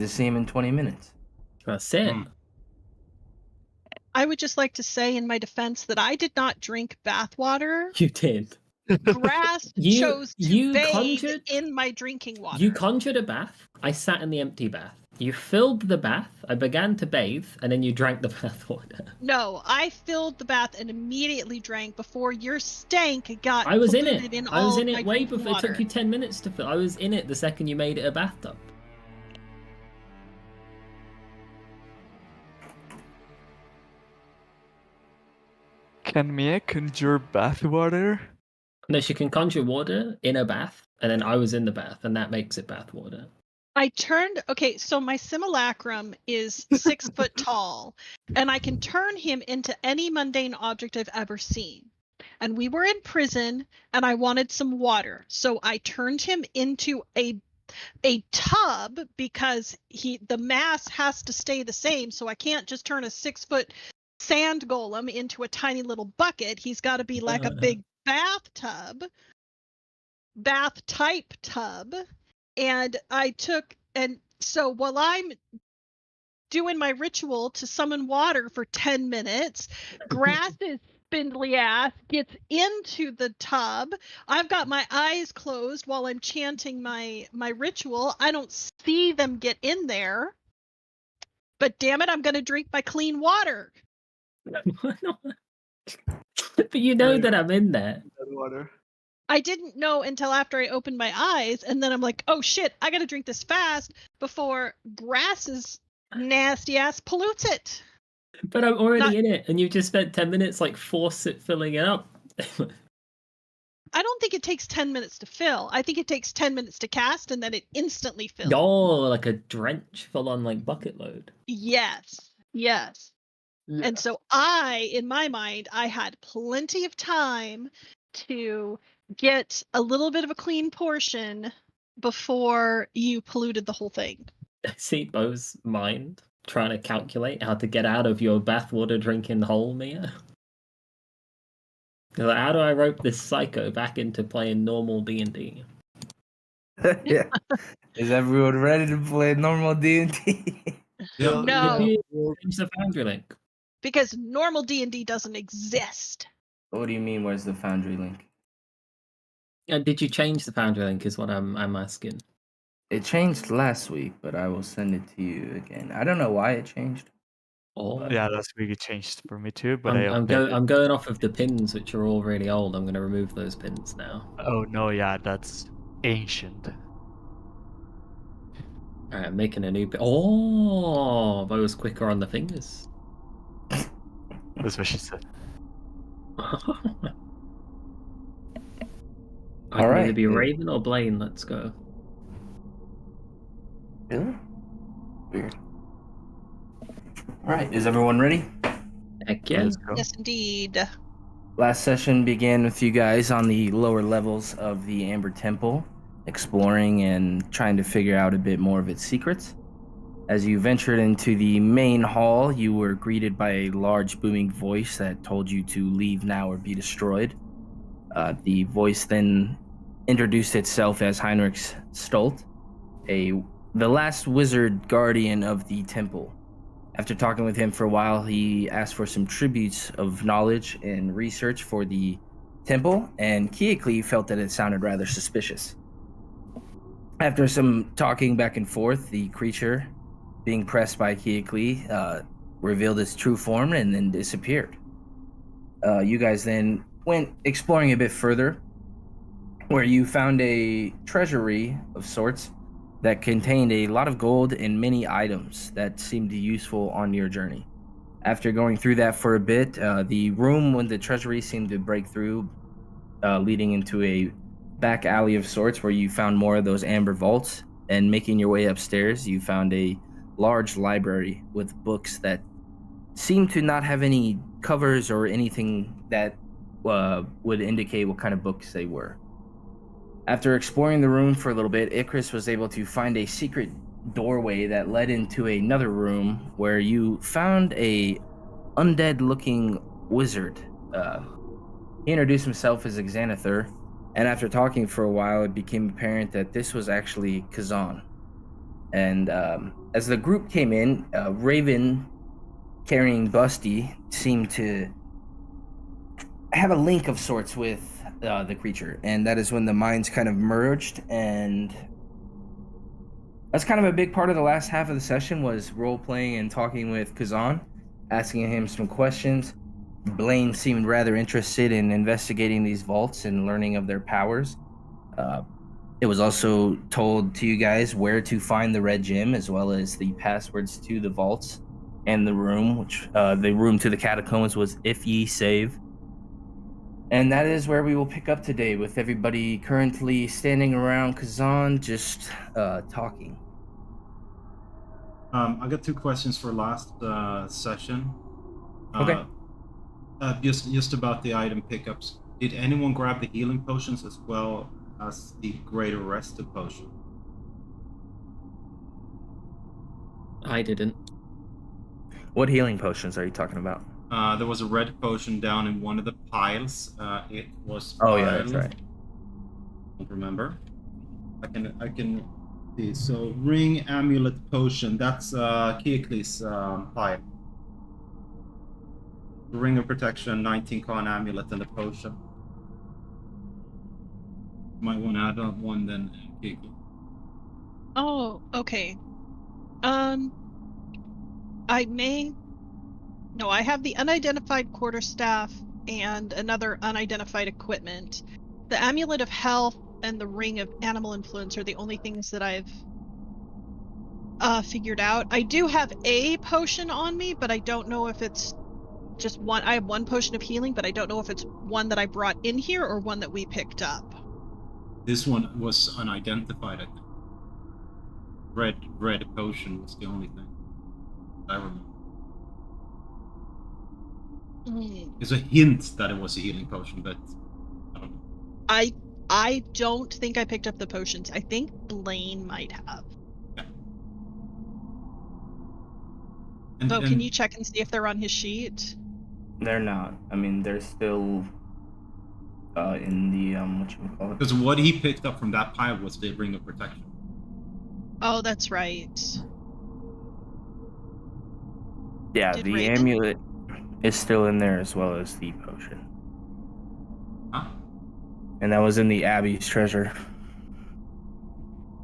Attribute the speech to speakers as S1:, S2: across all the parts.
S1: to see him in 20 minutes.
S2: That's it.
S3: I would just like to say in my defense that I did not drink bathwater.
S2: You did.
S3: Grass chose to bathe in my drinking water.
S2: You conjured a bath. I sat in the empty bath. You filled the bath. I began to bathe, and then you drank the bath water.
S3: No, I filled the bath and immediately drank before your stank got
S2: I was in
S3: polluted
S2: it.
S3: I was in it
S2: way before.
S3: water.
S2: It took you 10 minutes to fill. I was in it the second you made it a bathtub.
S4: Can Mia conjure bath water?
S2: No, she can conjure water in a bath, and then I was in the bath, and that makes it bath water.
S3: Okay, so my simulacrum is 6 foot tall, and I can turn him into any mundane object I've ever seen. And we were in prison, and I wanted some water, so I turned him into a tub because the mass has to stay the same, so I can't just turn a 6 foot sand golem into a tiny little bucket. He's got to be like a big bath type tub. And so while I'm doing my ritual to summon water for 10 minutes, Grass's spindly ass gets into the tub. I've got my eyes closed while I'm chanting my ritual. I don't see them get in there. But damn it, I'm going to drink my clean water.
S2: But you know that I'm in there.
S4: Water.
S3: I didn't know until after I opened my eyes, and then I'm like, oh shit, I gotta drink this fast before Grass's nasty ass pollutes it.
S2: But I'm already in it, and you just spent 10 minutes like filling it up.
S3: I don't think it takes 10 minutes to fill. I think it takes 10 minutes to cast, and then it instantly fills.
S2: Oh, like a drench full on like bucket load.
S3: Yes. Yeah. And so in my mind, I had plenty of time to get a little bit of a clean portion before you polluted the whole thing.
S2: I see Bo's mind trying to calculate how to get out of your bathwater drinking hole, Mia. Like, how do I rope this psycho back into playing normal D&D?
S1: Yeah. Is everyone ready to play normal D&D?
S3: No.
S2: Change the Foundry link.
S3: Because normal D&D doesn't exist.
S1: What do you mean, where's the Foundry link?
S2: Did you change the Foundry link is what I'm asking.
S1: It changed last week, but I will send it to you again. I don't know why it changed.
S4: Yeah, last week it changed for me too, but
S2: I'm going off of the pins, which are all really old. I'm going to remove those pins now.
S4: Oh no, yeah, that's ancient.
S2: Alright, I'm making a new pin. Oh, Bo was quicker on the fingers.
S4: That's what she said.
S2: I can either be Raven or Blaine. Let's go.
S1: Really? Weird. Alright, is everyone ready?
S2: Heck yeah.
S3: Yes, indeed.
S1: Last session began with you guys on the lower levels of the Amber Temple, exploring and trying to figure out a bit more of its secrets. As you ventured into the main hall, you were greeted by a large booming voice that told you to leave now or be destroyed. The voice then introduced itself as Heinrich Stolt, the last wizard guardian of the temple. After talking with him for a while, he asked for some tributes of knowledge and research for the temple, and Kiekli felt that it sounded rather suspicious. After some talking back and forth, the creature, being pressed by Kiekli, revealed its true form and then disappeared. You guys then went exploring a bit further, where you found a treasury of sorts that contained a lot of gold and many items that seemed useful on your journey. After going through that for a bit, the room with the treasury seemed to break through, leading into a back alley of sorts where you found more of those amber vaults, and making your way upstairs, you found a large library with books that seemed to not have any covers or anything that would indicate what kind of books they were. After exploring the room for a little bit, Icarus was able to find a secret doorway that led into another room where you found a undead-looking wizard. He introduced himself as Xanathar, and after talking for a while, it became apparent that this was actually Kazan. And as the group came in, Raven carrying Busty seemed to have a link of sorts with the creature, and that is when the minds kind of merged. And that's kind of a big part of the last half of the session was role playing and talking with Kazan, asking him some questions. Blaine seemed rather interested in investigating these vaults and learning of their powers. It was also told to you guys where to find the red gem, as well as the passwords to the vaults and the room, which the room to the catacombs was if ye save. And that is where we will pick up today, with everybody currently standing around Kazan, just talking.
S5: I got 2 questions for last session.
S1: Okay.
S5: Just about the item pickups. Did anyone grab the healing potions as well as the greater rested potion?
S2: I didn't.
S1: What healing potions are you talking about?
S5: There was a red potion down in one of the piles. It was.
S1: Oh yeah, that's right.
S5: I don't remember. I can see. So ring amulet potion. That's Keikli's pile. Ring of protection, 19 con amulet, and the potion. Might want to add on one then, Keikli.
S3: Oh, okay. I have the unidentified quarterstaff and another unidentified equipment. The amulet of health and the ring of animal influence are the only things that I've figured out. I do have a potion on me, but I don't know if it's just one. I have one potion of healing, but I don't know if it's one that I brought in here or one that we picked up.
S5: This one was unidentified, I think. Red potion was the only thing I remember. It's a hint that it was a healing potion, but I don't know.
S3: I don't think I picked up the potions. I think Blaine might have.
S5: Yeah.
S3: Can you check and see if they're on his sheet?
S1: They're not. I mean, they're still in the whatchamacallit.
S5: Because what he picked up from that pile was the ring of protection.
S3: Oh, that's right.
S1: Yeah,
S3: Did
S1: the
S3: Raven?
S1: amulet is still in there, as well as the potion.
S5: Huh?
S1: And that was in the Abbey's treasure.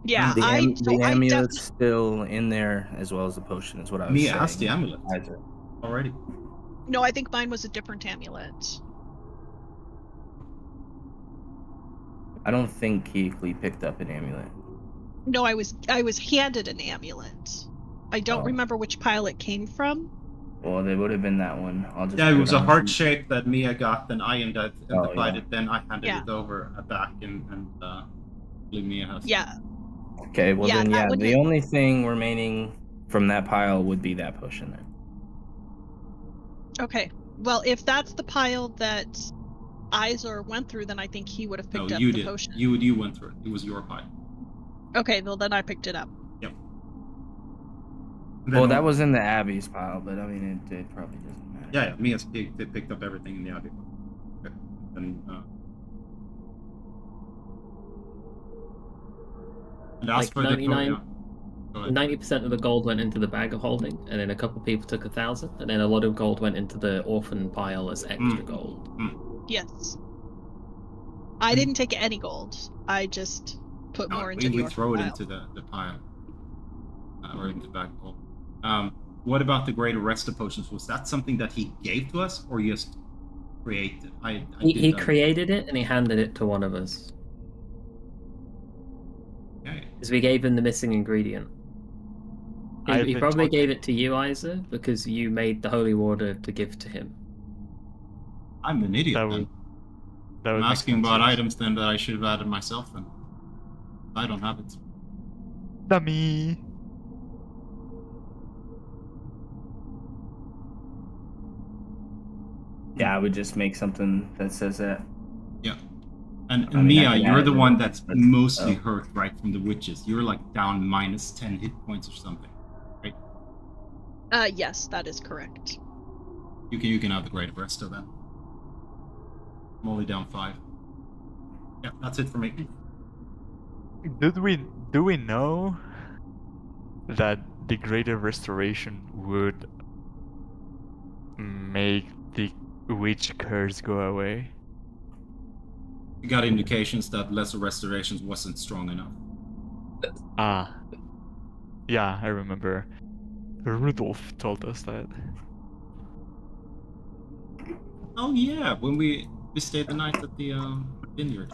S3: Yeah,
S1: the amulet's still in there, as well as the potion, is what I was saying.
S5: Me asked the amulet already.
S3: No, I think mine was a different amulet.
S1: I don't think Keikli picked up an amulet.
S3: No, I was handed an amulet. I don't remember which pile it came from.
S1: Well, they would have been that one.
S5: Yeah, it was a heart shape that Mia got, then I identified
S1: yeah.
S5: it, then I handed it over back, and Mia has.
S3: Yeah.
S1: Okay, well
S3: Yeah,
S1: then, yeah,
S3: that
S1: the only thing remaining from that pile would be that potion then.
S3: Okay. Well, if that's the pile that Izor went through, then I think he would have picked up the potion.
S5: You went through it. It was your pile.
S3: Okay, well then I picked it up.
S5: Yep.
S1: Well, that was in the Abbey's pile, but I mean, it probably doesn't matter.
S5: Yeah, Mia's picked up everything in the Abbey. Okay. And as
S2: Like
S5: for
S2: 90% of the gold went into the bag of holding, and then a couple people took 1,000, and then a lot of gold went into the orphan pile as extra gold.
S3: Yes. I didn't take any gold. I just put more into the
S5: we throw it
S3: pile.
S5: into the pile. Or into the bag of holding. What about the greater rest of potions? Was that something that he gave to us, or just created?
S2: He created it, and he handed it to one of us. Because we gave him the missing ingredient. He probably gave it to you, Isa, because you made the holy water to give to him.
S5: I'm an idiot. I'm asking about items then that I should have added myself then. I don't have it.
S4: Dummy.
S1: Yeah, I would just make something that says that.
S5: Yeah. And Mia, you're the one that's mostly hurt, right, from the witches. You're like down minus 10 hit points or something, right?
S3: Yes, that is correct.
S5: You can have the great rest of them. I'm only down 5. Yeah, that's it for me.
S4: Do we know that the Greater Restoration would make the witch curse go away.
S5: You got indications that lesser restorations wasn't strong enough.
S4: Ah, yeah, I remember. Rudolph told us that.
S5: Oh yeah, when we stayed the night at the vineyard.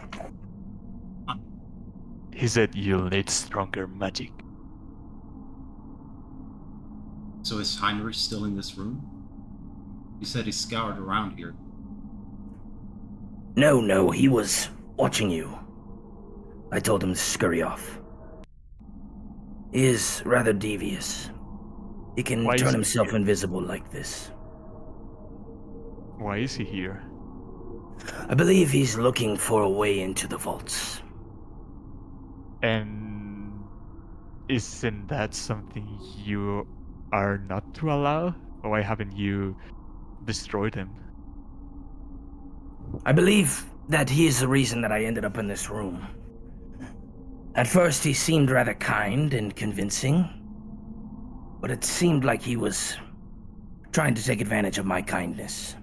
S4: He said you'll need stronger magic.
S5: So is Heinrich still in this room? He said he scoured around here.
S1: No, he was watching you. I told him to scurry off. He is rather devious. He can
S4: Why is
S1: turn
S4: he
S1: himself
S4: here?
S1: invisible like this.
S4: Why is he here?
S1: I believe he's looking for a way into the vaults.
S4: And isn't that something you are not to allow? Why haven't you destroyed him?
S1: I believe that he is the reason that I ended up in this room. At first, he seemed rather kind and convincing, but it seemed like he was trying to take advantage of my kindness.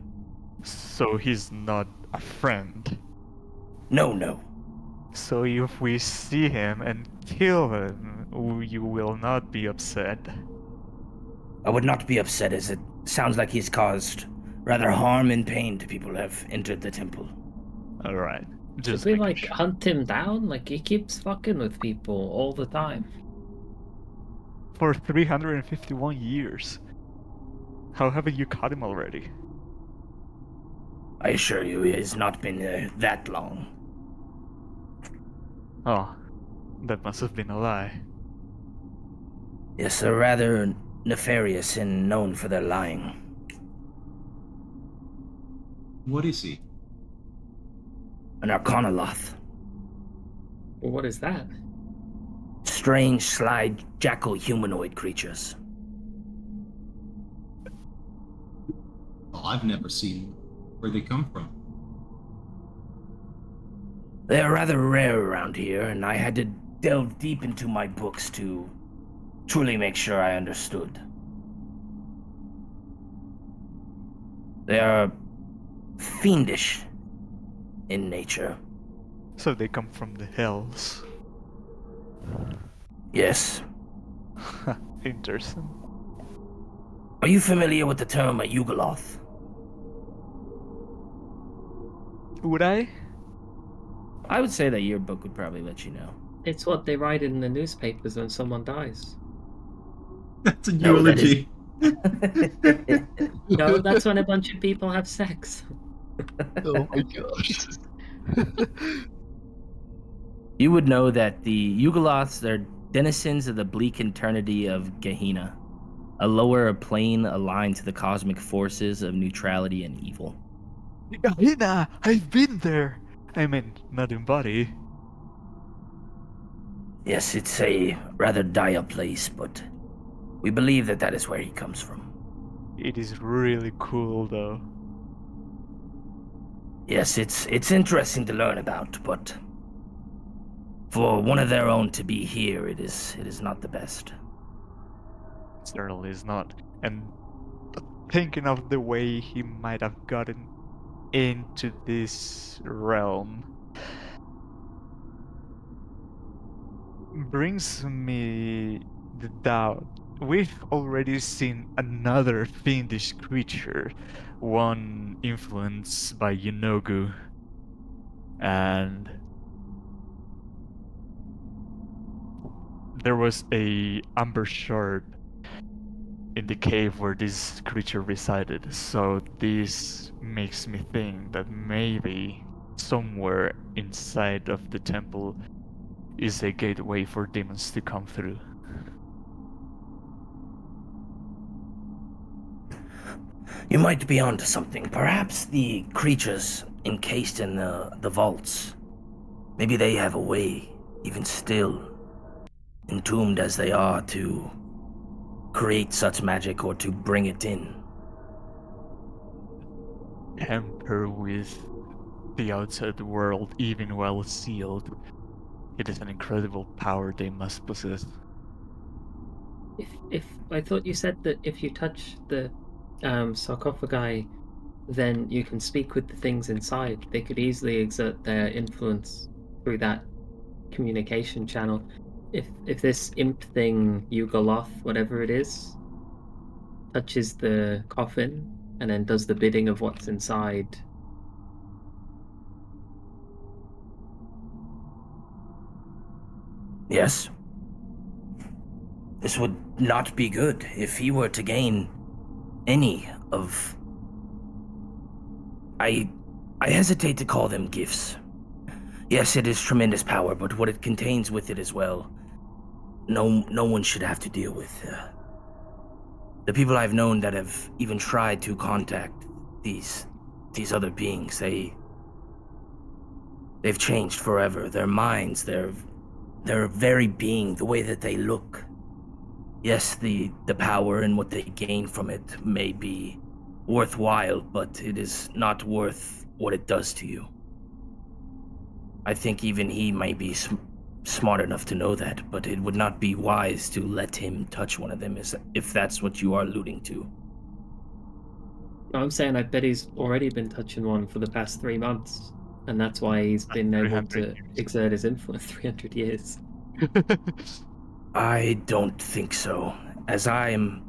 S4: So he's not a friend.
S1: No.
S4: So if we see him and kill him, you will not be upset.
S1: I would not be upset, as it sounds like he's caused rather harm and pain to people who have entered the temple.
S4: Alright.
S2: Should
S4: Just
S2: we
S4: making
S2: like
S4: sure.
S2: hunt him down? Like he keeps fucking with people all the time.
S4: For 351 years. How haven't you caught him already?
S1: I assure you, it has not been that long.
S4: Oh, that must have been a lie.
S1: Yes, they're rather nefarious and known for their lying.
S5: What is he?
S1: An Arcanoloth.
S2: Well, what is that?
S1: Strange, sly, jackal humanoid creatures.
S5: Oh, I've never seen where they come from.
S1: They are rather rare around here, and I had to delve deep into my books to truly make sure I understood. They are fiendish in nature.
S4: So they come from the hills.
S1: Yes.
S4: Interesting.
S1: Are you familiar with the term a Yugoloth?
S4: Would I?
S1: I would say that your book would probably let you know.
S2: It's what they write in the newspapers when someone dies.
S5: That's a
S1: No, that is-
S5: eulogy.
S2: No, that's when a bunch of people have sex.
S6: Oh my gosh.
S1: You would know that the Yugoloths are denizens of the bleak eternity of Gehenna, a lower plane aligned to the cosmic forces of neutrality and evil.
S4: Gehenna! I've been there! I mean, not in body.
S1: Yes, it's a rather dire place, but we believe that that is where he comes from.
S4: It is really cool though.
S1: Yes, it's interesting to learn about, but for one of their own to be here, it is not the best.
S4: It certainly is not. And thinking of the way he might have gotten into this realm brings me the doubt. We've already seen another fiendish creature, one influenced by Yunogu, and there was a amber shard in the cave where this creature resided, so this makes me think that maybe somewhere inside of the temple is a gateway for demons to come through.
S1: You might be onto something. Perhaps the creatures encased in the vaults, maybe they have a way, even still, entombed as they are, to create such magic or to bring it in.
S4: Tamper with the outside world even while sealed. It is an incredible power they must possess.
S2: If I thought you said that if you touch the sarcophagi, then you can speak with the things inside. They could easily exert their influence through that communication channel. If this imp thing, Yugoloth, whatever it is, touches the coffin and then does the bidding of what's inside.
S1: Yes. This would not be good if he were to gain any of... I hesitate to call them gifts. Yes, it is tremendous power, but what it contains with it as well, no one should have to deal with. The people I've known that have even tried to contact these other beings, they've changed forever. Their minds, their very being, the way that they look. Yes, the power and what they gain from it may be worthwhile, but it is not worth what it does to you. I think even he might be smart enough to know that, but it would not be wise to let him touch one of them, if that's what you are alluding to.
S2: I'm saying I bet he's already been touching one for the past 3 months, and that's why he's been able to exert his influence 300 years.
S1: I don't think so, as I am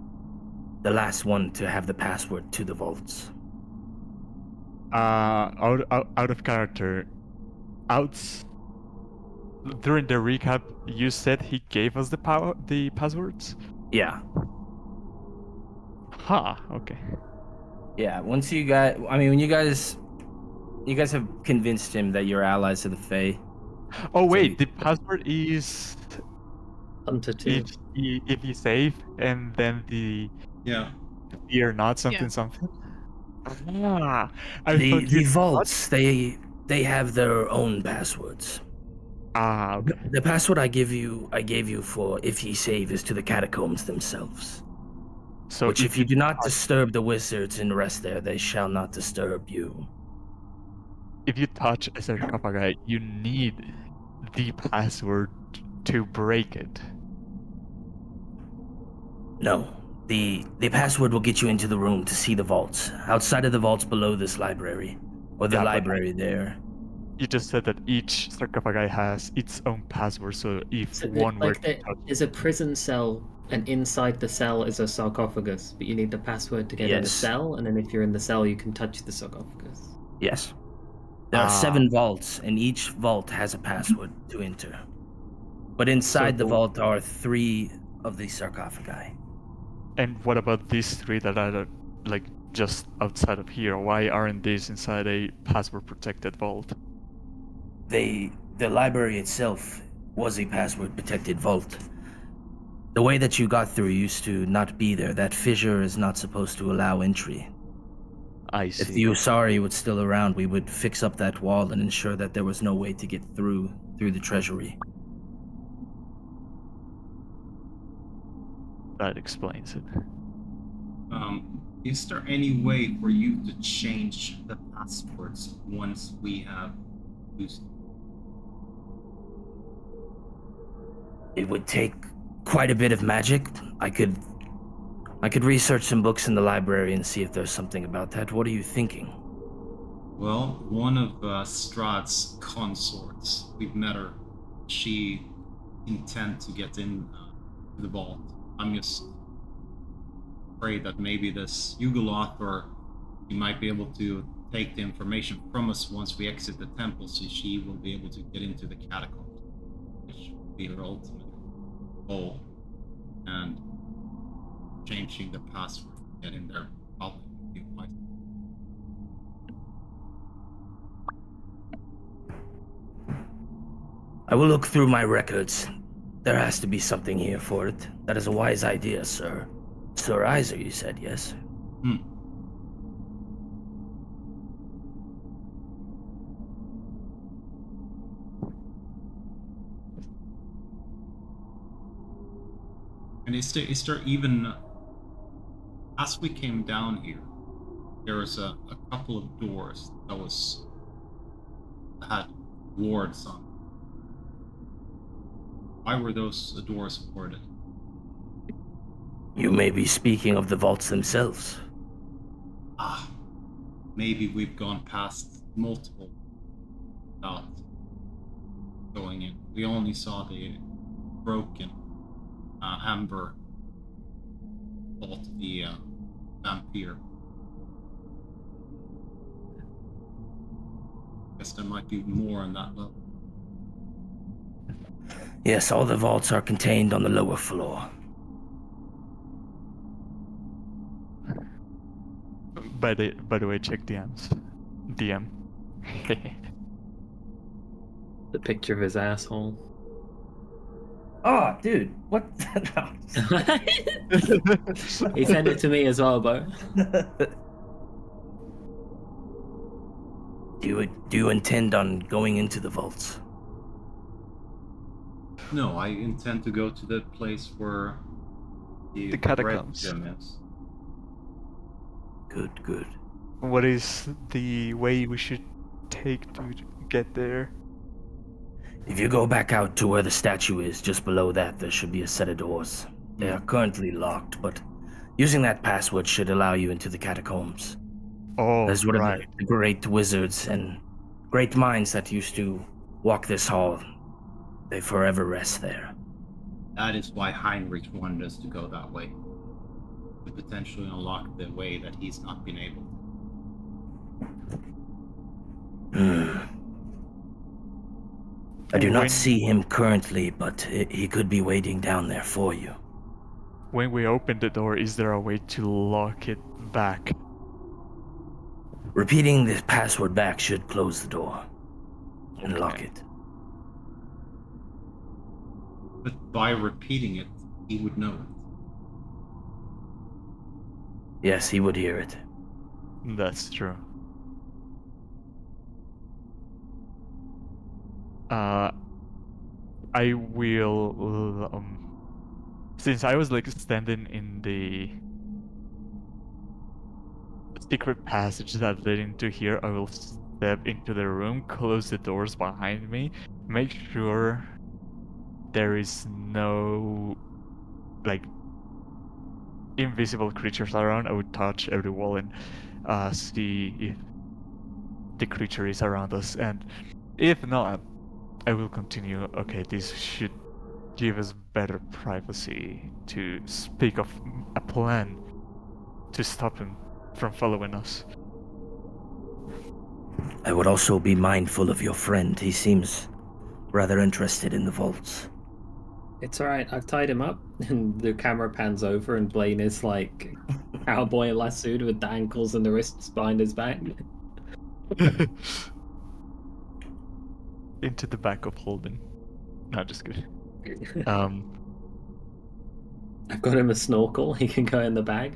S1: the last one to have the password to the vaults.
S4: Out of character. During the recap, you said he gave us the passwords?
S1: Yeah.
S4: Okay.
S1: Yeah, once you got... I mean, when you guys have convinced him that you're allies of the Fae.
S4: Oh, wait, the password is...
S2: Hunter 2.
S4: If you save, and then the...
S5: Yeah.
S4: Fear not something
S3: Yeah.
S4: something?
S1: The vaults, they have their own passwords.
S4: Okay.
S1: The password I gave you for if ye save is to the catacombs themselves.
S4: So
S1: Which if you do not disturb the wizards and rest there, they shall not disturb you.
S4: If you touch a sarcophagi, you need the password to break it.
S1: No. The password will get you into the room to see the vaults. Outside of the vaults below this library. Or the library there.
S4: You just said that each sarcophagi has its own password, so if
S2: So
S4: one were to touch...
S2: there's a prison cell, and inside the cell is a sarcophagus, but you need the password to get in the
S1: Yes.
S2: cell, and then if you're in the cell, you can touch the sarcophagus.
S1: Yes. There are 7 vaults, and each vault has a password to enter. But inside the vault are 3 of the sarcophagi.
S4: And what about these 3 that are like just outside of here? Why aren't these inside a password-protected vault?
S1: The library itself was a password-protected vault. The way that you got through used to not be there. That fissure is not supposed to allow entry.
S4: I see.
S1: If the Usari was still around, we would fix up that wall and ensure that there was no way to get through the treasury.
S4: That explains it.
S5: Is there any way for you to change the passwords once we have used?
S1: It would take quite a bit of magic. I could research some books in the library and see if there's something about that. What are you thinking?
S5: Well, one of Strahd's consorts, we've met her. She intends to get in to the vault. I'm just afraid that maybe this Yugoloth, or he might be able to take the information from us once we exit the temple, so she will be able to get into the catacombs, which will be her ultimate goal. And changing the password to get in there probably would be wise.
S1: I will look through my records. There has to be something here for it. That is a wise idea, sir. Sir Iser, you said, yes?
S5: And is there even, as we came down here, there was a couple of doors that had wards on. Why were those doors warded?
S1: You may be speaking of the vaults themselves.
S5: Ah, maybe we've gone past multiple without going in. We only saw the broken amber vault of the vampire. Guess there might be more on that level.
S1: Yes, all the vaults are contained on the lower floor.
S4: By the way, check DMs. DM.
S2: The picture of his asshole.
S1: Oh, dude, what?
S2: He sent it to me as well, but
S1: Do you intend on going into the vaults?
S5: No, I intend to go to the place where the
S4: catacombs.
S5: red gem is.
S1: Good.
S4: What is the way we should take to get there?
S1: If you go back out to where the statue is, just below that, there should be a set of doors. They are currently locked, but using that password should allow you into the catacombs.
S4: Oh,
S1: There's one
S4: right.
S1: of the great wizards and great minds that used to walk this hall. They forever rest there.
S5: That is why Heinrich wanted us to go that way. To potentially unlock the way that he's not been able to.
S1: I do
S4: When-
S1: not see him currently, but he could be waiting down there for you.
S4: When we open the door, is there a way to lock it back?
S1: Repeating the password back should close the door and lock
S4: Okay.
S1: it.
S5: But by repeating it, he would know it.
S1: Yes, he would hear it.
S4: That's true. I will, since I was like standing in the secret passage that led into here, I will step into the room, close the doors behind me, make sure there is no like invisible creatures around. I would touch every wall and see if the creature is around us, and if not, I will continue. Okay, this should give us better privacy to speak of a plan to stop him from following us.
S1: I would also be mindful of your friend. He seems rather interested in the vaults.
S2: it's alright. I've tied him up, and the camera pans over, and Blaine is like cowboy lassoed with the ankles and the wrists behind his back.
S4: Into the back of Holden. No, just kidding.
S2: I've got him a snorkel. He can go in the bag.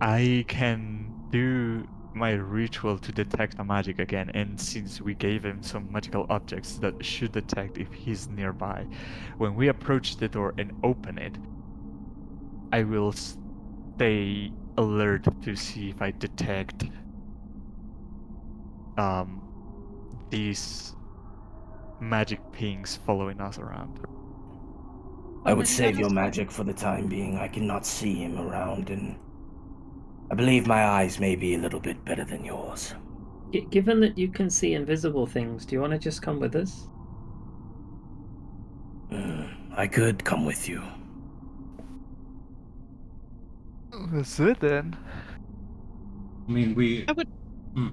S4: I can do my ritual to detect a magic again, and since we gave him some magical objects that should detect if he's nearby, when we approach the door and open it, I will stay alert to see if I detect these magic pings following us around.
S1: I would
S3: Then
S1: save
S3: let
S1: your
S3: us-
S1: magic for the time being. I cannot see him around, and I believe my eyes may be a little bit better than yours.
S2: Given that you can see invisible things, do you want to just come with us?
S1: I could come with you.
S4: That's it then.
S5: I mean, we
S3: That would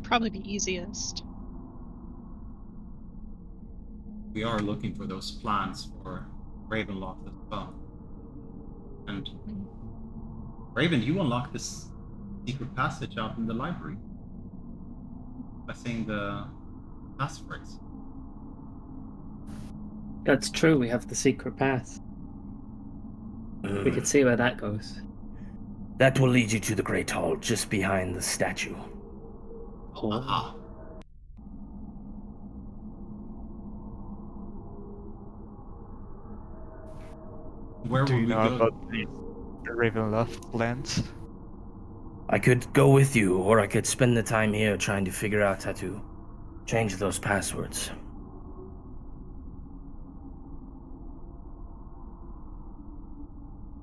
S3: probably be easiest.
S5: are looking for those plans for Ravenloft as well. And Raven, you unlocked this secret passage out in the library by saying the passphrase.
S2: That's true. We have the secret path. We could see where that goes.
S1: That will lead you to the Great Hall, just behind the statue.
S5: Aha. Where
S4: Do
S5: would
S4: you
S5: we
S4: know
S5: go?
S4: about the Ravenloft plans?
S1: I could go with you, or I could spend the time here trying to figure out how to change those passwords.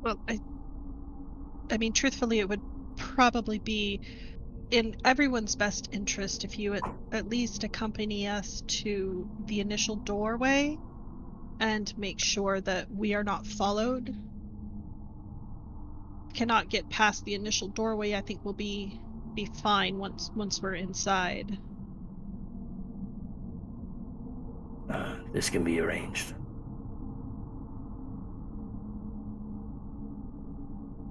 S3: Well, I mean, truthfully, it would probably be in everyone's best interest if you at least accompany us to the initial doorway and make sure that we are not followed. Cannot get past the initial doorway. I think we'll be fine once we're inside.
S1: This can be arranged.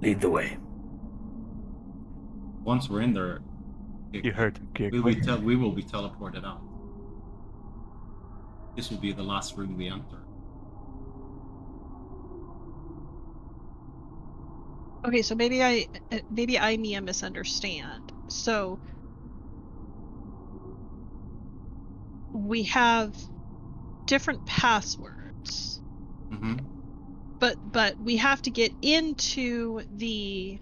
S1: Lead the way.
S5: Once we're in there,
S4: You heard him,
S5: we
S4: Kirk.
S5: we will be teleported out. This will be the last room we enter.
S3: Okay, so maybe I Mia misunderstand. So we have different passwords,
S5: Mm-hmm.
S3: but we have to get into the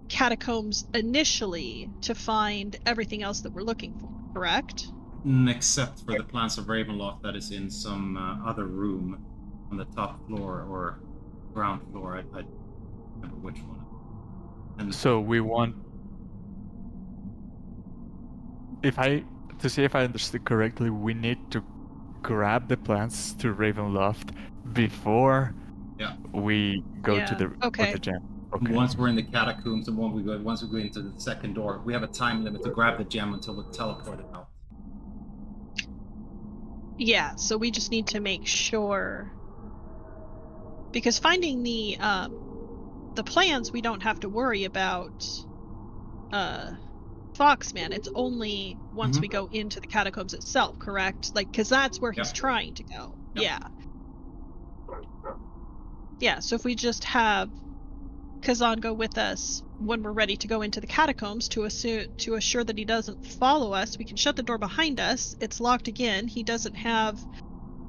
S3: catacombs initially to find everything else that we're looking for, correct?
S5: Except for the plans of Ravenloft that is in some other room on the top floor or ground floor. I don't remember which one. And
S4: So we want, to see if I understood correctly, we need to grab the plants to Ravenloft before
S5: yeah,
S4: we go to the
S3: Okay.
S4: gem. Okay.
S5: once we're in the catacombs and once we go into the second door, we have a time limit to grab the gem until we're teleported out.
S3: Yeah, so we just need to make sure, because finding the plans, we don't have to worry about Foxman. It's only once we go into the catacombs itself, correct? Like, because that's where he's trying to go.
S5: Yep.
S3: Yeah, so if we just have Kazan go with us when we're ready to go into the catacombs to assure that he doesn't follow us, we can shut the door behind us. It's locked again. He doesn't have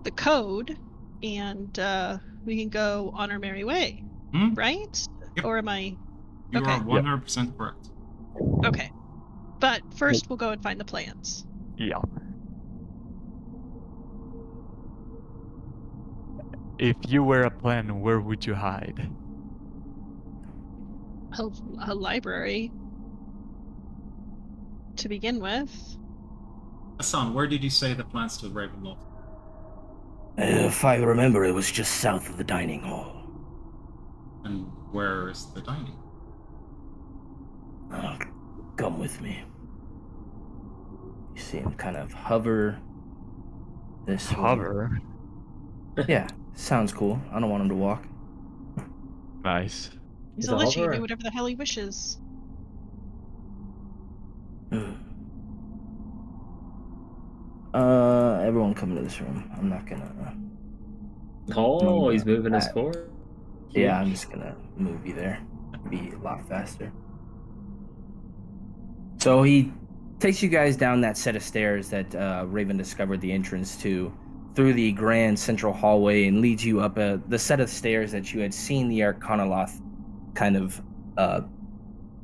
S3: the code, and we can go on our merry way, right?
S5: Yep.
S3: Or am I?
S5: You
S3: Okay.
S5: are 100% correct.
S3: Okay, but first we'll go and find the plans.
S4: Yeah. If you were a plant, where would you hide?
S3: A library to begin with.
S5: Hassan, where did you say the plans to Ravenloft?
S1: If I remember, it was just south of the dining hall.
S5: And where is the dining?
S1: Come with me. You see him kind of hover this way.
S4: Hover?
S1: Yeah, sounds cool. I don't want him to walk.
S4: Nice.
S3: He's
S2: Is
S3: a
S2: it
S3: lich, he can
S2: hover?
S3: do whatever the hell he wishes.
S1: Everyone come into this room. I'm not gonna...
S2: Oh, he's moving us forward.
S1: Yeah, I'm just gonna move you there. Be a lot faster. So he takes you guys down that set of stairs that Raven discovered the entrance to, through the grand central hallway, and leads you up the set of stairs that you had seen the Arcanoloth kind of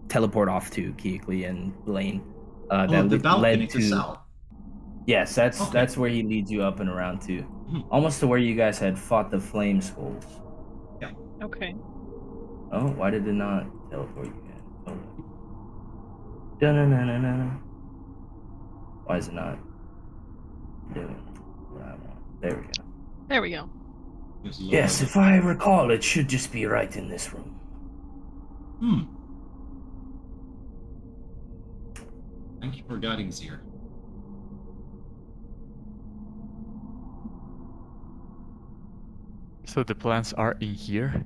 S1: teleport off to, Keekly and Blaine.
S5: The balcony
S1: led
S5: to south.
S1: Yes, that's
S5: Okay.
S1: that's where he leads you up and around to, almost to where you guys had fought the flame skulls.
S5: Yeah.
S3: Okay.
S1: Oh, why did it not teleport you guys? Oh. Da-na-na-na-na. Why is it not doing what I want? There we go.
S3: There we go.
S1: Yes, if I recall, it should just be right in this room.
S5: Thank you for guiding us here.
S4: So the plants are in here?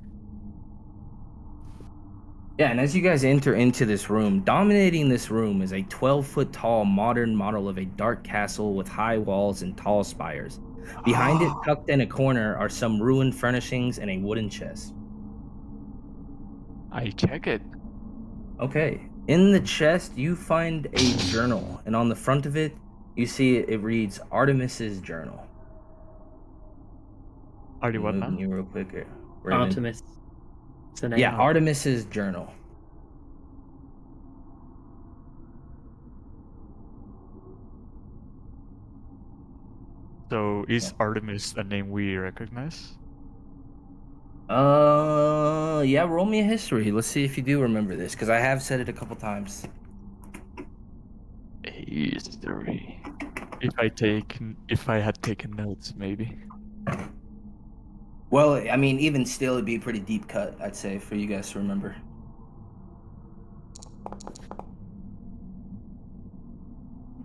S1: Yeah, and as you guys enter into this room, dominating this room is a 12-foot tall modern model of a dark castle with high walls and tall spires. Behind it, tucked in a corner, are some ruined furnishings and a wooden chest.
S4: I check it.
S1: Okay. In the chest, you find a journal, and on the front of it, you see it reads Artemis's Journal.
S4: Are you what now?
S1: Moving you real quick here. Raven.
S2: Artemis. It's an
S1: Yeah,
S2: AI.
S1: Artemis's Journal.
S4: So is Artemis a name we recognize?
S1: Yeah, roll me a history. Let's see if you do remember this, because I have said it a couple times.
S4: History. If I had taken notes, maybe.
S1: Well, I mean, even still, it'd be a pretty deep cut, I'd say, for you guys to remember.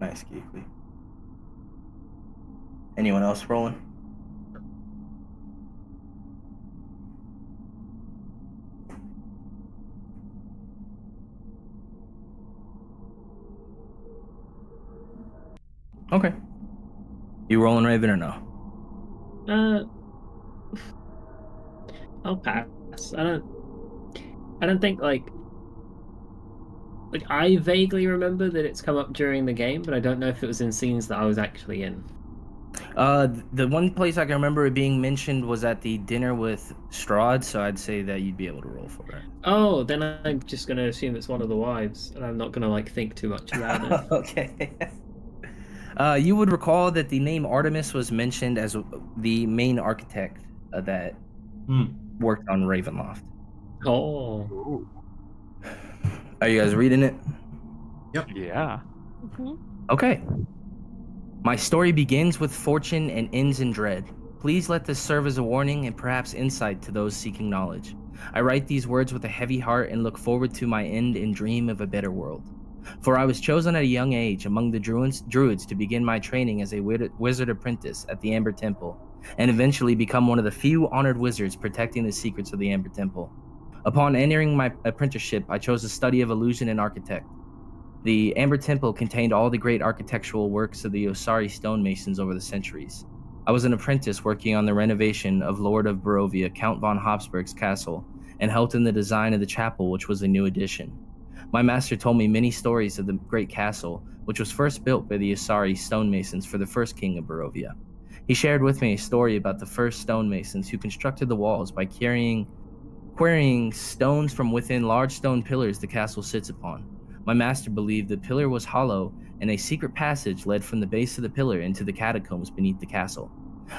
S1: Nice, Geekly. Anyone else rolling? Okay. You rolling, Raven, or no?
S2: I'll pass. I don't think like I vaguely remember that it's come up during the game, but I don't know if it was in scenes that I was actually in.
S1: The one place I can remember it being mentioned was at the dinner with Strahd, so I'd say that you'd be able to roll for it.
S2: Oh, then I'm just gonna assume it's one of the wives, and I'm not gonna like think too much about it.
S1: Okay. You would recall that the name Artemis was mentioned as the main architect that worked on Ravenloft.
S2: Oh.
S1: Are you guys reading it?
S5: Yep.
S4: Yeah.
S1: Okay. My story begins with fortune and ends in dread. Please let this serve as a warning and perhaps insight to those seeking knowledge. I write these words with a heavy heart and look forward to my end and dream of a better world. For I was chosen at a young age among the druids to begin my training as a wizard apprentice at the Amber Temple, and eventually become one of the few honored wizards protecting the secrets of the Amber Temple. Upon entering my apprenticeship, I chose the study of illusion and architect. The Amber Temple contained all the great architectural works of the Osari stonemasons over the centuries. I was an apprentice working on the renovation of Lord of Barovia, Count von Habsburg's castle, and helped in the design of the chapel, which was a new addition. My master told me many stories of the great castle, which was first built by the Osari stonemasons for the first king of Barovia. He shared with me a story about the first stonemasons who constructed the walls by quarrying stones from within large stone pillars the castle sits upon. My master believed the pillar was hollow, and a secret passage led from the base of the pillar into the catacombs beneath the castle.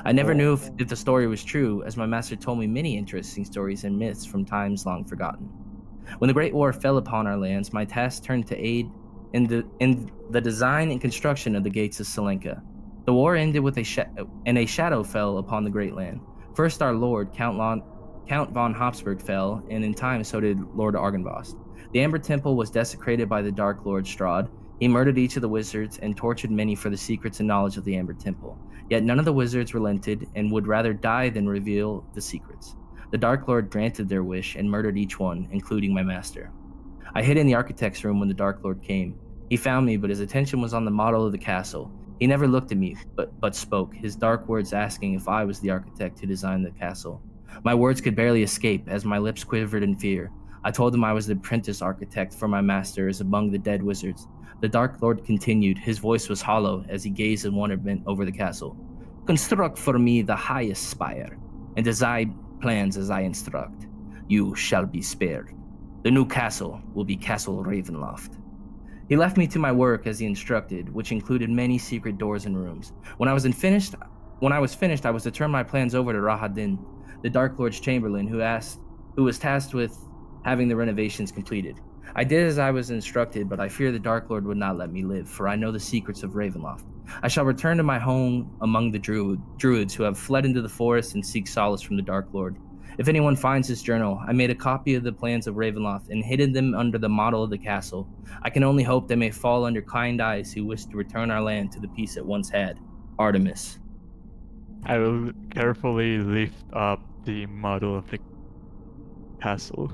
S1: I never knew if the story was true, as my master told me many interesting stories and myths from times long forgotten. When the Great War fell upon our lands, my task turned to aid in the design and construction of the gates of Selenka. The war ended with a shadow fell upon the great land. First our lord, Count von Habsburg, fell, and in time so did Lord Argynvost. The Amber Temple was desecrated by the Dark Lord Strahd. He murdered each of the wizards and tortured many for the secrets and knowledge of the Amber Temple. Yet none of the wizards relented and would rather die than reveal the secrets. The Dark Lord granted their wish and murdered each one, including my master. I hid in the architect's room when the Dark Lord came. He found me, but his attention was on the model of the castle. He never looked at me, but spoke, his dark words asking if I was the architect who designed the castle. My words could barely escape as my lips quivered in fear. I told him I was the apprentice architect for my master as among the dead wizards. The Dark Lord continued. His voice was hollow as he gazed in wonderment over the castle. Construct for me the highest spire, and design plans as I instruct. You shall be spared. The new castle will be Castle Ravenloft. He left me to my work as he instructed, which included many secret doors and rooms. When I was finished, I was to turn my plans over to Rahadin, the Dark Lord's chamberlain, who was tasked with having the renovations completed. I did as I was instructed, but I fear the Dark Lord would not let me live, for I know the secrets of Ravenloft. I shall return to my home among the druids who have fled into the forest and seek solace from the Dark Lord. If anyone finds this journal, I made a copy of the plans of Ravenloft and hidden them under the model of the castle. I can only hope they may fall under kind eyes who wish to return our land to the peace it once had. Artemis.
S4: I will carefully lift up the model of the castle.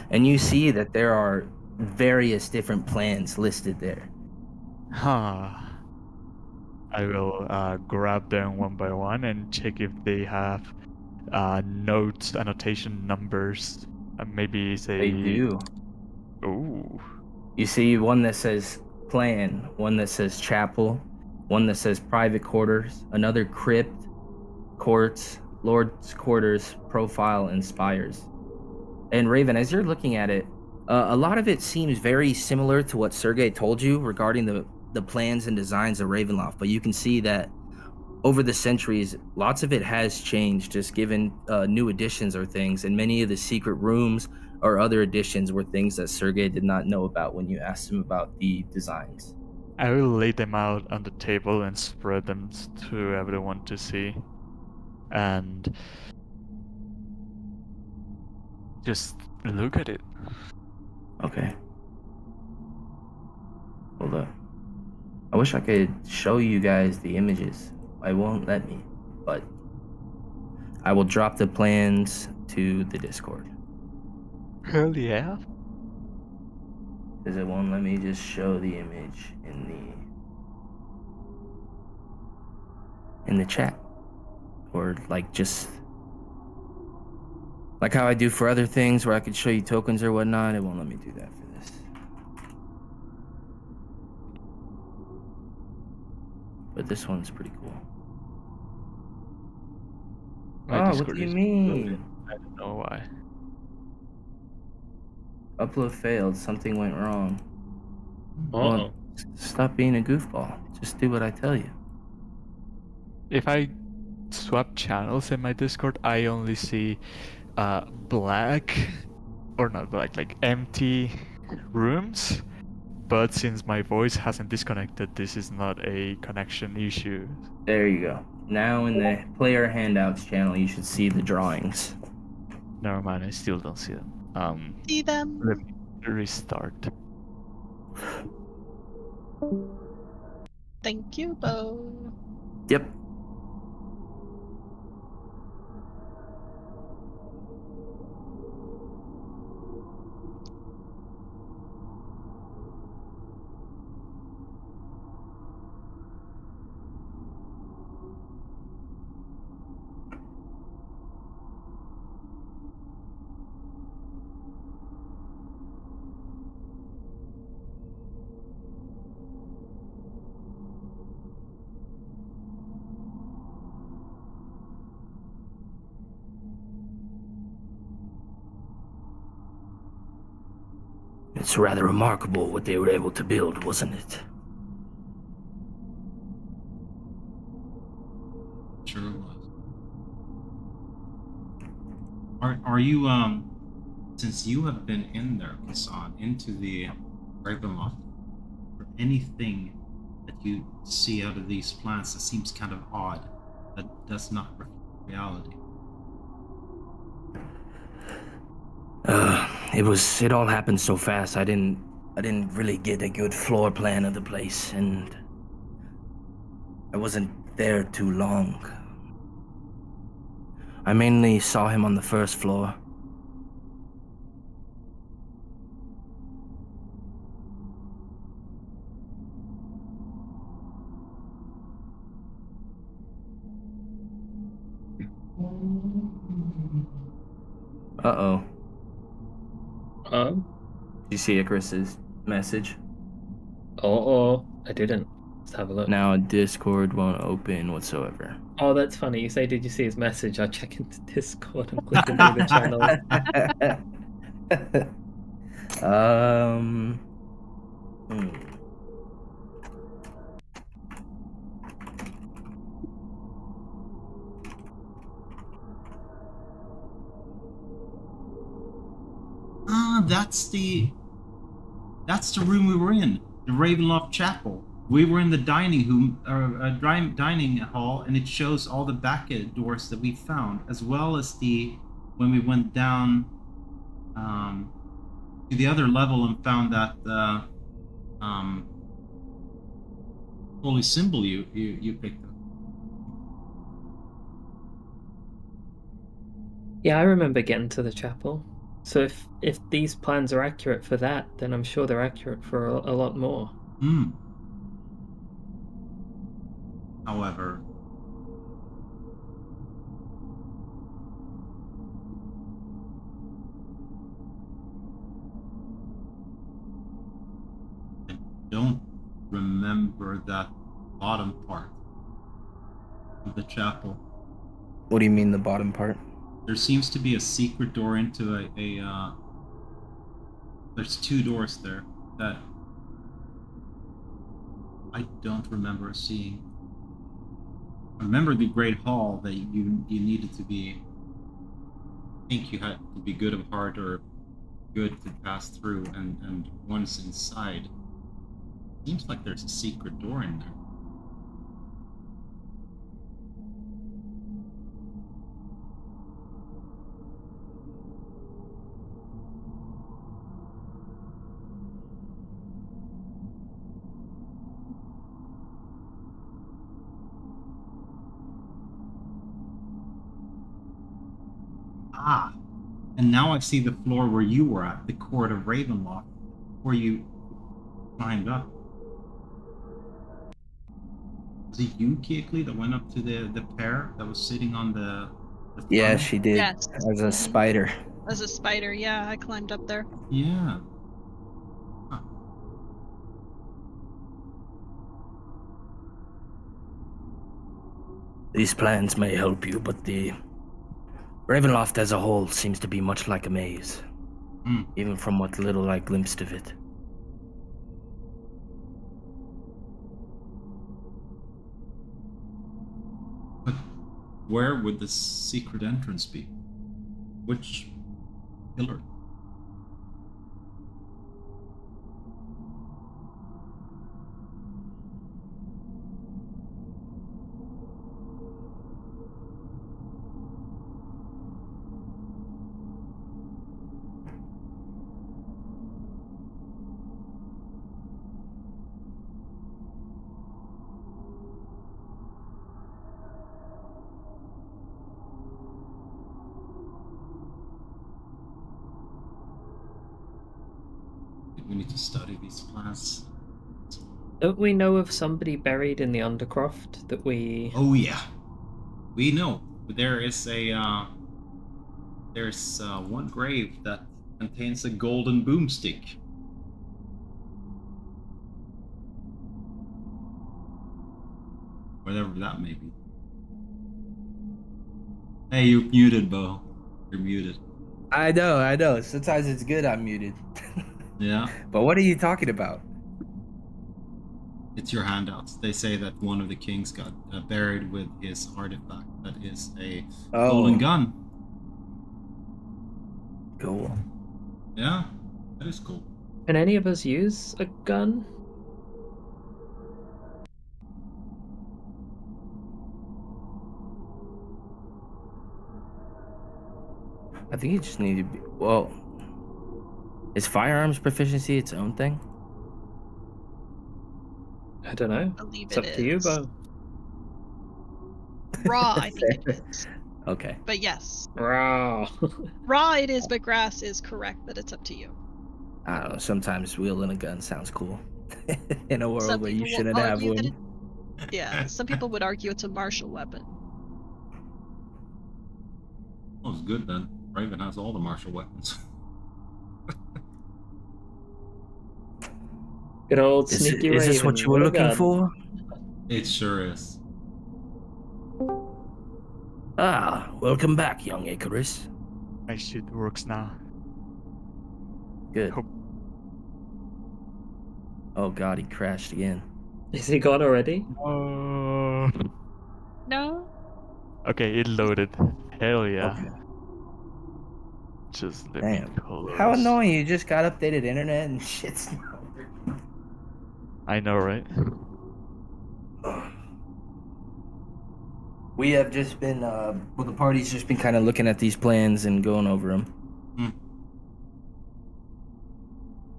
S1: And you see that there are various different plans listed there.
S4: I will grab them one by one and check if they have notes, annotation numbers. Maybe say.
S1: They do.
S4: Ooh.
S1: You see one that says plan, one that says chapel, one that says private quarters, another crypt, courts, lord's quarters, profile, and spires. And Raven, as you're looking at it, a lot of it seems very similar to what Sergei told you regarding the plans and designs of Ravenloft, but you can see that over the centuries, lots of it has changed, just given new additions or things, and many of the secret rooms or other additions were things that Sergey did not know about when you asked him about the designs.
S4: I will lay them out on the table and spread them to everyone to see. And just look at it.
S1: Okay. Hold up. I wish I could show you guys the images. It won't let me, but I will drop the plans to the Discord.
S4: Hell yeah.
S1: Because it won't let me just show the image in the chat. Or like just like how I do for other things where I could show you tokens or whatnot. It won't let me do that for this. But this one's pretty cool.
S4: My
S1: What
S4: Discord
S1: do you
S4: is
S1: mean?
S4: loaded. I don't know why.
S1: Upload failed. Something went wrong.
S2: Uh-oh.
S1: Stop being a goofball. Just do what I tell you.
S4: If I swap channels in my Discord, I only see black, or not black, like empty rooms. But since my voice hasn't disconnected, this is not a connection issue.
S1: There you go. Now in the player handouts channel, you should see the drawings.
S4: Never mind, I still don't see them.
S3: See them?
S4: Let me restart.
S3: Thank you, Bo.
S1: Yep. It's rather remarkable what they were able to build, wasn't it?
S5: Sure it was. Are you since you have been in there, Kasan, into the Ravenloft, or anything that you see out of these plants that seems kind of odd, that does not reflect reality?
S1: It all happened so fast. I didn't really get a good floor plan of the place, and I wasn't there too long. I mainly saw him on the first floor. Uh-oh. Did you see Icarus's message?
S2: Oh, I didn't. Let's have a look.
S1: Now Discord won't open whatsoever.
S2: Oh, that's funny. You say, did you see his message? I check into Discord. I'm clicking through the channels.
S5: That's the room we were in, the Ravenloft Chapel. We were in the dining hall, and it shows all the back doors that we found, as well as when we went down to the other level and found that holy symbol you picked up.
S2: Yeah, I remember getting to the chapel. So if these plans are accurate for that, then I'm sure they're accurate for a lot more.
S5: However, I don't remember that bottom part of the chapel.
S1: What do you mean the bottom part?
S5: There seems to be a secret door into there's two doors there that I don't remember seeing. Remember the Great Hall that you needed to be. I think you had to be good of heart or good to pass through, and once inside, seems like there's a secret door in there. Ah, and now I see the floor where you were at, the court of Ravenloft, where you climbed up. Was it you, Keekly, that went up to the pair that was sitting on the
S1: Yeah,
S5: throne?
S1: she did.
S3: Yes.
S1: As a
S3: Mhm.
S1: spider.
S3: As a spider, yeah, I climbed up there.
S5: Yeah. Huh.
S1: These plans may help you, but the Ravenloft as a whole seems to be much like a maze.
S5: Hmm.
S1: Even from what little I glimpsed of it.
S5: But where would the secret entrance be? Which pillar? We need to study these plans.
S2: Don't we know of somebody buried in the Undercroft that we...
S5: Oh yeah, we know. But there is there's one grave that contains a golden boomstick. Whatever that may be. Hey, you're muted, Bo. You're muted.
S1: I know. Sometimes it's good I'm muted.
S5: Yeah,
S1: But what are you talking about?
S5: it's your handouts. They say that one of the kings got buried with his artifact. That is a golden gun.
S1: Cool.
S5: Yeah, that is cool.
S2: Can any of us use a gun?
S1: I think you just need to be... Well, is firearms proficiency its own thing?
S2: I don't know.
S3: I believe
S2: It's
S3: it
S2: up to you,
S3: is.
S2: Bo.
S3: Raw, I think it is.
S1: Okay.
S3: But yes.
S2: Raw.
S3: Raw it is, but grass is correct, but it's up to you.
S1: I don't know. Sometimes wielding a gun sounds cool. In a world
S3: Some
S1: where you
S3: people will
S1: shouldn't have
S3: argue that
S1: one.
S3: Yeah, some people would argue it's a martial weapon.
S5: Oh, it's good then. Raven has all the martial weapons.
S2: Good old
S1: Is
S2: sneaky
S1: this
S2: Raven
S1: what you were
S2: with a
S1: looking
S2: gun.
S1: for?
S5: It sure is.
S1: Ah, welcome back, young Icarus.
S4: My shit works now.
S1: Good.
S4: Hope-
S1: Oh god, he crashed again.
S2: Is he gone already?
S4: Oh.
S3: No?
S4: Okay, it loaded. Hell yeah.
S1: Okay.
S4: Just let
S1: Damn.
S4: me close.
S1: How annoying, you just got updated internet and shit's not working.
S4: I know, right?
S1: We have just been, well, the party's just been kind of looking at these plans and going over them.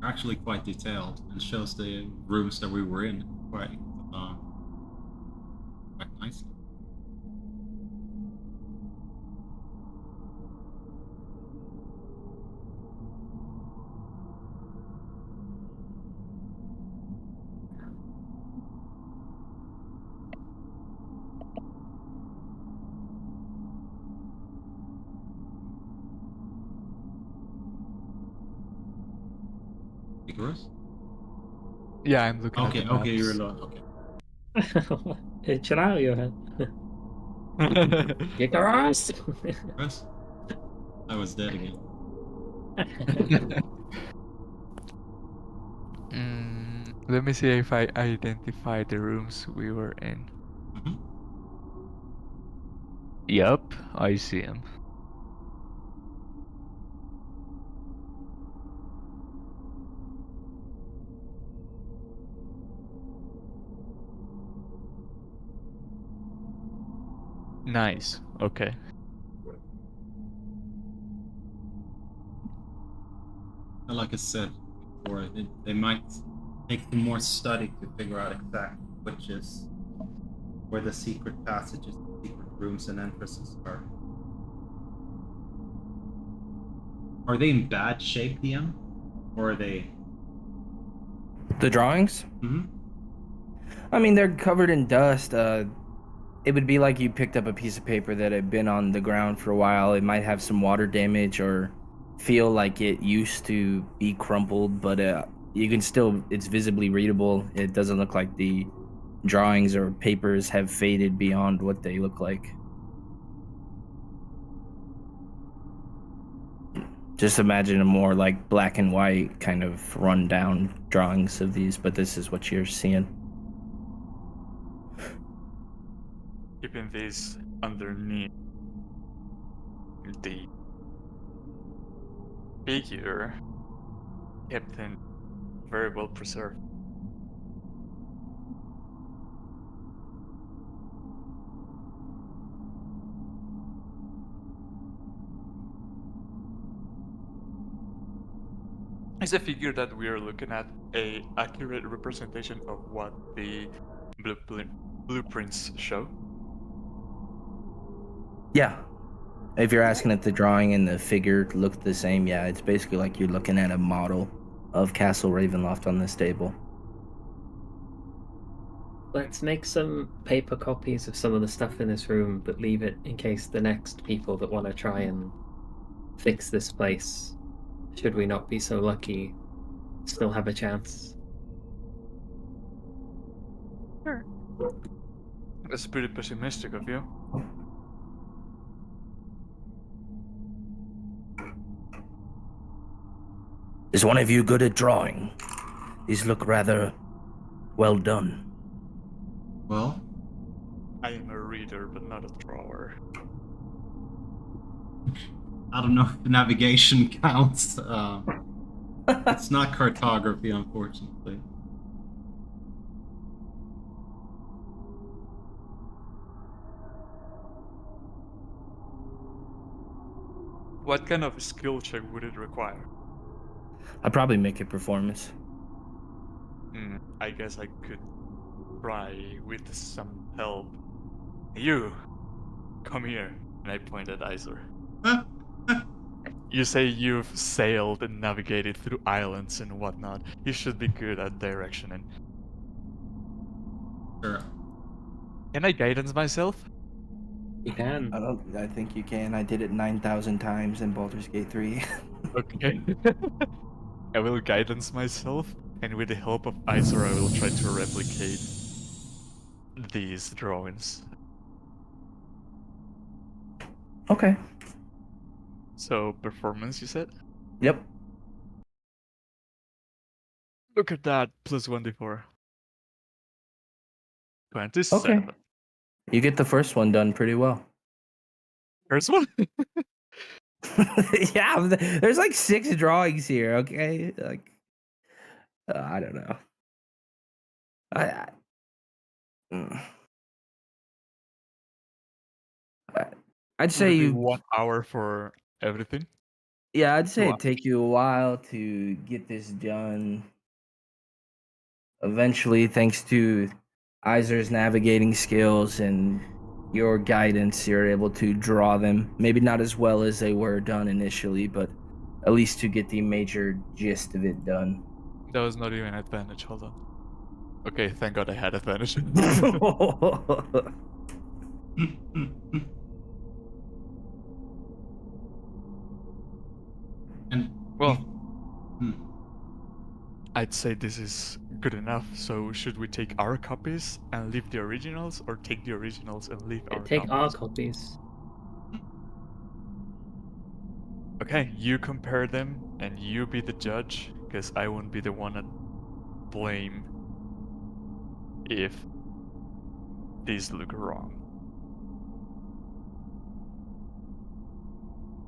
S5: Actually quite detailed and shows the rooms that we were in quite nicely. Icarus?
S4: Yeah, I'm looking
S5: Okay,
S4: at the
S5: okay, you're
S4: maps.
S5: alone. Okay.
S2: Chill out, Johan. Icarus!
S5: Icarus? I was dead again.
S4: Let me see if I identify the rooms we were in.
S5: Mhm.
S6: Yup, I see him. Nice. Okay.
S5: And like I said before, they might take some more study to figure out exactly which is where the secret passages, secret rooms, and entrances are. Are they in bad shape, DM? Or are they?
S1: The drawings?
S5: Hmm.
S1: I mean, they're covered in dust. It would be like you picked up a piece of paper that had been on the ground for a while. It might have some water damage or feel like it used to be crumpled, but you can still, it's visibly readable. It doesn't look like the drawings or papers have faded beyond what they look like. Just imagine a more like black and white kind of rundown drawings of these, but this is what you're seeing.
S4: Keeping these underneath the figure kept them very well preserved. Is the figure that we are looking at a accurate representation of what the blueprints show?
S1: Yeah. If you're asking if the drawing and the figure look the same, yeah, it's basically like you're looking at a model of Castle Ravenloft on this table.
S2: Let's make some paper copies of some of the stuff in this room, but leave it in case the next people that want to try and fix this place, should we not be so lucky, still have a chance.
S3: Sure.
S4: That's pretty pessimistic of you.
S1: Is one of you good at drawing? These look rather well done.
S5: Well,
S4: I am a reader, but not a drawer.
S5: I don't know if navigation counts. It's not cartography, unfortunately.
S4: What kind of skill check would it require?
S1: I'd probably make it performance.
S4: I guess I could try with some help. You, come here. And I point at Isor. You say you've sailed and navigated through islands and whatnot. You should be good at directioning.
S5: Sure.
S4: Can I guidance myself?
S2: You can.
S1: I think you can. I did it 9,000 times in Baldur's Gate 3.
S4: Okay. I will guidance myself, and with the help of Isor, I will try to replicate these drawings.
S1: Okay.
S4: So, performance, you said?
S1: Yep.
S4: Look at that, plus 1d4. 27.
S1: Okay. You get the first one done pretty well.
S4: First one?
S1: Yeah, there's like 6 drawings here, okay? Like, I don't know. Mm. I'd say
S4: Would it be
S1: you
S4: 1 hour for everything?
S1: Yeah, I'd say
S4: Wow.
S1: it'd take you a while to get this done. Eventually, thanks to Iser's navigating skills and your guidance, you're able to draw them. Maybe not as well as they were done initially, but at least to get the major gist of it done.
S4: That was not even advantage, hold on. Okay, thank god I had advantage.
S5: And
S4: Well, I'd say this is good enough, so should we take our copies and leave the originals, or take the originals and leave our
S2: Take our
S4: copies?
S2: copies.
S4: Okay, you compare them, and you be the judge, because I won't be the one at blame if these look wrong.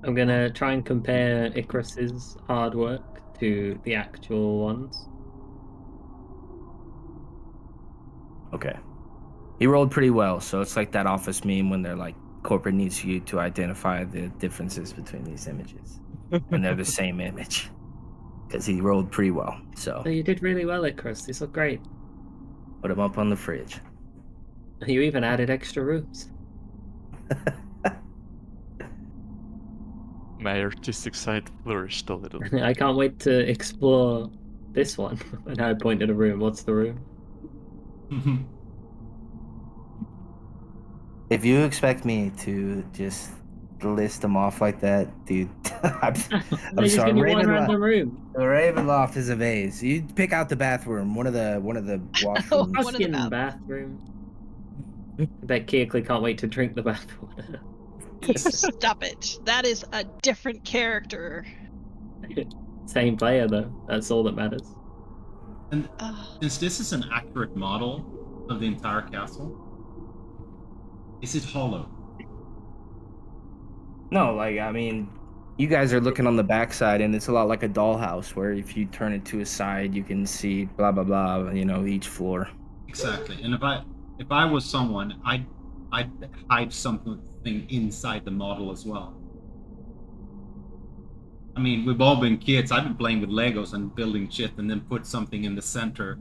S2: I'm gonna try and compare Icarus's hard work to the actual ones.
S1: Okay. He rolled pretty well, so it's like that office meme when they're like, corporate needs you to identify the differences between these images. And they're the same image. Because he rolled pretty well, so
S2: Oh, you did really well, Icarus. These look great.
S1: put him up on the fridge.
S2: You even added extra rooms.
S4: My artistic side flourished a little.
S2: I can't wait to explore this one. And I point at a room. What's the room?
S1: If you expect me to just list them off like that, dude, I'm
S2: They just
S1: sorry.
S2: give me one random room.
S1: Ravenloft is a vase. You pick out the bathroom, one of the washrooms.
S3: One of the
S2: Ruskin bathroom. I bet Kearkley can't wait to drink the bathwater.
S3: You stop it. That is a different character.
S2: Same player though. That's all that matters.
S5: And
S3: Ah.
S5: since this is an accurate model of the entire castle, is it hollow?
S1: No, like, I mean, you guys are looking on the backside, and it's a lot like a dollhouse, where if you turn it to a side, you can see blah blah blah. Each floor.
S5: Exactly. And if I was someone, I'd hide something inside the model as well. I mean, we've all been kids. I've been playing with Legos and building shit, and then put something in the center.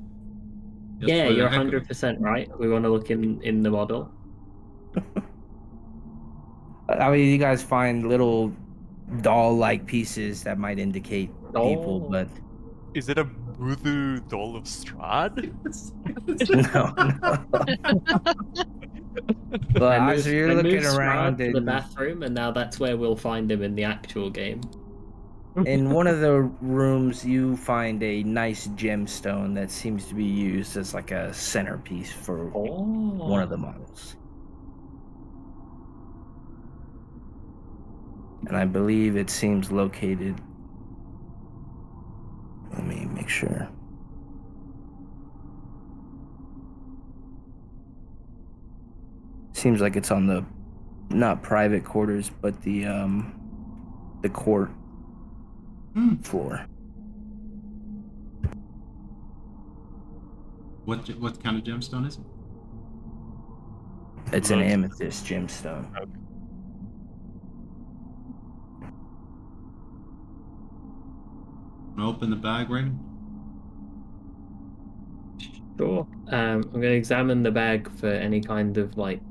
S2: Yeah, you're 100% right. We want to look in the model.
S1: I mean, you guys find little doll-like pieces that might indicate people,
S2: Oh.
S1: but
S4: Is it a voodoo doll of Strahd?
S1: no. But as you're looking around
S2: to the bathroom, and now that's where we'll find him in the actual game.
S1: in one of the rooms, you find a nice gemstone that seems to be used as like a centerpiece for one of the models. And I believe it seems located. Let me make sure. Seems like it's on the not private quarters, but the court floor.
S5: What kind of gemstone is it?
S1: It's an amethyst gemstone.
S4: Okay.
S5: Wanna open the bag, Raven?
S2: Sure. I'm gonna examine the bag for any kind of like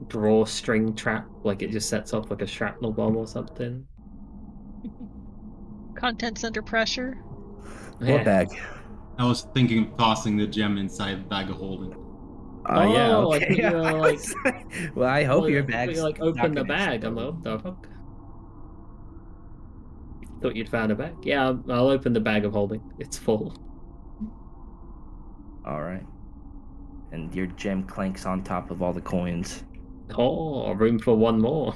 S2: drawstring trap, like it just sets off like a shrapnel bomb or something.
S3: Contents under pressure.
S1: What bag?
S5: I was thinking of tossing the gem inside the bag of holding.
S1: Yeah,
S2: Oh, I
S1: okay.
S2: thought you were like,
S1: well, I hope your
S2: I thought
S1: bag's
S2: you like
S1: not
S2: open the
S1: gonna
S2: bag. I'm like,
S1: explode.
S2: what the fuck? Thought you'd found a bag. Yeah, I'll open the bag of holding. It's full.
S1: All right. And your gem clanks on top of all the coins.
S2: Oh, room for one more.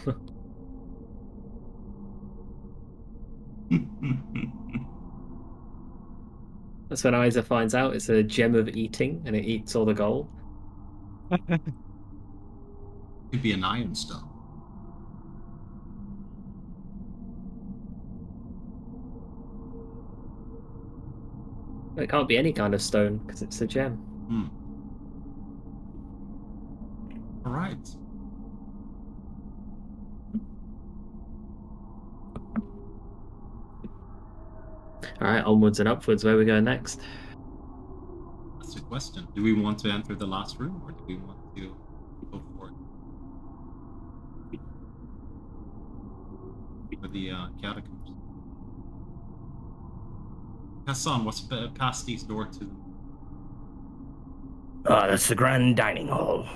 S2: That's when Isa finds out it's a gem of eating, and it eats all the gold.
S5: Could be an iron stone.
S2: It can't be any kind of stone because it's a gem.
S5: All right.
S2: All right, onwards and upwards. Where we go next?
S5: That's the question. Do we want to enter the last room, or do we want to go for it? For the catacombs. Hassan, what's past these door to them?
S1: That's the grand dining hall.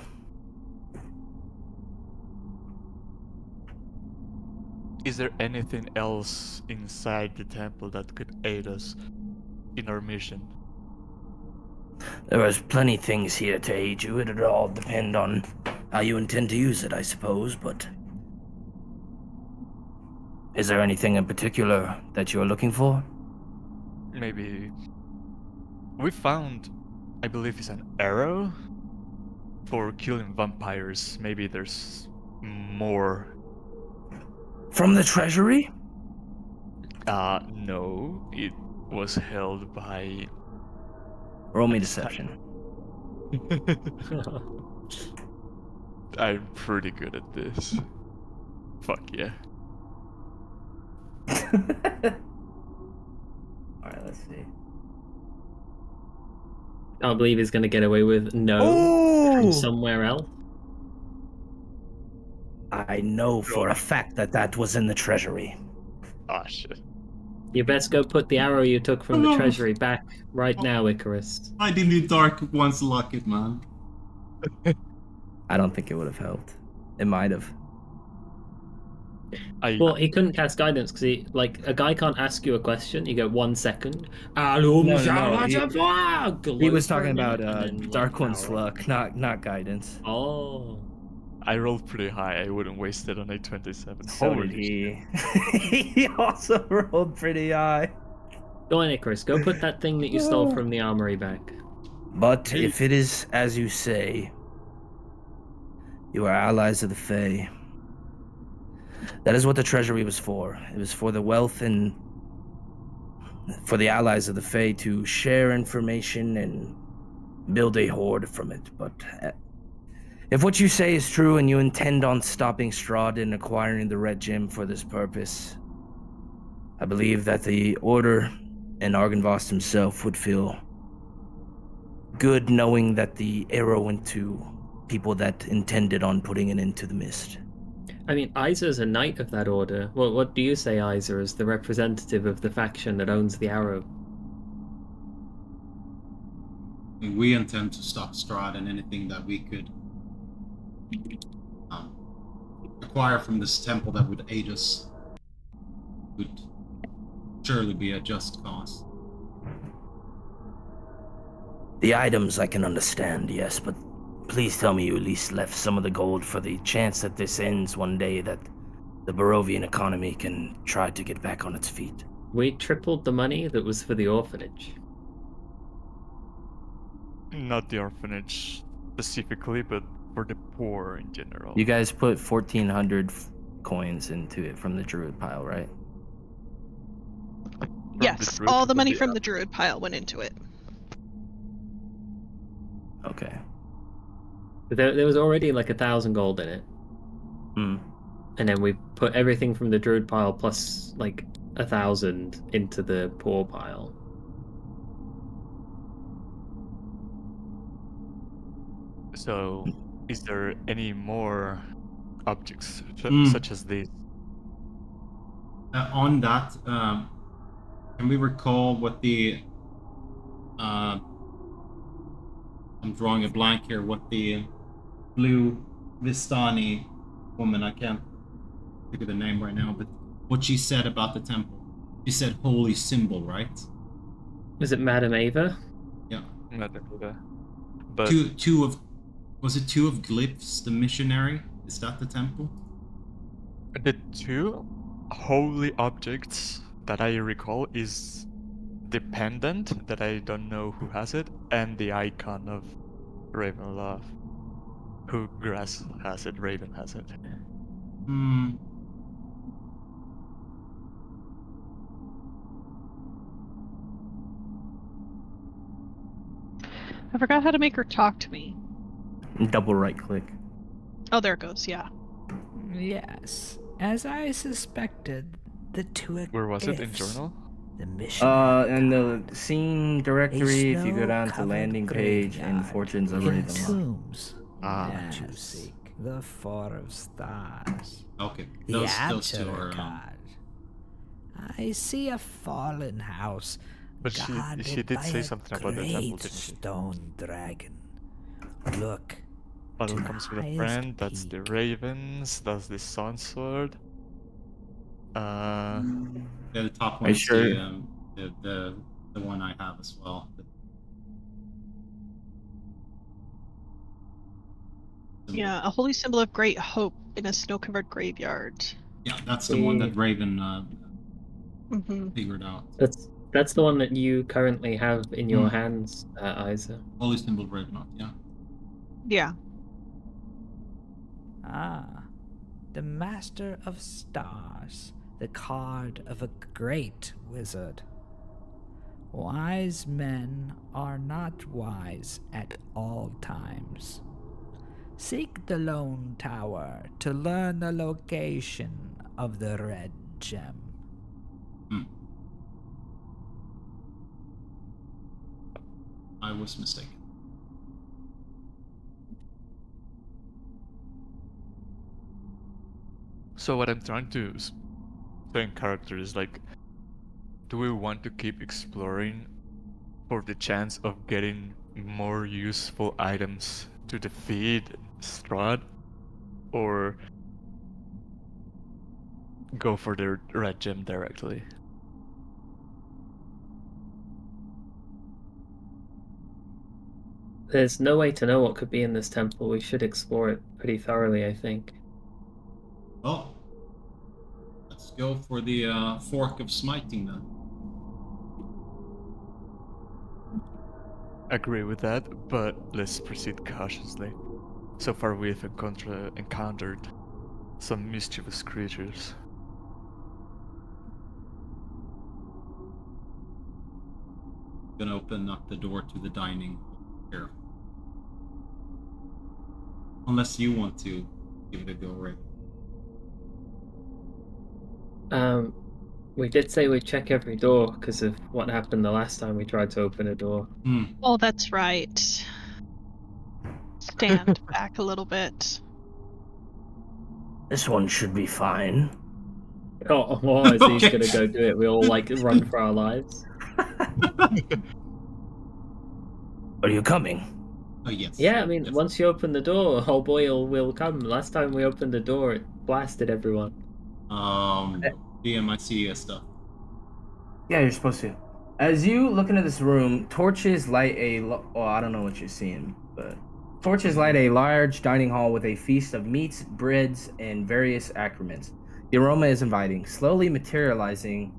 S4: Is there anything else inside the temple that could aid us in our mission?
S1: There is plenty things here to aid you. It'll all depend on how you intend to use it, I suppose, but... Is there anything in particular that you're looking for?
S4: Maybe... We found, I believe it's an arrow for killing vampires. Maybe there's more.
S1: From the treasury?
S6: No, it was held by.
S1: Roll me deception.
S6: I'm pretty good at this. Fuck yeah.
S1: Alright, let's see.
S2: Can't believe he's going to get away with no from somewhere else.
S1: I know for a fact that was in the treasury.
S6: Ah, shit.
S2: You best go put the arrow you took from the treasury back right now, Icarus.
S5: I didn't need dark once luck it, man.
S1: I don't think it would have helped. It might have.
S2: Well, he couldn't cast guidance because a guy can't ask you a question. You go 1 second.
S1: No, he was talking
S2: And
S1: about
S2: then,
S1: Dark One's
S2: power up.
S1: luck, not guidance.
S2: Oh.
S6: I rolled pretty high. I wouldn't waste it on a 27.
S1: So
S6: Holy
S1: did he. He also rolled pretty high.
S2: Go on, Icarus. Go put that thing that you stole from the armory back.
S1: But if it is as you say, you are allies of the Fae. That is what the treasury was for. It was for the wealth and for the allies of the Fae to share information and build a horde from it. But if what you say is true and you intend on stopping Strahd and acquiring the Red Gem for this purpose, I believe that the Order and Argynvost himself would feel good knowing that the arrow went to people that intended on putting it into the mist.
S2: I mean, Iza's a knight of that order. Well, what do you say, Isa, as the representative of the faction that owns the arrow?
S5: We intend to stop Strahd, and anything that we could acquire from this temple that would aid us would surely be a just cause.
S1: The items I can understand, yes, but please tell me you at least left some of the gold for the chance that this ends one day, that the Barovian economy can try to get back on its feet.
S2: We tripled the money that was for the orphanage.
S6: Not the orphanage specifically, but for the poor in general.
S1: You guys put 1,400 coins into it from the druid pile, right?
S3: Yes,
S6: druid
S3: all the
S6: pile,
S3: money
S6: yeah.
S3: from the druid pile went into it.
S1: Okay.
S2: But there was already like 1,000 gold in it.
S1: Hmm.
S2: And then we put everything from the druid pile plus like 1,000 into the poor pile.
S6: So, is there any more objects such as these?
S5: On that, can we recall what the I'm drawing a blank here, what the blue Vistani woman, I can't think of the name right now, but what she said about the temple? She said holy symbol, right?
S2: Is it Madame Ava?
S5: Yeah.
S6: Not Ava. But
S5: Was it two of Glyphs, the missionary? Is that the temple?
S6: the two holy objects that I recall is the pendant that I don't know who has it, and the icon of Ravenloft. Who Grass has it, Raven has it.
S3: I forgot how to make her talk to me.
S1: Double right click.
S3: Oh, there it goes, yeah.
S7: Yes, as I suspected, the two
S6: Where was it in
S7: glyphs,
S6: journal?
S7: The mission.
S1: In the scene directory, if you go down to
S7: snow-covered
S1: landing page and
S7: graveyard
S1: Fortunes of
S7: in
S1: Ravenloft.
S7: tombs.
S6: Ah.
S7: Yes,
S3: Oh,
S7: you seek the Four of Stars.
S5: Okay,
S7: The
S5: those
S7: answer
S5: two are.
S7: card. I see a fallen house.
S6: But she
S7: guarded
S6: did
S7: by
S6: say
S7: a
S6: something about the temple,
S7: great
S6: didn't she?
S7: stone dragon. Look.
S6: Battle
S7: to the
S6: comes with a
S7: highest
S6: friend, that's the
S7: peak.
S6: ravens, that's the sun sword.
S5: Yeah, the top
S1: Are
S5: one
S1: you
S5: is
S1: sure?
S5: the one I have as well.
S3: Yeah, a holy symbol of great hope in a snow-covered graveyard.
S5: Yeah, that's the one that Raven
S3: Mm-hmm.
S5: figured out.
S2: That's the one that you currently have in your hands, Isa.
S5: Holy symbol of Ravenloft, yeah.
S3: Yeah.
S7: Ah, the Master of Stars, the card of a great wizard. Wise men are not wise at all times. Seek the Lone Tower to learn the location of the red gem.
S5: I was mistaken.
S6: So what I'm trying to say in character is like, do we want to keep exploring for the chance of getting more useful items to defeat Strahd, or go for the red gem directly?
S2: There's no way to know what could be in this temple. We should explore it pretty thoroughly, I think.
S5: Well, let's go for the fork of smiting then.
S6: Agree with that, but let's proceed cautiously. So far we've encountered some mischievous creatures.
S5: Gonna open up the door to the dining here. Unless you want to give it a go, Ray.
S2: We did say we'd check every door because of what happened the last time we tried to open a door.
S3: Oh, that's right. Stand back a little bit.
S1: This one should be fine.
S2: Oh, as he's
S5: Okay.
S2: gonna go do it, we all like run for our lives.
S1: Are you coming?
S5: Oh, yes.
S2: Yeah, I mean,
S5: Yes.
S2: once you open the door, whole boy will come. Last time we opened the door, it blasted everyone.
S5: DMIC stuff.
S1: Yeah, you're supposed to. As you look into this room, torches light I don't know what you're seeing, but torches light a large dining hall with a feast of meats, breads, and various accoutrements. The aroma is inviting. Slowly materializing,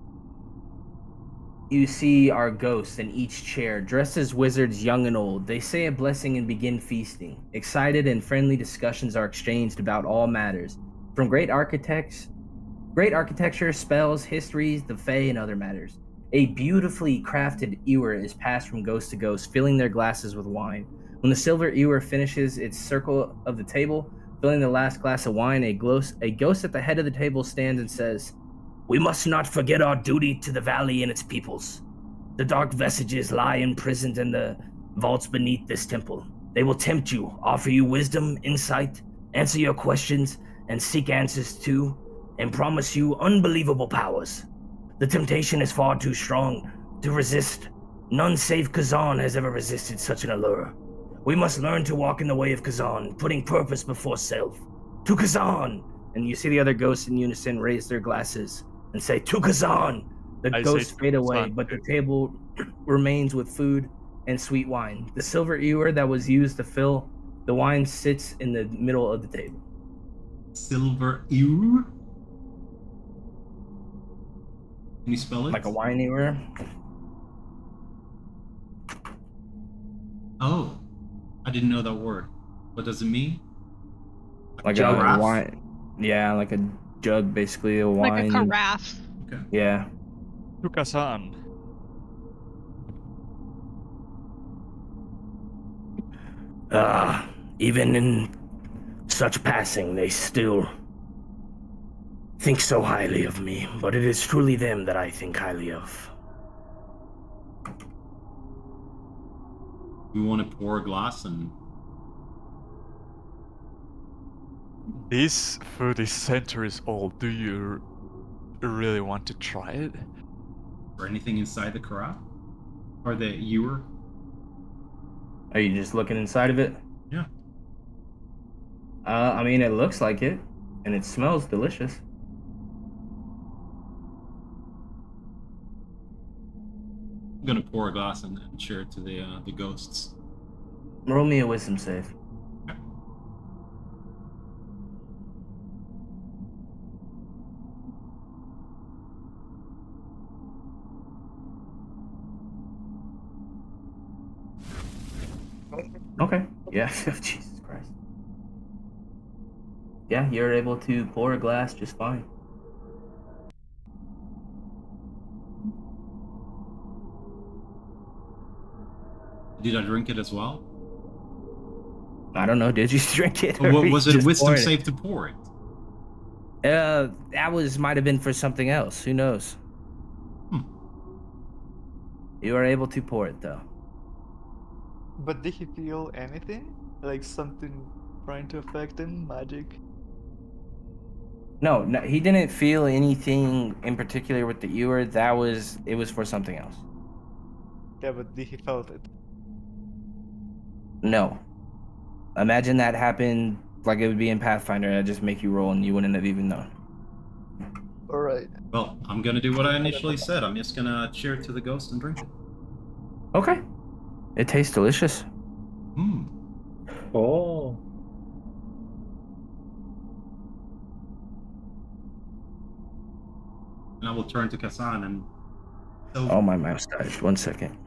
S1: you see our ghosts in each chair, dressed as wizards young and old. They say a blessing and begin feasting. Excited and friendly discussions are exchanged about all matters, from great architecture, spells, histories, the Fae, and other matters. A beautifully crafted ewer is passed from ghost to ghost, filling their glasses with wine. When the silver ewer finishes its circle of the table, filling the last glass of wine, a ghost at the head of the table stands and says, "We must not forget our duty to the valley and its peoples. The dark vestiges lie imprisoned in the vaults beneath this temple. They will tempt you, offer you wisdom, insight, answer your questions, and seek answers too, and promise you unbelievable powers. The temptation is far too strong to resist. None save Kazan has ever resisted such an allure. We must learn to walk in the way of Kazan, putting purpose before self. To Kazan!" And you see the other ghosts in unison raise their glasses and say, "To Kazan!" The
S6: I say
S1: ghosts
S6: to
S1: fade away,
S6: Kazan,
S1: but the
S6: too.
S1: table remains with food and sweet wine. The silver ewer that was used to fill the wine sits in the middle of the table.
S5: Silver ewer? Can you spell it?
S1: Like a wine ewer.
S5: Oh, I didn't know that word. What does it mean?
S1: Like
S5: Giraffe?
S1: a wine. Yeah, like a jug, basically, a wine.
S3: Like a carafe.
S5: Okay.
S1: Yeah.
S6: To Kazan.
S1: Even in such passing, they still think so highly of me, but it is truly them that I think highly of.
S5: We want to pour a glass and
S6: This food is centuries old. Do you really want to try it?
S5: or anything inside the carafe? Or the ewer?
S1: Are you just looking inside of it?
S5: Yeah.
S1: I mean, it looks like it, and it smells delicious.
S5: I'm gonna pour a glass and share it to the ghosts.
S1: Roll me a wisdom save. Okay. Yeah. Jesus Christ. Yeah, you're able to pour a glass just fine.
S5: Did I drink it as well?
S1: I don't know. Did you drink it?
S5: Or
S1: Or you
S5: was it
S1: just
S5: wisdom
S1: poured
S5: save to pour it?
S1: That might have been for something else. Who knows?
S5: Hmm.
S1: You are able to pour it though.
S6: But did he feel anything? Like something trying to affect him? Magic?
S1: No, he didn't feel anything in particular with the ewer. It was for something else.
S6: Yeah, but did he felt it?
S1: No. Imagine that happened like it would be in Pathfinder. I'd just make you roll and you wouldn't have even known.
S6: Alright.
S5: Well, I'm gonna do what I initially said. I'm just gonna cheer to the ghost and drink it.
S1: Okay. It tastes delicious.
S5: Hmm.
S2: Oh.
S5: And I will turn to Kazan and. So,
S1: Oh, my mouse died. 1 second.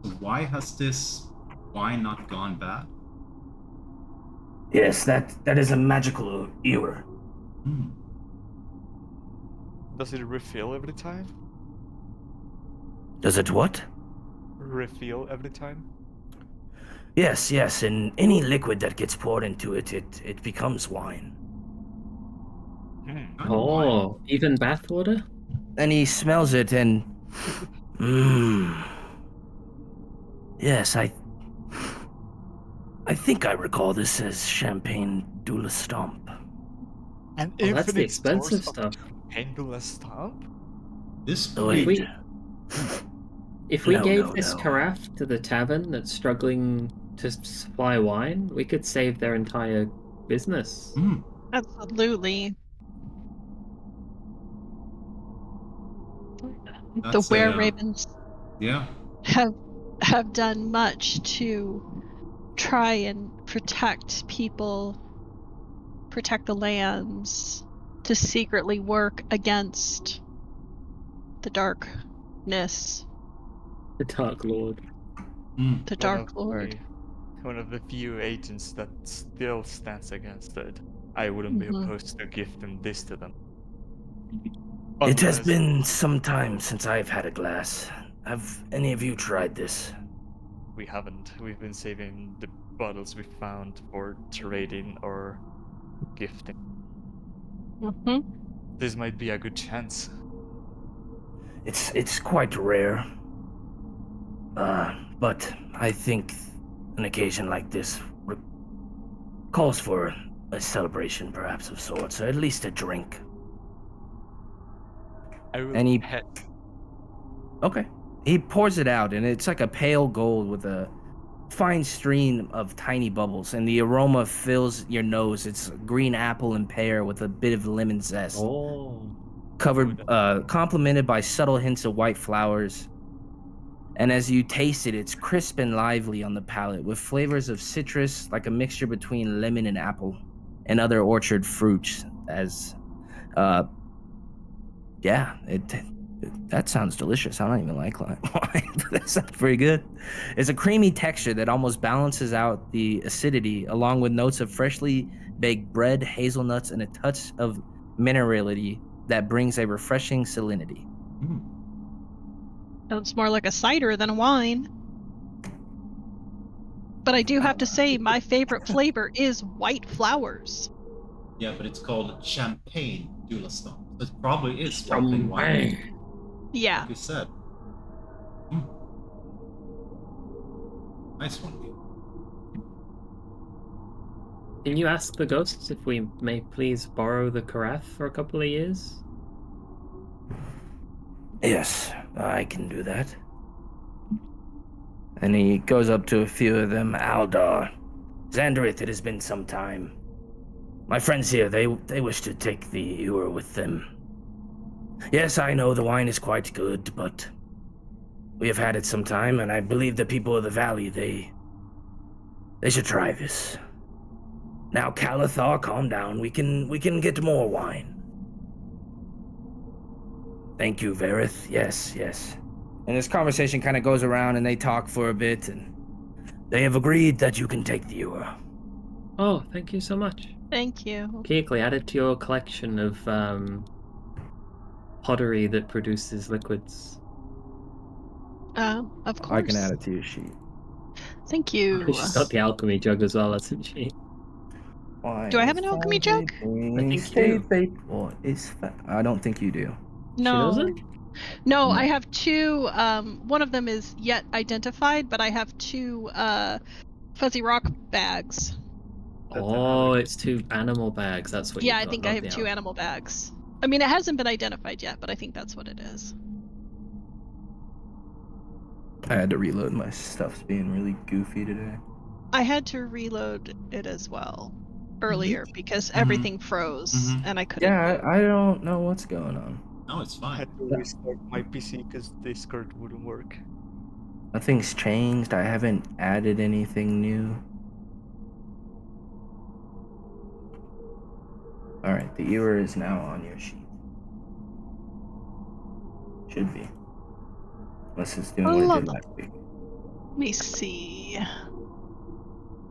S5: so why has this wine not gone bad?
S1: Yes, that is a magical ewer.
S5: Hmm.
S6: Does it refill every time?
S1: Does it what?
S6: Refill every time?
S1: Yes, and any liquid that gets poured into it, it becomes wine.
S5: Kind of wine.
S2: Oh, even bathwater?
S1: And he smells it and... Yes, I think I recall this as Champagne de la Stomp.
S6: An
S2: Oh, that's the
S6: infinite
S2: expensive
S6: source
S2: stuff.
S6: of Pendula Stomp?
S5: This
S1: Oh,
S5: would
S1: wait.
S5: be.
S2: If we
S1: No,
S2: gave
S1: no,
S2: this
S1: no.
S2: carafe to the tavern that's struggling to supply wine, we could save their entire business.
S5: Hmm.
S3: Absolutely. The
S5: That's
S3: Were
S5: a,
S3: Ravens
S5: Yeah.
S3: have done much to try and protect people, protect the lands, to secretly work against the darkness,
S2: The Dark Lord.
S5: Hmm.
S3: the Dark Lord.
S6: One of the few agents that still stands against it. I wouldn't be
S3: Mhm.
S6: opposed to gifting this to them.
S1: It has
S6: Unless-
S1: been some time since I've had a glass. Have any of you tried this?
S6: We haven't. We've been saving the bottles we found for trading or gifting.
S3: Mhm.
S6: This might be a good chance.
S1: It's quite rare. But I think an occasion like this calls for a celebration, perhaps of sorts, or at least a drink.
S6: I will
S1: Any-
S6: head.
S1: Okay. He pours it out, and it's like a pale gold with a fine stream of tiny bubbles, and the aroma fills your nose. It's green apple and pear with a bit of lemon zest,
S2: Oh.
S1: complemented by subtle hints of white flowers. And as you taste it, it's crisp and lively on the palate, with flavors of citrus, like a mixture between lemon and apple, and other orchard fruits. That sounds delicious. I don't even like wine, but that sounds pretty good. It's a creamy texture that almost balances out the acidity, along with notes of freshly baked bread, hazelnuts, and a touch of minerality that brings a refreshing salinity.
S5: Hmm.
S3: Sounds more like a cider than a wine. But I do have to say, my favorite flavor is white flowers.
S5: Yeah, but it's called Champagne de la Stomp. So it probably is sparkling wine.
S3: Yeah.
S5: Like you said. Hmm. Nice one.
S2: Can you ask the ghosts if we may please borrow the carafe for a couple of years?
S1: Yes, I can do that. And he goes up to a few of them. Aldar, Xandrith, it has been some time. My friends here, they wish to take the ewer with them. Yes, I know the wine is quite good, but we have had it some time, and I believe the people of the valley, they should try this. Now, Calathar, calm down. We can get more wine. Thank you, Verith. Yes. And this conversation kind of goes around, and they talk for a bit, and they have agreed that you can take the ewer.
S2: Oh, thank you so much.
S3: Thank you.
S2: Keekly, add it to your collection of pottery that produces liquids.
S3: Of course.
S1: I can add it to your sheet.
S3: Thank you.
S2: She's got the alchemy jug as well, hasn't she?
S1: Why
S3: Do I have
S1: is
S3: an alchemy jug?
S2: I think you
S1: stay
S2: do.
S1: faithful is I don't think you do.
S2: She
S3: No.
S2: doesn't?
S3: No,
S1: No.
S3: I have two. One of them is yet identified, but I have two fuzzy rock bags.
S2: Oh, it's 2 animal bags. That's what
S3: Yeah,
S2: you've
S3: I
S2: got,
S3: think
S2: not
S3: I have
S2: the
S3: 2
S2: alchemy.
S3: animal bags. I mean, it hasn't been identified yet, but I think that's what it is.
S1: I had to reload. My stuff's being really goofy today.
S3: I had to reload it as well earlier because everything froze and I couldn't.
S1: Yeah, I don't know what's going on.
S5: No, it's
S6: I
S5: fine.
S6: had to restart my PC because Discord wouldn't work.
S1: Nothing's changed. I haven't added anything new. Alright, the ewer is now on your sheet. Should be. Unless it's doing what it did last week.
S3: Let me see.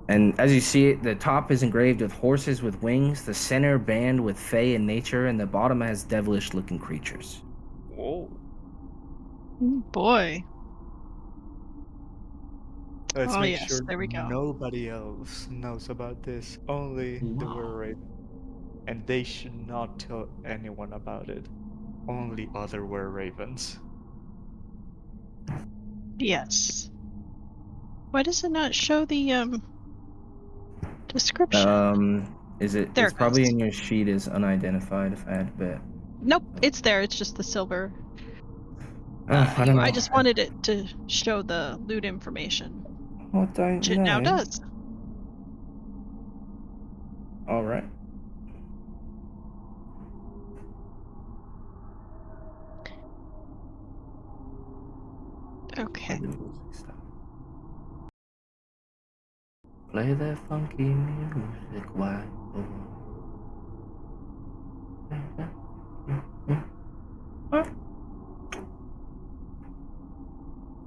S1: And as you see it, the top is engraved with horses with wings, the center band with fae and nature, and the bottom has devilish looking creatures.
S6: Whoa.
S3: Boy.
S6: Let's
S3: Oh,
S6: make
S3: yes,
S6: sure
S3: there we go.
S6: nobody else knows about this. Only the
S5: Wow.
S6: were-raven. And they should not tell anyone about it. Only other were-ravens.
S3: Yes. Why does it not show the description?
S1: Is it?
S3: There
S1: It's
S3: it
S1: probably
S3: goes.
S1: in your sheet as unidentified. If I had to bet.
S3: Nope, it's there. It's just the silver.
S1: I don't know.
S3: I just wanted it to show the loot information,
S1: What I
S3: which it now
S1: know.
S3: does.
S1: All right.
S3: Okay.
S1: The music stop. Play that funky music, white boy.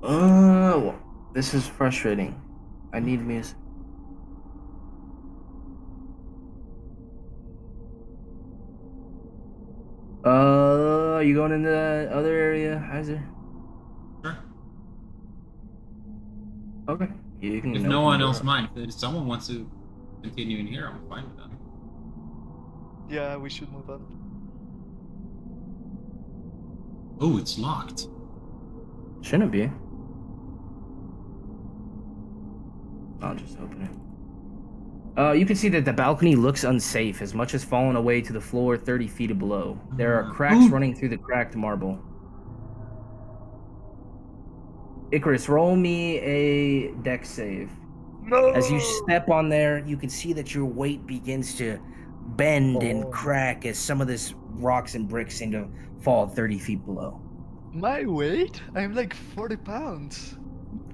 S1: Oh, this is frustrating. I need music. Are you going in the other area, Heiser?
S5: Sure.
S1: Okay. You can.
S5: If
S1: open
S5: no one
S1: the
S5: else
S1: door.
S5: mind, if someone wants to continue in here, I'm fine with that.
S6: Yeah, we should move on.
S5: Oh, it's locked.
S1: Shouldn't be. I'll just open it. You can see that the balcony looks unsafe, as much as fallen away to the floor 30 feet below. There are cracks running through the cracked marble. Icarus, roll me a dex save.
S6: No!
S1: As you step on there, you can see that your weight begins to bend and crack as some of this rocks and bricks seem to fall 30 feet below.
S6: My weight? I'm like 40 pounds.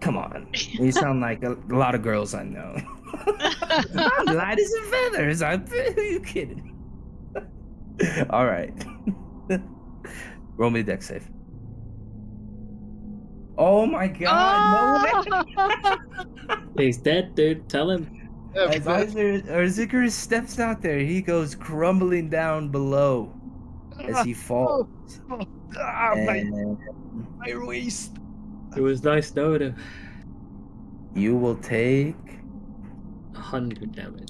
S1: Come on. You sound like a lot of girls I know. I'm light as a feathers. Who are you kidding? All right. Roll me a dex save. Oh my god, no way.
S2: He's dead, dude. Tell him.
S1: As Icarus steps out there, he goes crumbling down below as he falls.
S6: My waist.
S2: It was nice knowing him.
S1: You will take
S2: 100 damage.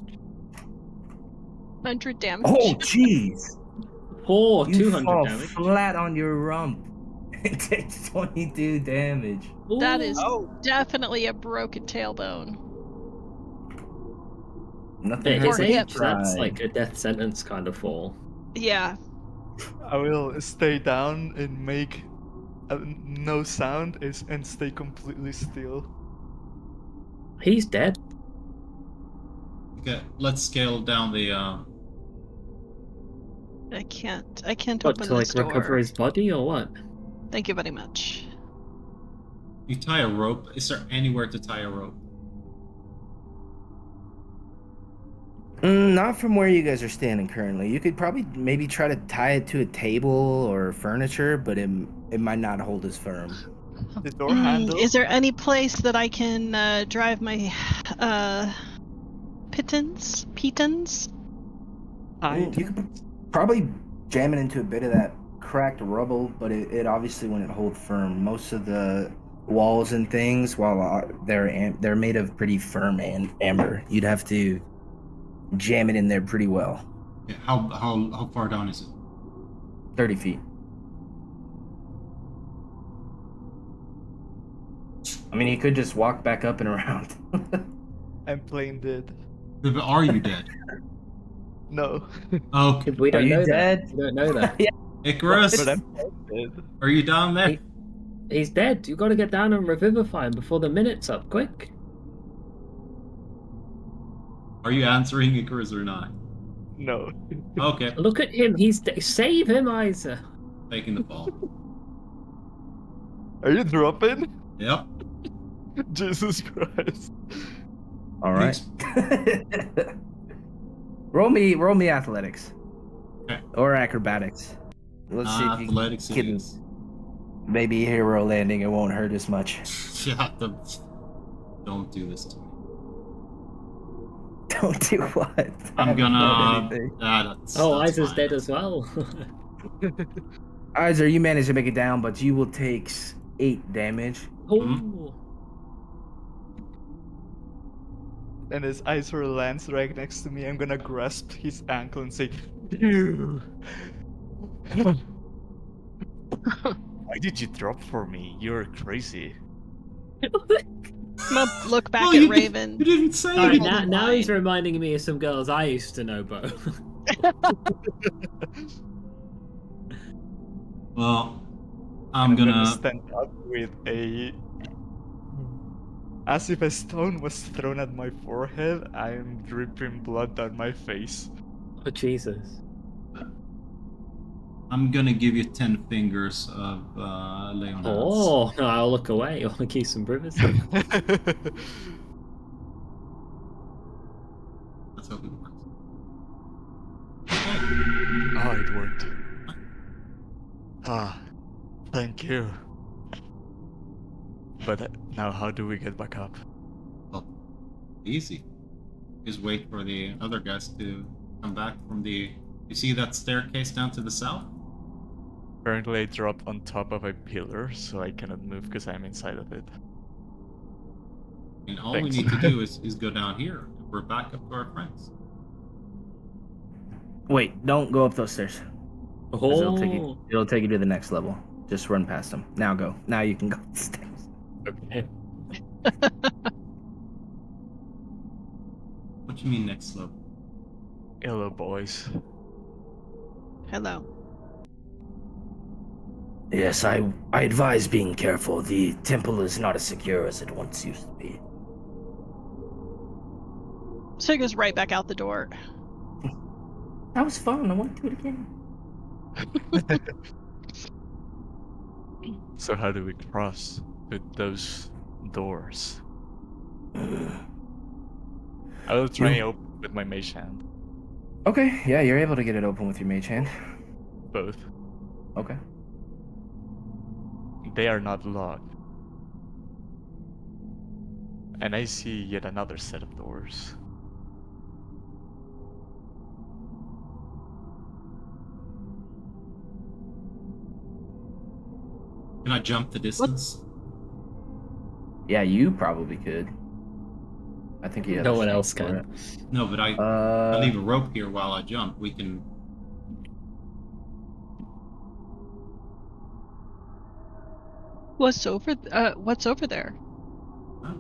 S3: 100 damage.
S1: Oh jeez.
S2: Oh,
S1: You
S2: 200
S1: fall
S2: damage.
S1: flat on your rump. It takes 22 damage.
S3: That is
S2: Ooh.
S3: definitely a broken tailbone.
S1: Nothing
S2: At
S1: hurts
S2: his
S1: like
S2: age, that's
S1: pride.
S2: like a death sentence kind of fall.
S3: Yeah.
S6: I will stay down and make no sound and stay completely still.
S2: He's dead.
S5: Okay, let's scale down the.
S3: I can't
S2: What,
S3: open
S2: to like
S3: this door.
S2: recover his body or what?
S3: Thank you very much.
S5: You tie a rope. Is there anywhere to tie a rope?
S1: Not from where you guys are standing currently. You could probably maybe try to tie it to a table or furniture, but it might not hold as firm.
S6: The door handle.
S3: Is there any place that I can drive my pitons?
S1: You could probably jam it into a bit of that cracked rubble, but it obviously wouldn't hold firm. Most of the walls and things, while they're made of pretty firm and amber, you'd have to jam it in there pretty well.
S5: Yeah, how far down is it?
S1: 30 feet. I mean, you could just walk back up and around.
S6: I'm playing dead.
S5: But are you dead?
S6: No.
S5: Okay.
S2: We don't
S1: you
S2: know
S1: dead?
S2: that. We don't know that.
S5: Icarus,
S6: But I'm dead.
S5: are you down there?
S2: He's dead. You've got to get down and revivify him before the minute's up. Quick.
S5: Are you answering Icarus or not?
S6: No.
S5: Okay,
S2: Look at him. Save him, Isa.
S5: taking the fall.
S6: Are you dropping?
S5: Yep.
S6: Jesus Christ.
S1: All right. roll me athletics.
S5: Okay.
S1: Or acrobatics. Let's see if you
S5: Athletics it
S1: can
S5: is.
S1: maybe hero landing. It won't hurt as much.
S5: Yeah, don't do this to me.
S1: Don't do what? I
S5: I'm
S1: haven't done
S5: gonna.
S1: anything.
S5: That's
S2: Isa's
S5: fine.
S2: dead as well.
S1: Isa, you managed to make it down, but you will take 8 damage.
S2: Oh.
S6: And as Isor lands right next to me, I'm gonna grasp his ankle and say, "You."
S4: Why did you drop for me? You're crazy.
S3: I'm gonna look back
S5: Oh,
S3: at
S5: you
S3: Raven.
S5: You didn't say
S2: All right,
S5: anything.
S2: now he's reminding me of some girls I used to know, Bo.
S5: Well, I'm gonna.
S6: stand up with a. As if a stone was thrown at my forehead, I am dripping blood down my face.
S2: Oh, Jesus.
S5: I'm gonna give you 10 fingers of lay on hands.
S2: Oh, no, I'll look away. I want to keep some privacy.
S5: Let's hope it works.
S4: Oh, it worked. Ah, thank you. But now how do we get back up?
S5: Well, easy. Just wait for the other guys to come back from the. You see that staircase down to the south?
S4: Currently I dropped on top of a pillar, so I cannot move because I'm inside of it.
S5: And all
S4: Thanks.
S5: we need to do is go down here. We're back up to our friends.
S1: Wait, don't go up those stairs. 'Cause
S2: Oh.
S1: It'll take you to the next level. Just run past them. Now go. Now you can go up the stairs.
S2: Okay.
S5: What do you mean next level?
S4: Hello, boys.
S3: Hello.
S1: Yes, I advise being careful. The temple is not as secure as it once used to be.
S3: So he goes right back out the door.
S1: That was fun. I want to do it again.
S4: So how do we cross with those doors? I will try and open with my mage hand.
S1: Okay, yeah, you're able to get it open with your mage hand.
S4: Both.
S1: Okay.
S4: They are not locked. And I see yet another set of doors.
S5: Can I jump the distance?
S1: Yeah, you probably could. I think you have
S2: No
S1: the
S2: one
S1: strength
S2: else
S1: for
S2: can.
S1: it.
S5: No, but I leave a rope here while I jump. We can.
S3: What's over there?
S5: Huh?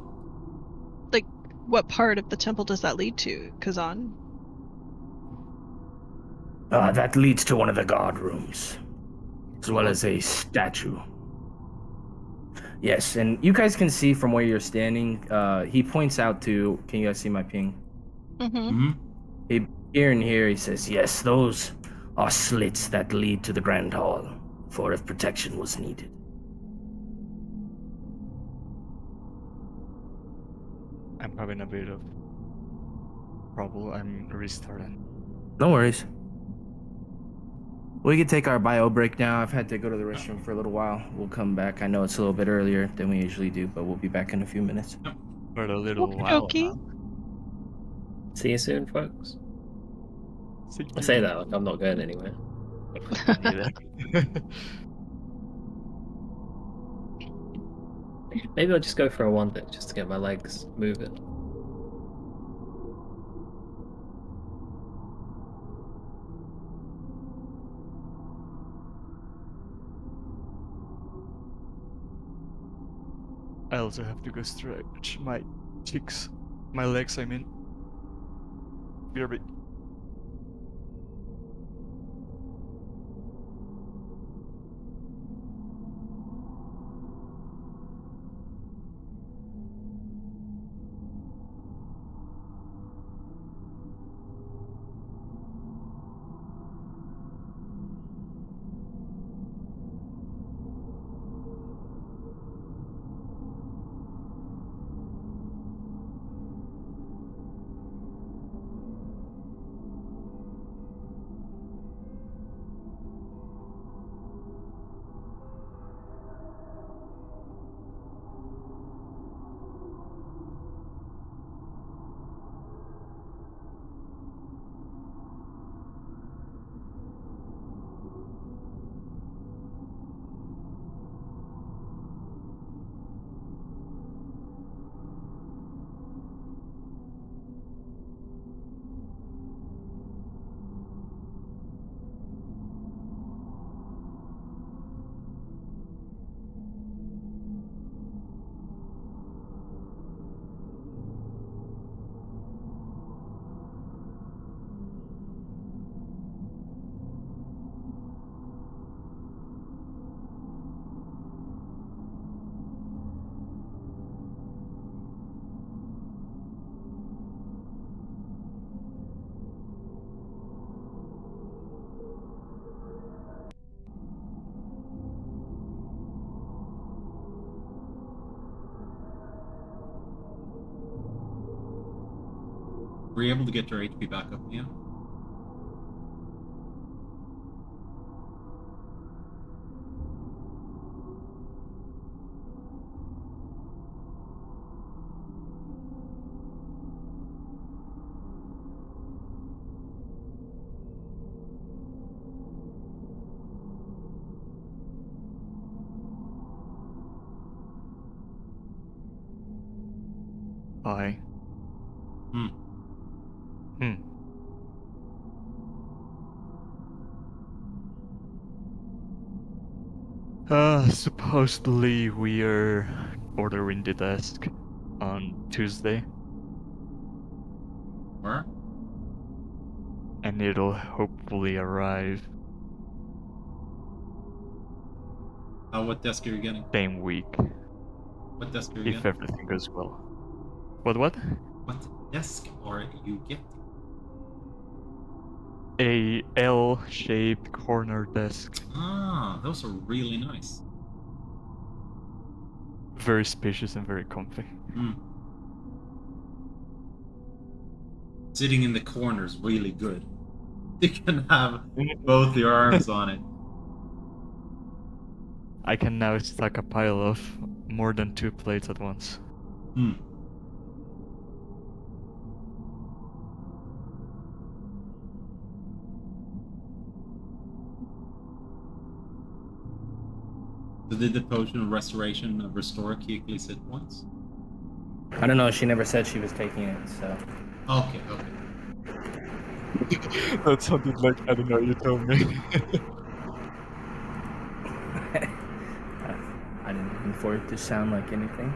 S3: Like, what part of the temple does that lead to, Kazan?
S1: That leads to one of the guard rooms, as well as a statue. Yes, and you guys can see from where you're standing. He points out to. Can you guys see my ping?
S3: Mm-hmm.
S1: Here and here, he says, "Yes, those are slits that lead to the Grand Hall, for if protection was needed."
S4: I'm having a bit of trouble. I'm restarting.
S1: No worries. We could take our bio break now. I've had to go to the restroom for a little while. We'll come back. I know it's a little bit earlier than we usually do, but we'll be back in a few minutes.
S4: For a little
S3: Okie
S4: while.
S3: dokie.
S4: Huh?
S2: See you soon, folks.
S6: See
S2: I say
S6: you.
S2: that like I'm not going anywhere.
S6: Neither.
S2: Maybe I'll just go for a wander just to get my legs moving.
S6: I also have to go stretch my cheeks, my legs, I mean. BRB.
S5: Were you able to get your HP back up, Mia?
S6: Hi.
S5: Hmm.
S6: Supposedly we are ordering the desk on Tuesday,
S5: Where?
S6: and it'll hopefully arrive
S5: What desk are you getting?
S6: same week
S5: What desk are you
S6: if
S5: getting?
S6: everything goes well. What?
S5: What desk are you getting?
S6: A L-shaped corner desk.
S5: Ah, those are really nice.
S6: Very spacious and very comfy.
S5: Hmm. Sitting in the corner is really good. You can have both your arms on it.
S6: I can now stack a pile of more than 2 plates at once.
S5: Hmm. So did the potion of restoration restore Keekly's hit points?
S1: I don't know. She never said she was taking it, so.
S5: Okay.
S6: That sounded like, I don't know, you told me.
S1: I didn't mean for it to sound like anything.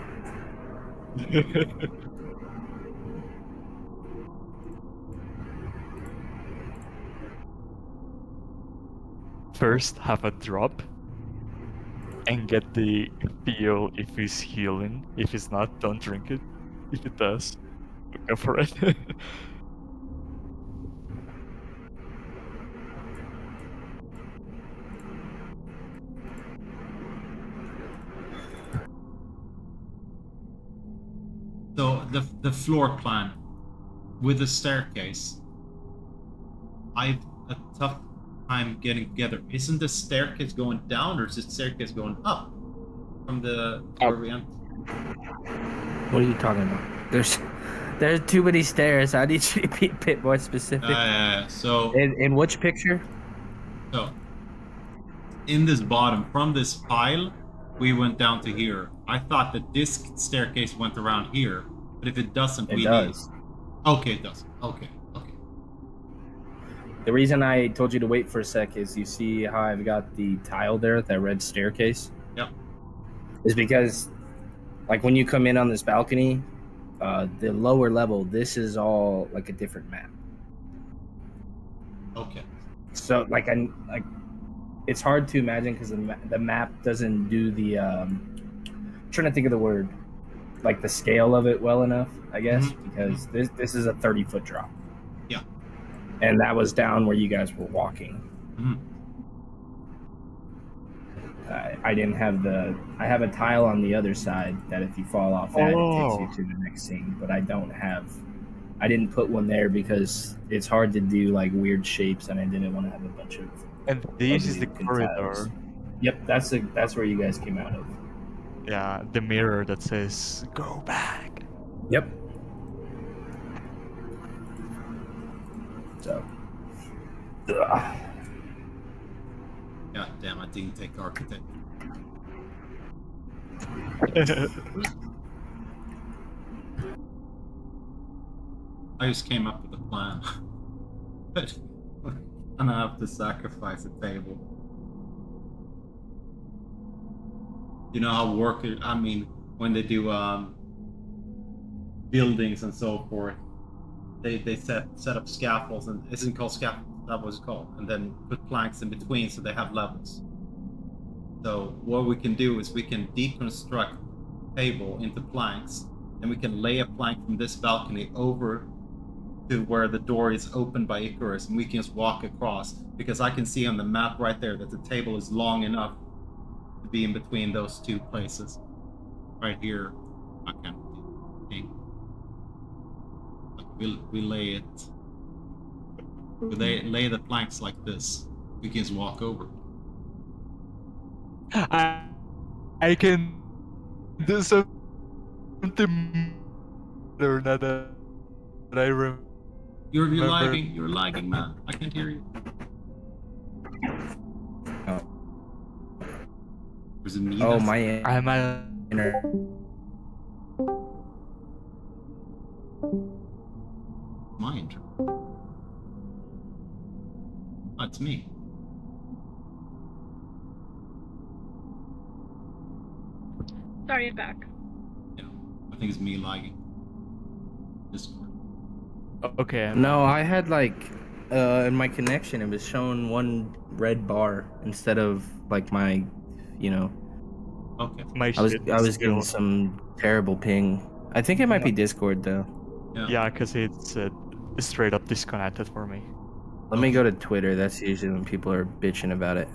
S6: First, have a drop and get the feel if he's healing. If he's not, don't drink it. If it does, go for it.
S5: So the floor plan with the staircase, I've a tough time getting together. Isn't the staircase going down or is the staircase going up from the where we enter?
S1: What are you talking about? There's too many stairs. I need you to be a bit more specific.
S5: So
S1: In which picture?
S5: So, in this bottom, from this pile, we went down to here. I thought that this staircase went around here, but if it doesn't,
S1: It does.
S5: Okay, it does. Okay.
S1: The reason I told you to wait for a sec is you see how I've got the tile there, that red staircase?
S5: Yep.
S1: Is because, like, when you come in on this balcony, the lower level, this is all like a different map.
S5: Okay.
S1: So, it's hard to imagine because the map doesn't do the. Trying to think of the word, like the scale of it well enough, I guess, because this is a 30-foot drop.
S5: Yeah.
S1: And that was down where you guys were walking. I didn't have I have a tile on the other side that if you fall off that, it takes you to the next scene, but I didn't put one there because it's hard to do like weird shapes and I didn't want to have a bunch of.
S6: And this is the
S1: ugly
S6: corridor.
S1: tiles. Yep, that's where you guys came out of.
S6: Yeah, the mirror that says, go back.
S1: Yep. So. Ugh.
S5: God damn, I didn't take architect. I just came up with a plan. But I'm gonna have to sacrifice a table. You know how when they do buildings and so forth, they set up scaffolds, and it isn't called scaffolds, that was called, and then put planks in between so they have levels. So what we can do is we can deconstruct the table into planks, and we can lay a plank from this balcony over to where the door is opened by Icarus, and we can just walk across, because I can see on the map right there that the table is long enough to be in between those two places. Right here, I can't think. We lay it. We lay the planks like this. We can just walk over.
S6: I can do something better now that I remember.
S5: You're lagging, man. I can't hear you.
S1: Oh.
S5: Was it me?
S1: Oh, my
S6: I'm a...
S1: inner.
S5: My intro. Oh, it's me.
S3: Sorry, I'm back.
S5: Yeah, I think it's me lagging. Discord.
S6: Okay.
S1: No, I had in my connection, it was showing one red bar instead of like my,
S5: Okay.
S6: My
S1: I was
S6: shit
S1: getting
S6: still...
S1: some terrible ping. I think it might be Discord though.
S6: Yeah, because it's straight up disconnected for me.
S1: Let me go to Twitter. That's usually when people are bitching about it.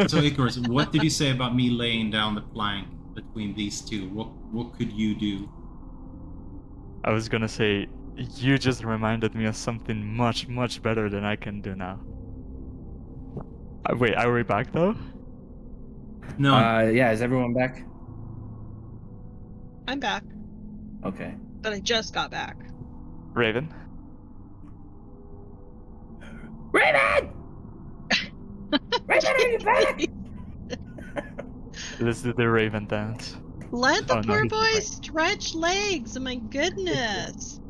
S5: So Icarus, what did you say about me laying down the plank between these two? What could you do?
S6: I was gonna say, you just reminded me of something much, much better than I can do now. Wait, are we back though?
S5: No.
S1: Yeah, is everyone back?
S3: I'm back,
S1: Okay.
S3: but I just got back.
S6: Raven?
S1: Raven! Raven, are you back?
S6: Let's do the Raven dance.
S3: Let the
S6: Oh, no,
S3: poor
S6: he's
S3: boy
S6: back.
S3: stretch legs. Oh my goodness.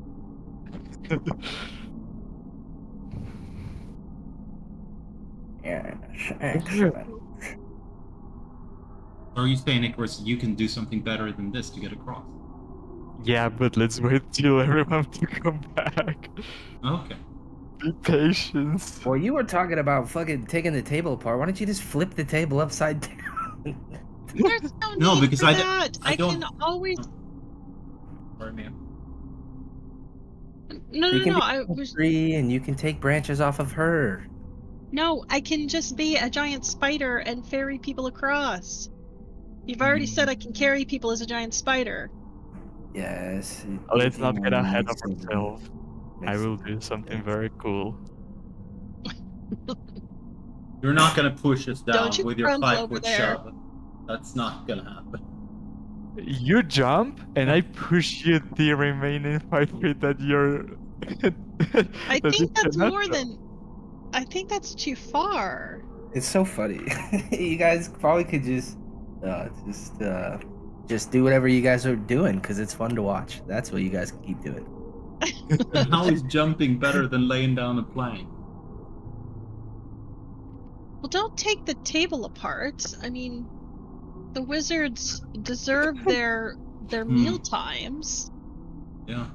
S1: Yes, excellent.
S5: Are you saying, Icarus, you can do something better than this to get across?
S6: Yeah, but let's wait till everyone to come back.
S5: Okay.
S6: Be patient.
S1: Well, you were talking about fucking taking the table apart. Why don't you just flip the table upside down?
S3: There's no
S5: No,
S3: need
S5: because
S3: for
S5: I
S3: that. I
S5: don't-
S3: can always.
S5: Sorry, man.
S3: No,
S1: You
S3: no,
S1: can
S3: no.
S1: be
S3: I
S1: a
S3: was.
S1: tree and you can take branches off of her.
S3: No, I can just be a giant spider and ferry people across. You've already said I can carry people as a giant spider.
S1: Yes.
S6: Let's not get ahead of
S1: Makes
S6: ourselves. I
S1: sense.
S6: will do something very cool.
S5: You're not gonna push us down
S3: Don't you
S5: with your
S3: crumble
S5: 5
S3: over
S5: foot
S3: there.
S5: shove. That's not gonna happen.
S4: You jump, and I push you the remaining 5 feet that you're.
S3: I
S4: that you
S3: think that's
S4: cannot
S3: more
S4: jump.
S3: than. I think that's too far.
S1: It's so funny. You guys probably could just do whatever you guys are doing because it's fun to watch. That's what you guys can keep doing.
S5: And how is jumping better than laying down a plank?
S3: Well, don't take the table apart. I mean, the wizards deserve their meal times.
S5: Yeah.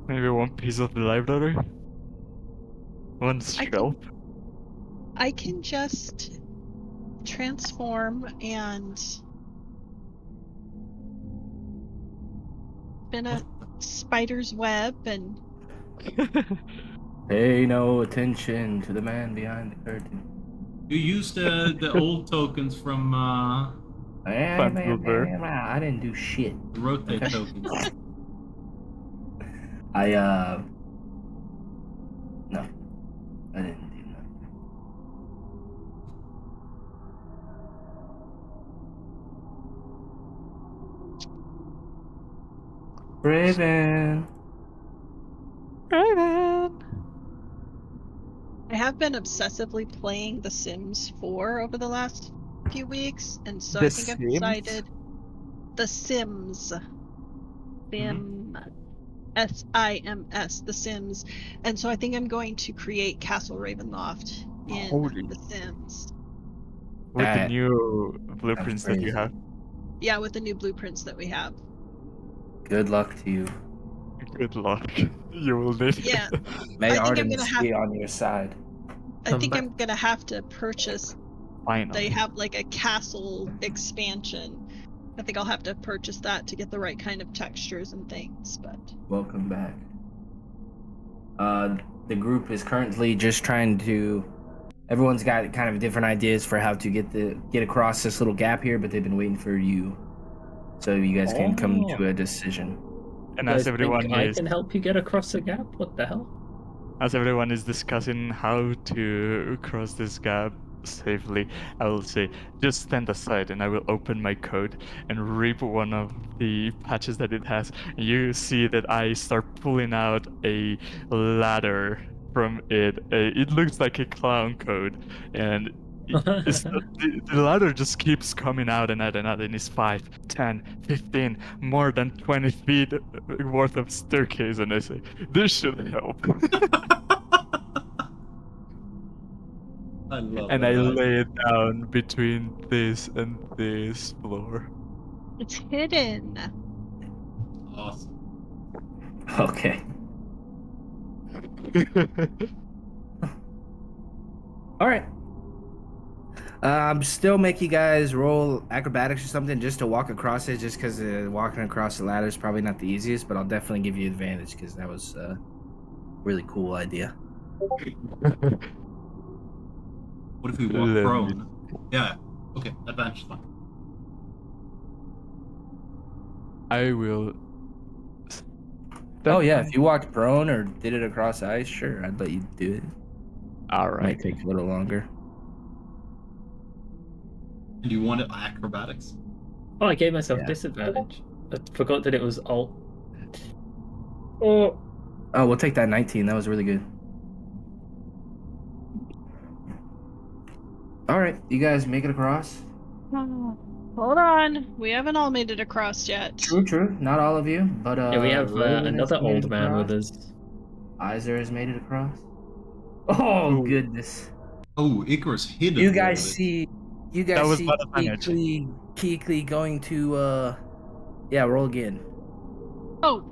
S4: Maybe one piece of the library? One shelf?
S3: I can just transform and spin a spider's web and
S1: Pay no attention to the man behind the curtain.
S5: You used the old tokens from
S1: I didn't do shit.
S5: the rotate tokens.
S1: No, I didn't do nothing. Raven.
S3: I have been obsessively playing The Sims 4 over the last few weeks, and so I think I've decided The Sims. Sim. S-I-M-S, The Sims. And so I think I'm going to create Castle Ravenloft in
S4: Holy.
S3: The Sims.
S4: With the
S1: That
S4: new blueprints that you
S1: crazy.
S4: have.
S3: Yeah, with the new blueprints that we have.
S1: Good luck to you.
S4: Good luck. You will need
S3: Yeah.
S4: it.
S1: May
S3: I think I'm
S1: Artemis
S3: gonna have-
S1: be on your side.
S3: I think I'm gonna have to purchase.
S4: Finally.
S3: They have like a castle expansion. I think I'll have to purchase that to get the right kind of textures and things. But
S1: Welcome back. The group is currently just trying to. Everyone's got kind of different ideas for how to get across this little gap here, but they've been waiting for you, so you guys can come to a decision.
S4: And
S2: You
S4: as
S2: guys
S4: everyone
S2: think I
S4: is
S2: can help you get across the gap? What the hell?
S4: as everyone is discussing how to cross this gap safely, I will say, just stand aside and I will open my code and rip one of the patches that it has. And you see that I start pulling out a ladder from it. It looks like a clown code, and the ladder just keeps coming out and out and out, and it's 5, 10, 15, more than 20 feet worth of staircase, and I say, this should help.
S5: I love
S4: And
S5: that
S4: I
S5: idea.
S4: lay it down between this and this floor.
S3: it's hidden.
S5: Awesome.
S1: Okay. All right. Still make you guys roll acrobatics or something just to walk across it, just because walking across the ladder is probably not the easiest, but I'll definitely give you advantage because that was a really cool idea.
S5: What if we walk
S4: Let me-
S5: prone? Yeah. Okay, advantage fine.
S4: I will.
S1: Oh yeah, if you walked prone or did it across ice, sure, I'd let you do it.
S4: All
S1: Might
S4: right.
S1: take a little longer.
S5: And you want it acrobatics?
S2: Oh, I gave myself
S1: Yeah.
S2: disadvantage. I forgot that it was alt. Oh,
S1: Oh, we'll take that 19. That was really good. All right, you guys make it across.
S3: Hold on. We haven't all made it across yet.
S1: True. Not all of you, but
S2: yeah, we have
S1: Raven has
S2: another
S1: made
S2: old
S1: it
S2: man with
S1: across.
S2: us.
S1: Iser has made it across. Oh
S4: Ooh.
S1: goodness!
S5: Oh, Icarus hidden.
S1: You
S5: a
S1: guys
S5: little bit.
S1: see? You
S4: That
S1: guys
S4: was
S1: see
S4: not advantage.
S1: Keekly going to yeah, roll again.
S3: Oh,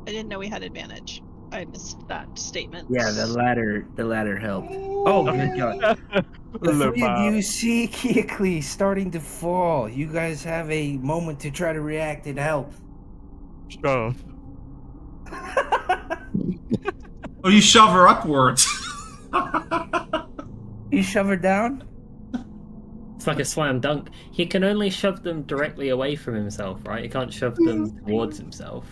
S3: I didn't know we had advantage. I missed that statement.
S1: Yeah, the ladder helped. Oh good god! The three of you see Keekly starting to fall. You guys have a moment to try to react and help.
S4: Sure.
S5: Oh, you shove her upwards.
S1: You shove her down.
S2: It's like a slam dunk. He can only shove them directly away from himself, right? He can't shove them towards himself.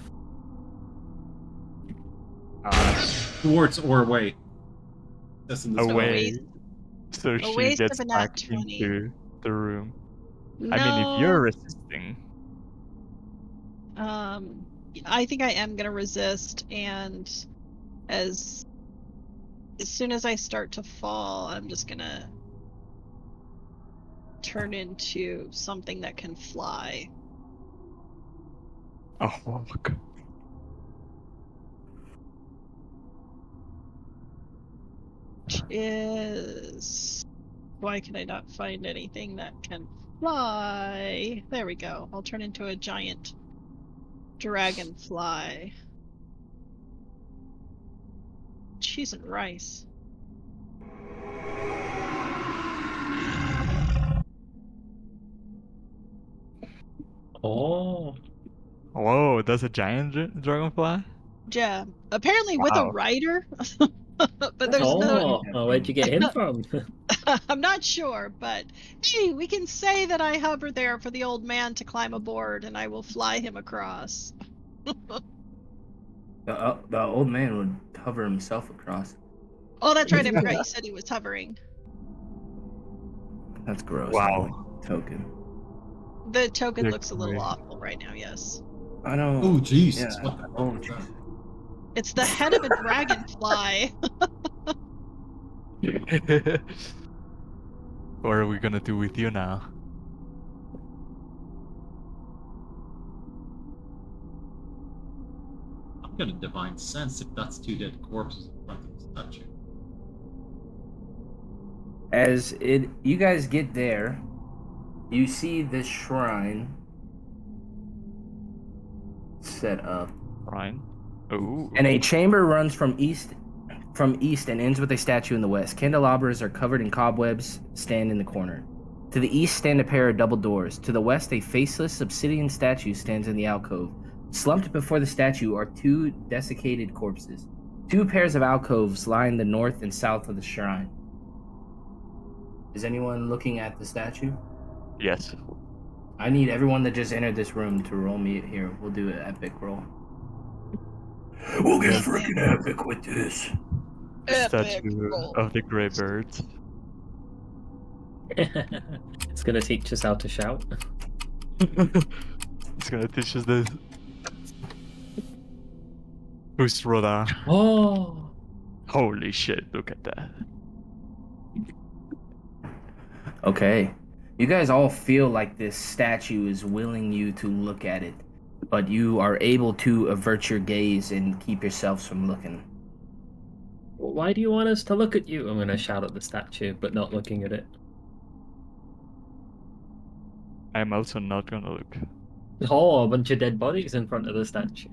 S5: Towards or away. That's in the
S4: Away.
S3: waste-
S4: So
S3: a
S4: she
S3: waste
S4: gets
S3: of a nat
S4: back
S3: 20.
S4: into the room.
S3: No.
S6: I mean, if you're resisting,
S3: I think I am gonna resist, and as soon as I start to fall, I'm just gonna turn into something that can fly.
S6: oh fuck.
S3: Which is... Why can I not find anything that can fly? There we go. I'll turn into a giant dragonfly. Cheese and rice.
S2: Oh.
S6: Whoa, that's a giant dragonfly?
S3: Yeah, apparently with a
S6: Wow.
S3: rider, but there's no.
S2: Oh, where'd you get him from?
S3: I'm not sure, but hey, we can say that I hover there for the old man to climb aboard, and I will fly him across.
S1: The old man would hover himself across.
S3: Oh, that's right. I forgot you said he was hovering.
S1: That's gross.
S6: Wow.
S1: Token.
S3: The token
S6: They're
S3: looks a little
S6: great.
S3: awful right now. Yes,
S1: I don't.
S5: Oh Jesus!
S1: Yeah.
S5: What the
S1: Oh,
S5: fuck was that?
S1: Jesus.
S3: it's the head of a dragonfly.
S6: What are we gonna do with you now?
S5: I'm gonna divine sense if that's two dead corpses in front of the statue.
S1: As you guys get there, you see this shrine set up,
S6: Ryan? Oh.
S1: and a chamber runs from east and ends with a statue in the west. Candelabras are covered in cobwebs stand in the corner. To the east stand a pair of double doors. To the west, a faceless obsidian statue stands in the alcove. Slumped before the statue are two desiccated corpses. Two pairs of alcoves line the north and south of the shrine. Is anyone looking at the statue?
S6: Yes.
S1: I need everyone that just entered this room to roll me here. We'll do an epic roll. We'll get freaking epic with this.
S6: Statue
S3: roll.
S6: of the Grey Bird.
S2: It's gonna teach us how to shout.
S6: It's gonna teach us this. Who's Rhoda?
S2: Oh.
S6: Holy shit, look at that.
S1: Okay. You guys all feel like this statue is willing you to look at it, but you are able to avert your gaze and keep yourselves from looking.
S2: Why do you want us to look at you? I'm gonna shout at the statue, but not looking at it.
S6: I'm also not gonna look.
S2: Oh, a bunch of dead bodies in front of the statue.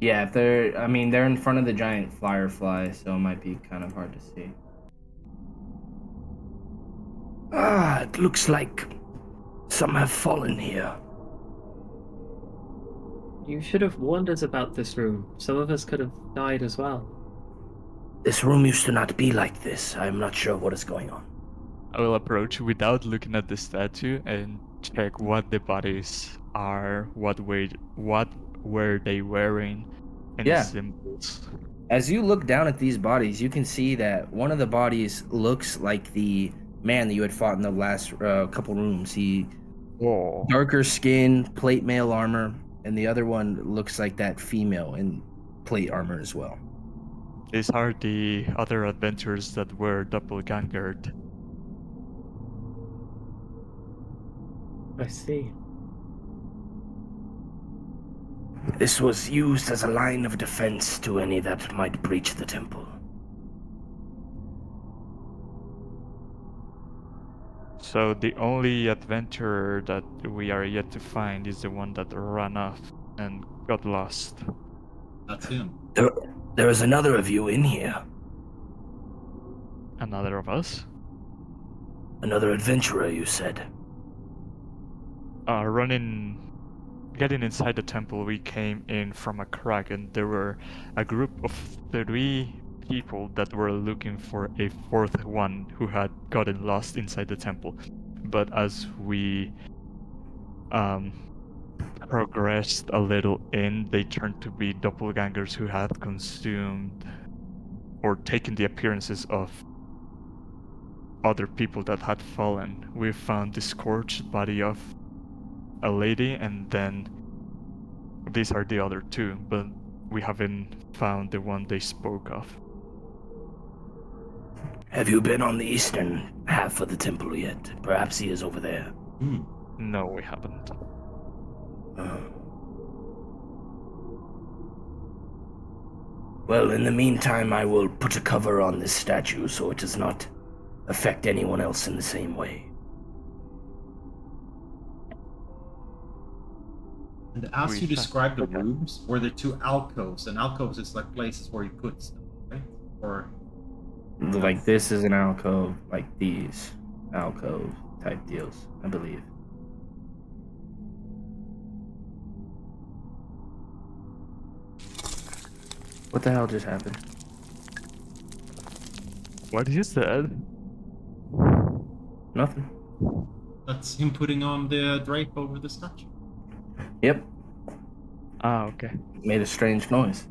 S1: Yeah, if they're in front of the giant firefly, so it might be kind of hard to see. Ah, it looks like some have fallen here.
S2: You should have warned us about this room. Some of us could have died as well.
S1: This room used to not be like this. I'm not sure what is going on.
S6: I will approach without looking at the statue and check what the bodies are, what were they wearing, any
S1: Yeah.
S6: symbols.
S1: As you look down at these bodies, you can see that one of the bodies looks like the man that you had fought in the last couple rooms. He
S6: Whoa.
S1: darker skin, plate mail armor, and the other one looks like that female in plate armor as well.
S6: These are the other adventurers that were doppelgangered.
S2: I see.
S1: This was used as a line of defense to any that might breach the temple.
S6: So the only adventurer that we are yet to find is the one that ran off and got lost.
S5: That's him.
S1: There is another of you in here.
S6: Another of us?
S1: Another adventurer, you said.
S6: Getting inside the temple, we came in from a crack, and there were a group of 3 people that were looking for a 4th one who had gotten lost inside the temple. But as we progressed a little in, they turned to be doppelgangers who had consumed or taken the appearances of other people that had fallen. We found the scorched body of a lady, and then these are the other two, but we haven't found the one they spoke of.
S1: Have you been on the eastern half of the temple yet? Perhaps he is over there.
S5: Hmm.
S6: No, we haven't.
S1: Well, in the meantime, I will put a cover on this statue so it does not affect anyone else in the same way.
S5: And as
S6: We
S5: you
S6: found-
S5: described the
S6: okay.
S5: rooms, were there two alcoves? And alcoves is like places where you put stuff, right? Or
S1: Like this is an alcove, like these alcove type deals, I believe. What the hell just happened?
S6: What you said?
S1: Nothing.
S5: that's him putting on the drape over the statue.
S1: Yep,
S6: Ah, okay.
S1: made a strange noise.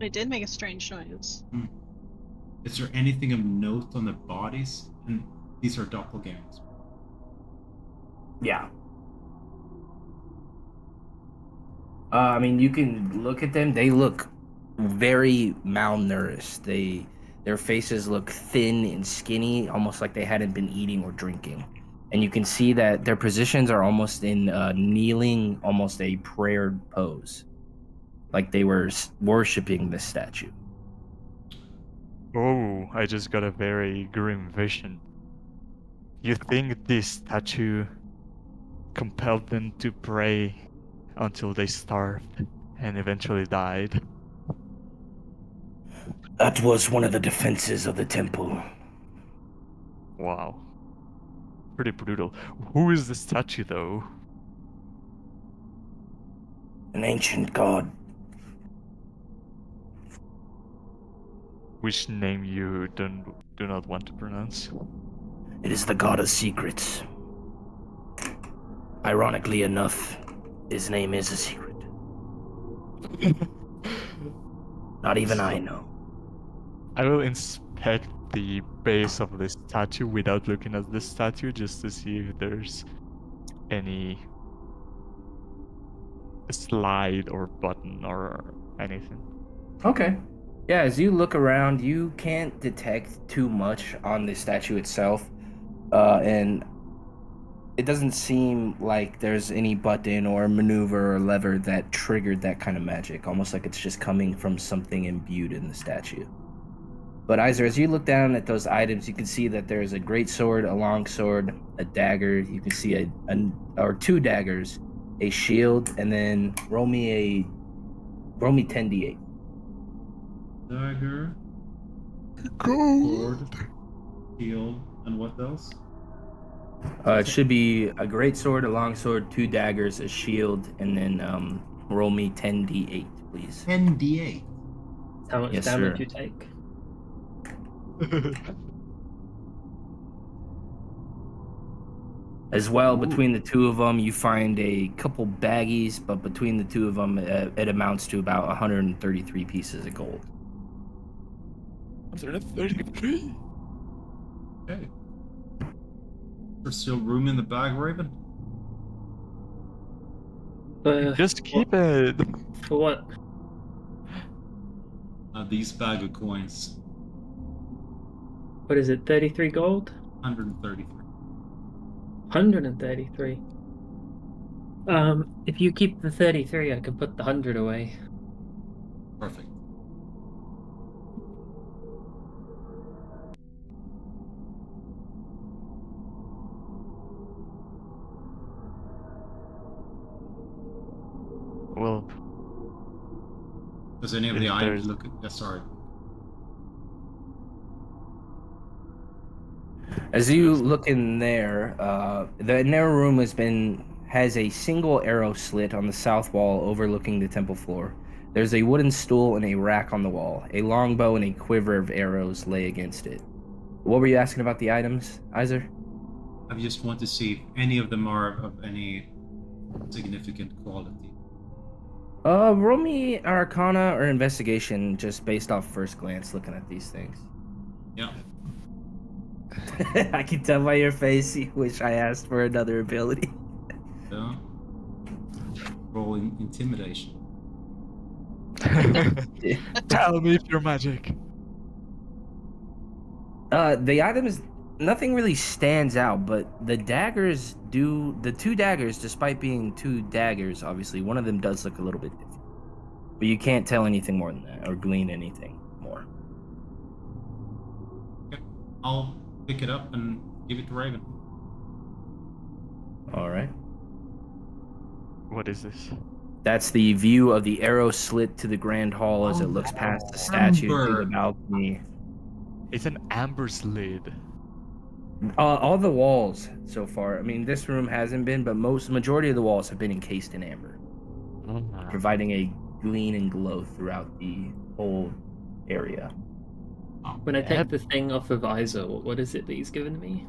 S3: It did make a strange noise.
S5: Is there anything of note on the bodies? And these are doppelgangers.
S1: Yeah. I mean, you can look at them. They look very malnourished. Their faces look thin and skinny, almost like they hadn't been eating or drinking. And you can see that their positions are almost in kneeling, almost a prayer pose, like they were worshiping the statue.
S6: Oh, I just got a very grim vision. You think this statue compelled them to pray until they starved and eventually died?
S1: That was one of the defenses of the temple.
S6: Wow. Pretty brutal. Who is the statue, though?
S1: An ancient god.
S6: Which name you do not want to pronounce?
S1: It is the god of secrets. Ironically enough, his name is a secret. Not even I know.
S6: I will inspect the base of the statue without looking at the statue, just to see if there's any slide or button or anything.
S1: Okay. Yeah, as you look around, you can't detect too much on the statue itself. And it doesn't seem like there's any button or maneuver or lever that triggered that kind of magic, almost like it's just coming from something imbued in the statue. But Iser, as you look down at those items, you can see that there's a great sword, a long sword, a dagger. You can see or two daggers, a shield, and then roll me 10d8.
S5: Dagger, sword, shield, and what else?
S1: It should be a great sword, a long sword, two daggers, a shield, and then roll me 10d8, please.
S5: 10d8.
S2: How much
S1: Yes,
S2: damage
S1: sir.
S2: you take?
S1: As well,
S5: Ooh.
S1: between the two of them, you find a couple baggies, but between the two of them, it amounts to about 133 pieces of gold.
S6: 133?
S5: Okay. There's still room in the bag, Raven?
S6: Just keep it.
S2: For what?
S5: These bag of coins.
S2: What is it? 33 gold?
S5: 133.
S2: 133. If you keep the 33, I can put the 100 away.
S5: Perfect.
S6: Well,
S5: Does any of the
S6: If
S5: items
S6: there's-
S5: look? Yeah, sorry.
S1: As you look in there, the narrow room has a single arrow slit on the south wall overlooking the temple floor. There's a wooden stool and a rack on the wall. A longbow and a quiver of arrows lay against it. What were you asking about the items, Iser?
S5: I just want to see if any of them are of any significant quality.
S1: Roll me Arcana or Investigation, just based off first glance looking at these things.
S5: Yeah.
S1: I can tell by your face you wish I asked for another ability.
S5: Yeah. Roll intimidation.
S6: Tell me if you're magic.
S1: The items, nothing really stands out, but the daggers do. The two daggers, despite being two daggers, obviously one of them does look a little bit different. But you can't tell anything more than that, or glean anything more.
S5: Okay. I'll pick it up and give it to Raven.
S1: All right.
S6: What is this?
S1: That's the view of the arrow slit to the grand hall as it looks past the statue to the
S5: Amber.
S1: balcony.
S6: It's an amber slid.
S1: All the walls so far. I mean, this room hasn't been, but majority of the walls have been encased in amber, providing a gleam and glow throughout the whole area.
S2: When I take the thing off of Iso, what is it that he's given me?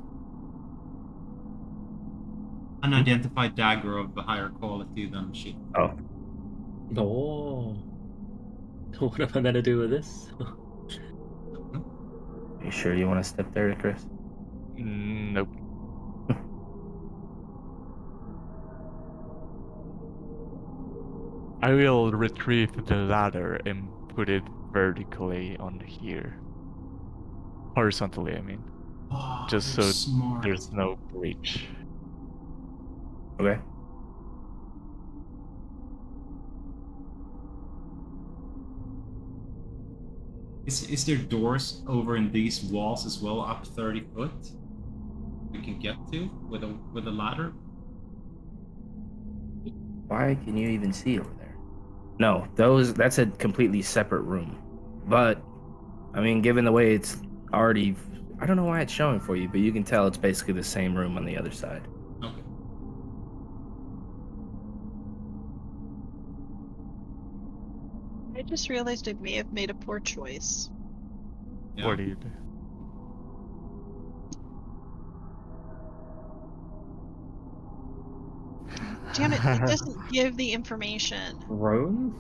S5: Unidentified dagger of a higher quality than she.
S1: Oh,
S2: Oh. What am I gonna do with this?
S1: you sure you want to step there, Chris?
S6: Nope. I will retrieve the ladder and put it vertically on here. Horizontally, I mean.
S5: Oh,
S6: Just
S5: you're
S6: so
S5: smart.
S6: there's no breach.
S1: Okay.
S5: Is there doors over in these walls as well, up 30 foot? We can get to with a ladder.
S1: Why can you even see over there? No, that's a completely separate room. But I mean, given the way it's already, I don't know why it's showing for you, but you can tell it's basically the same room on the other side.
S5: Okay.
S3: I just realized I may have made a poor choice.
S5: Yeah.
S6: What do you do?
S3: Damn it, it doesn't give the information.
S2: Drone?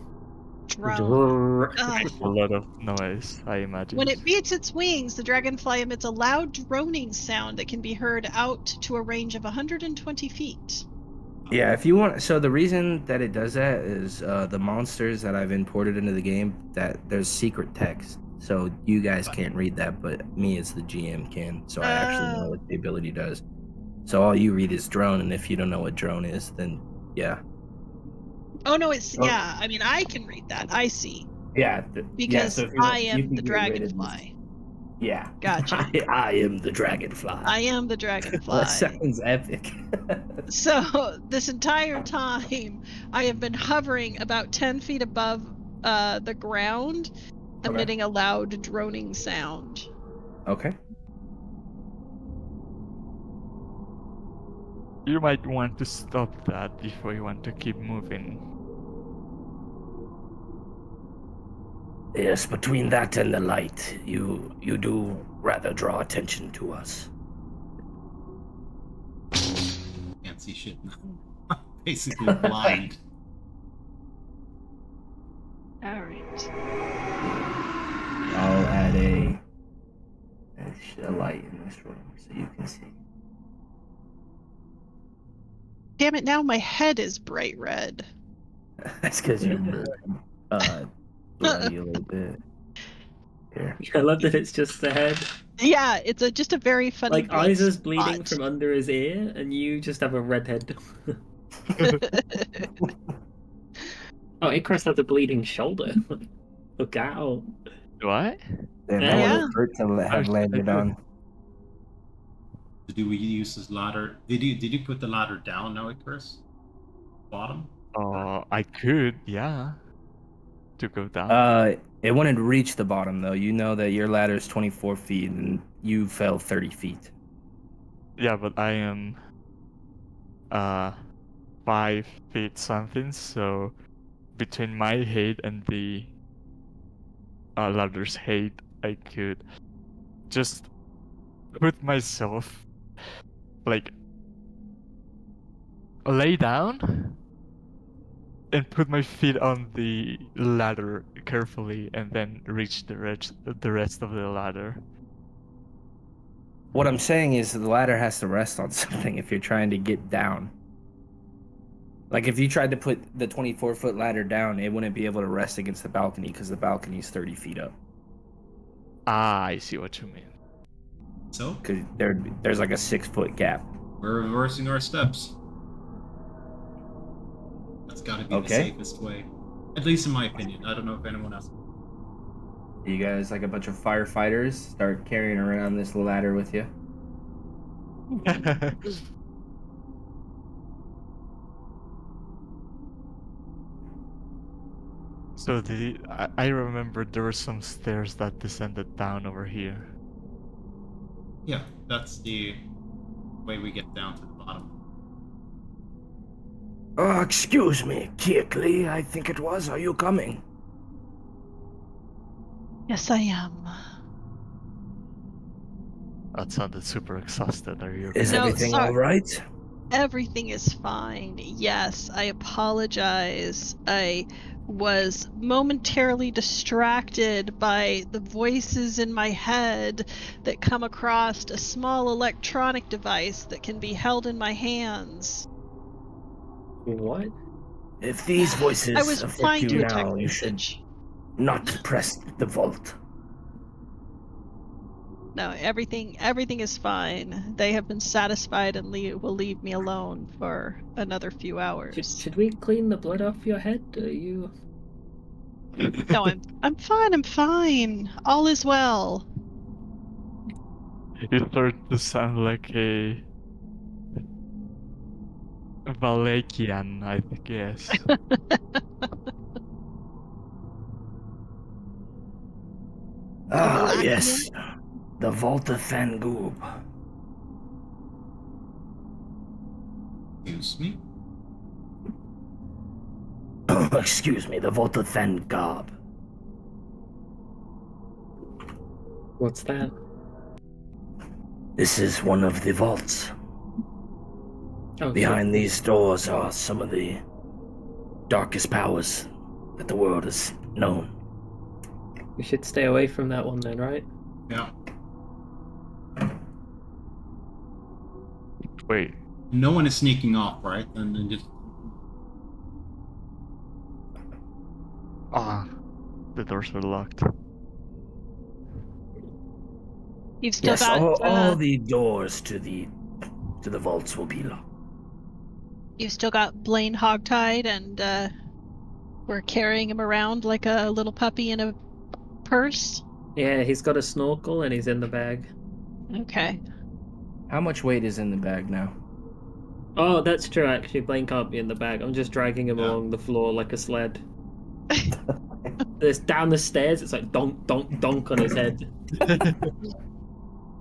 S3: Drone. Ugh.
S6: A lot of noise, I imagine.
S3: When it beats its wings, the dragonfly emits a loud droning sound that can be heard out to a range of 120 feet.
S1: Yeah, if you want. So the reason that it does that is the monsters that I've imported into the game, that there's secret text. So you guys can't read that, but me as the GM can. So I actually know what the ability does. So all you read is drone, and if you don't know what drone is, then yeah.
S3: Oh no, it's yeah. I mean, I can read that. I see
S1: Yeah.
S3: because
S1: so if you
S3: I
S1: you
S3: am
S1: can
S3: the
S1: get rid of
S3: dragonfly.
S1: Yeah.
S3: Gotcha.
S1: I am the dragonfly.
S3: I am the
S1: That
S3: dragonfly.
S1: sounds epic.
S3: So this entire time, I have been hovering about 10 feet above the ground, emitting a loud droning sound.
S1: Okay.
S6: You might want to stop that before you want to keep moving.
S1: Yes, between that and the light, you do rather draw attention to us.
S5: Can't see shit now. Basically blind.
S3: All right.
S1: I'll add a light in this room so you can see.
S3: Damn it! Now my head is bright red.
S1: That's because you're bloody a little bit. Here.
S2: I love that it's just the head.
S3: Yeah, it's just a very funny.
S2: Like
S3: blood
S2: Isa's bleeding
S3: spot.
S2: from under his ear, and you just have a red head. Oh, Icarus has a bleeding shoulder. Look out.
S6: Do I?
S1: Damn,
S2: Yeah.
S1: that would hurt to have landed on.
S5: Do we use this ladder? Did you put the ladder down now, Icarus? Bottom?
S6: I could, yeah. To go down.
S1: It wouldn't reach the bottom though. You know that your ladder is 24 feet and you fell 30 feet.
S6: Yeah, but I am 5 feet something, so between my height and the ladder's height, I could just put myself like lay down and put my feet on the ladder carefully and then reach the rest of the ladder.
S1: What I'm saying is the ladder has to rest on something if you're trying to get down. Like if you tried to put the 24-foot ladder down, it wouldn't be able to rest against the balcony because the balcony is 30 feet up.
S6: Ah, I see what you mean.
S5: So,
S1: Because there's like a 6-foot gap.
S5: we're reversing our steps. That's gotta be the
S1: Okay.
S5: safest way. At least in my opinion. I don't know if anyone else.
S1: You guys, like a bunch of firefighters, start carrying around this ladder with you.
S6: So I remember there were some stairs that descended down over here.
S5: Yeah, that's the way we get down to the bottom.
S1: Excuse me, Kirkley, I think it was. Are you coming?
S3: Yes, I am.
S6: That sounded super exhausted. Are you okay?
S1: Is
S3: No,
S1: everything
S3: sorry.
S1: all right?
S3: Everything is fine. Yes, I apologize. I was momentarily distracted by the voices in my head that come across a small electronic device that can be held in my hands.
S2: What?
S1: If these voices
S3: I was
S1: affect
S3: replying
S1: you
S3: to a
S1: now,
S3: text
S1: you should
S3: message.
S1: not press the vault.
S3: No, everything is fine. They have been satisfied and will leave me alone for another few hours.
S2: Should we clean the blood off your head? Are you?
S3: No, I'm fine. I'm fine. All is well.
S6: You start to sound like a Valakian, I guess.
S3: Valakian?
S1: Yes. The Vault of Fangoob.
S5: Excuse me?
S1: Excuse me, the Vault of Fangoob.
S2: What's that?
S1: This is one of the vaults.
S2: Oh,
S1: Behind these doors are some of the darkest powers that the world has known.
S2: we should stay away from that one then, right?
S5: Yeah.
S6: Wait,
S5: No one is sneaking off, right? And then just
S6: the doors are locked.
S3: You've still
S1: Yes,
S3: got
S1: all the doors to the vaults will be locked.
S3: you've still got Blaine hogtied, and we're carrying him around like a little puppy in a purse.
S2: Yeah, he's got a snorkel and he's in the bag.
S3: Okay.
S1: How much weight is in the bag now?
S2: Oh, that's true. Actually, Blaine can't be in the bag. I'm just dragging him
S5: Yeah.
S2: along the floor like a sled. There's down the stairs. It's like donk, donk, donk on his head.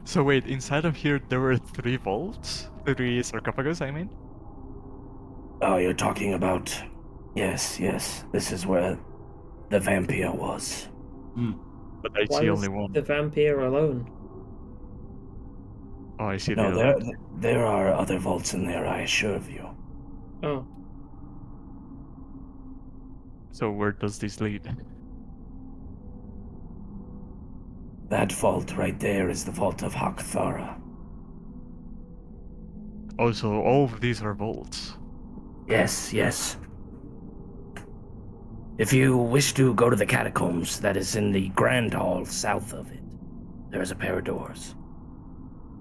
S6: So wait, inside of here there were 3 vaults? 3 sarcophagus, I mean?
S1: Oh, you're talking about... Yes. This is where the vampire was.
S6: But I
S2: Why
S6: see
S2: was
S6: only one.
S2: the vampire alone?
S6: Oh, I see the
S1: No,
S6: other one.
S1: there are other vaults in there, I assure you.
S2: Oh,
S6: So where does this lead?
S1: That vault right there is the Vault of Hakthara.
S6: Also, all of these are vaults.
S1: Yes. If you wish to go to the catacombs, that is in the Grand Hall south of it. There is a pair of doors.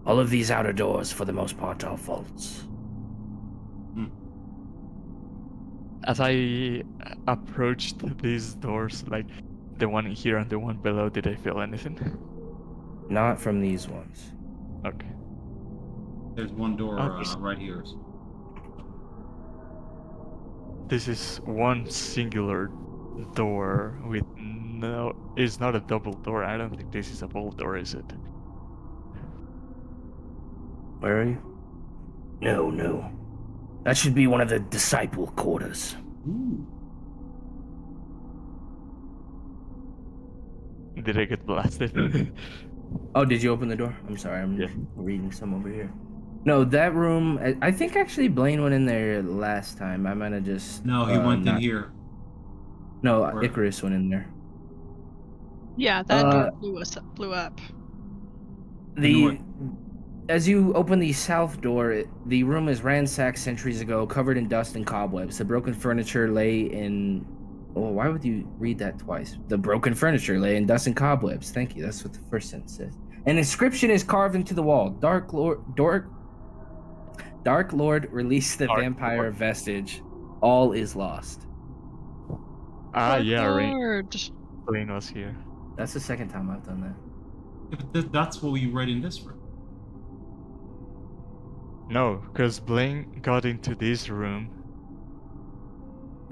S1: All of these outer doors, for the most part, are vaults.
S6: As I approached these doors, like the one here and the one below, did I feel anything?
S1: Not from these ones.
S6: Okay.
S5: there's one door
S6: Oh,
S5: right here.
S6: This is one singular door with no... It's not a double door. I don't think this is a vault door, is it?
S1: Where are you? No. That should be one of the disciple quarters.
S5: Ooh.
S6: Did I get blasted?
S1: Oh, did you open the door? I'm sorry, I'm
S6: Yeah.
S1: reading some over here. No, that room, I think actually Blaine went in there last time. I might have just...
S5: No, he went in
S1: not-
S5: here.
S1: No,
S5: Where?
S1: Icarus went in there.
S3: Yeah, that door
S1: Uh,
S3: blew up.
S1: The
S5: north.
S1: as you open the south door, the room is ransacked centuries ago, covered in dust and cobwebs. The broken furniture lay in. Oh, why would you read that twice? The broken furniture lay in dust and cobwebs. Thank you. That's what the first sentence says. An inscription is carved into the wall. Dark Lord, release the
S4: Dark
S1: vampire
S4: Lord.
S1: vestige. All is lost.
S4: Ah,
S3: Dark
S4: yeah,
S3: Lord.
S4: Rain was here.
S1: That's the second time I've done that.
S5: Yeah, but that's what we read in this room.
S4: No, because Blaine got into this room,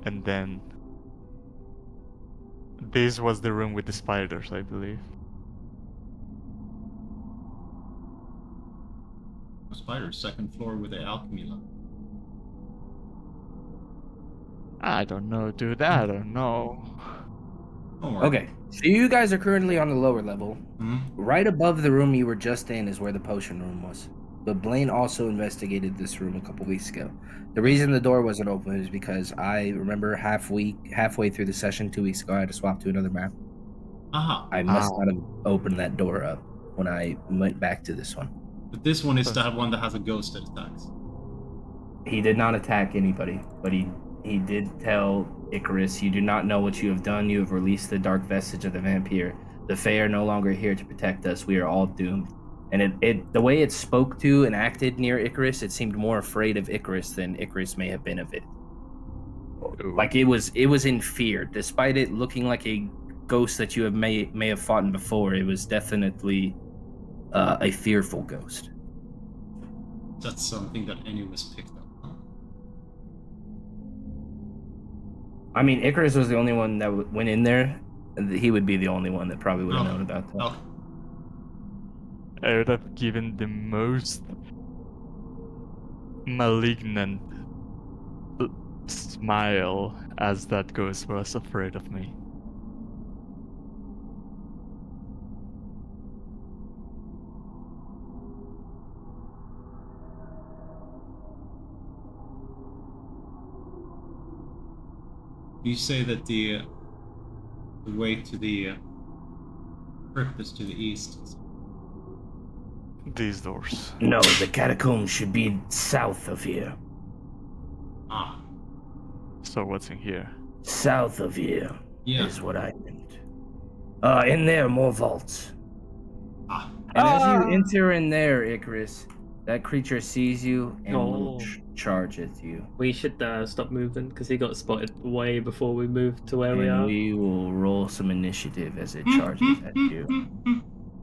S4: and then this was the room with the spiders, I believe.
S5: Spider, second floor with the alchemy lab.
S4: I don't know, dude. I don't know.
S5: Don't worry.
S1: Okay, so you guys are currently on the lower level.
S5: Hmm?
S1: Right above the room you were just in is where the potion room was. But Blaine also investigated this room a couple weeks ago. The reason the door wasn't open is because I remember halfway through the session 2 weeks ago, I had to swap to another map.
S5: Aha.
S1: I must not have opened that door up when I went back to this one.
S5: But this one is the one that has a ghost that attacks.
S1: He did not attack anybody, but he did tell Icarus, "You do not know what you have done. You have released the dark vestige of the vampire. The Fae are no longer here to protect us. We are all doomed." And the way it spoke to and acted near Icarus, it seemed more afraid of Icarus than Icarus may have been of it.
S4: Ooh.
S1: Like it was in fear, despite it looking like a ghost that you have may have fought in before. It was definitely a fearful ghost.
S5: That's something that Anubis picked up.
S1: I mean, Icarus was the only one that went in there. And he would be the only one that probably would have known about that.
S5: Okay.
S4: I would have given the most malignant smile as that ghost was afraid of me.
S5: You say that the way to the crypt is to the east.
S4: These doors.
S1: No, the catacombs should be south of here.
S5: Ah,
S4: So what's in here?
S1: South of here
S5: yeah.
S1: is what I meant. In there, more vaults.
S5: Ah,
S1: And as you enter in there, Icarus, that creature sees you and will
S2: Oh.
S1: charge at you.
S2: We should stop moving because he got spotted way before we moved to where we
S1: And
S2: are.
S1: we will roll some initiative as it charges at you.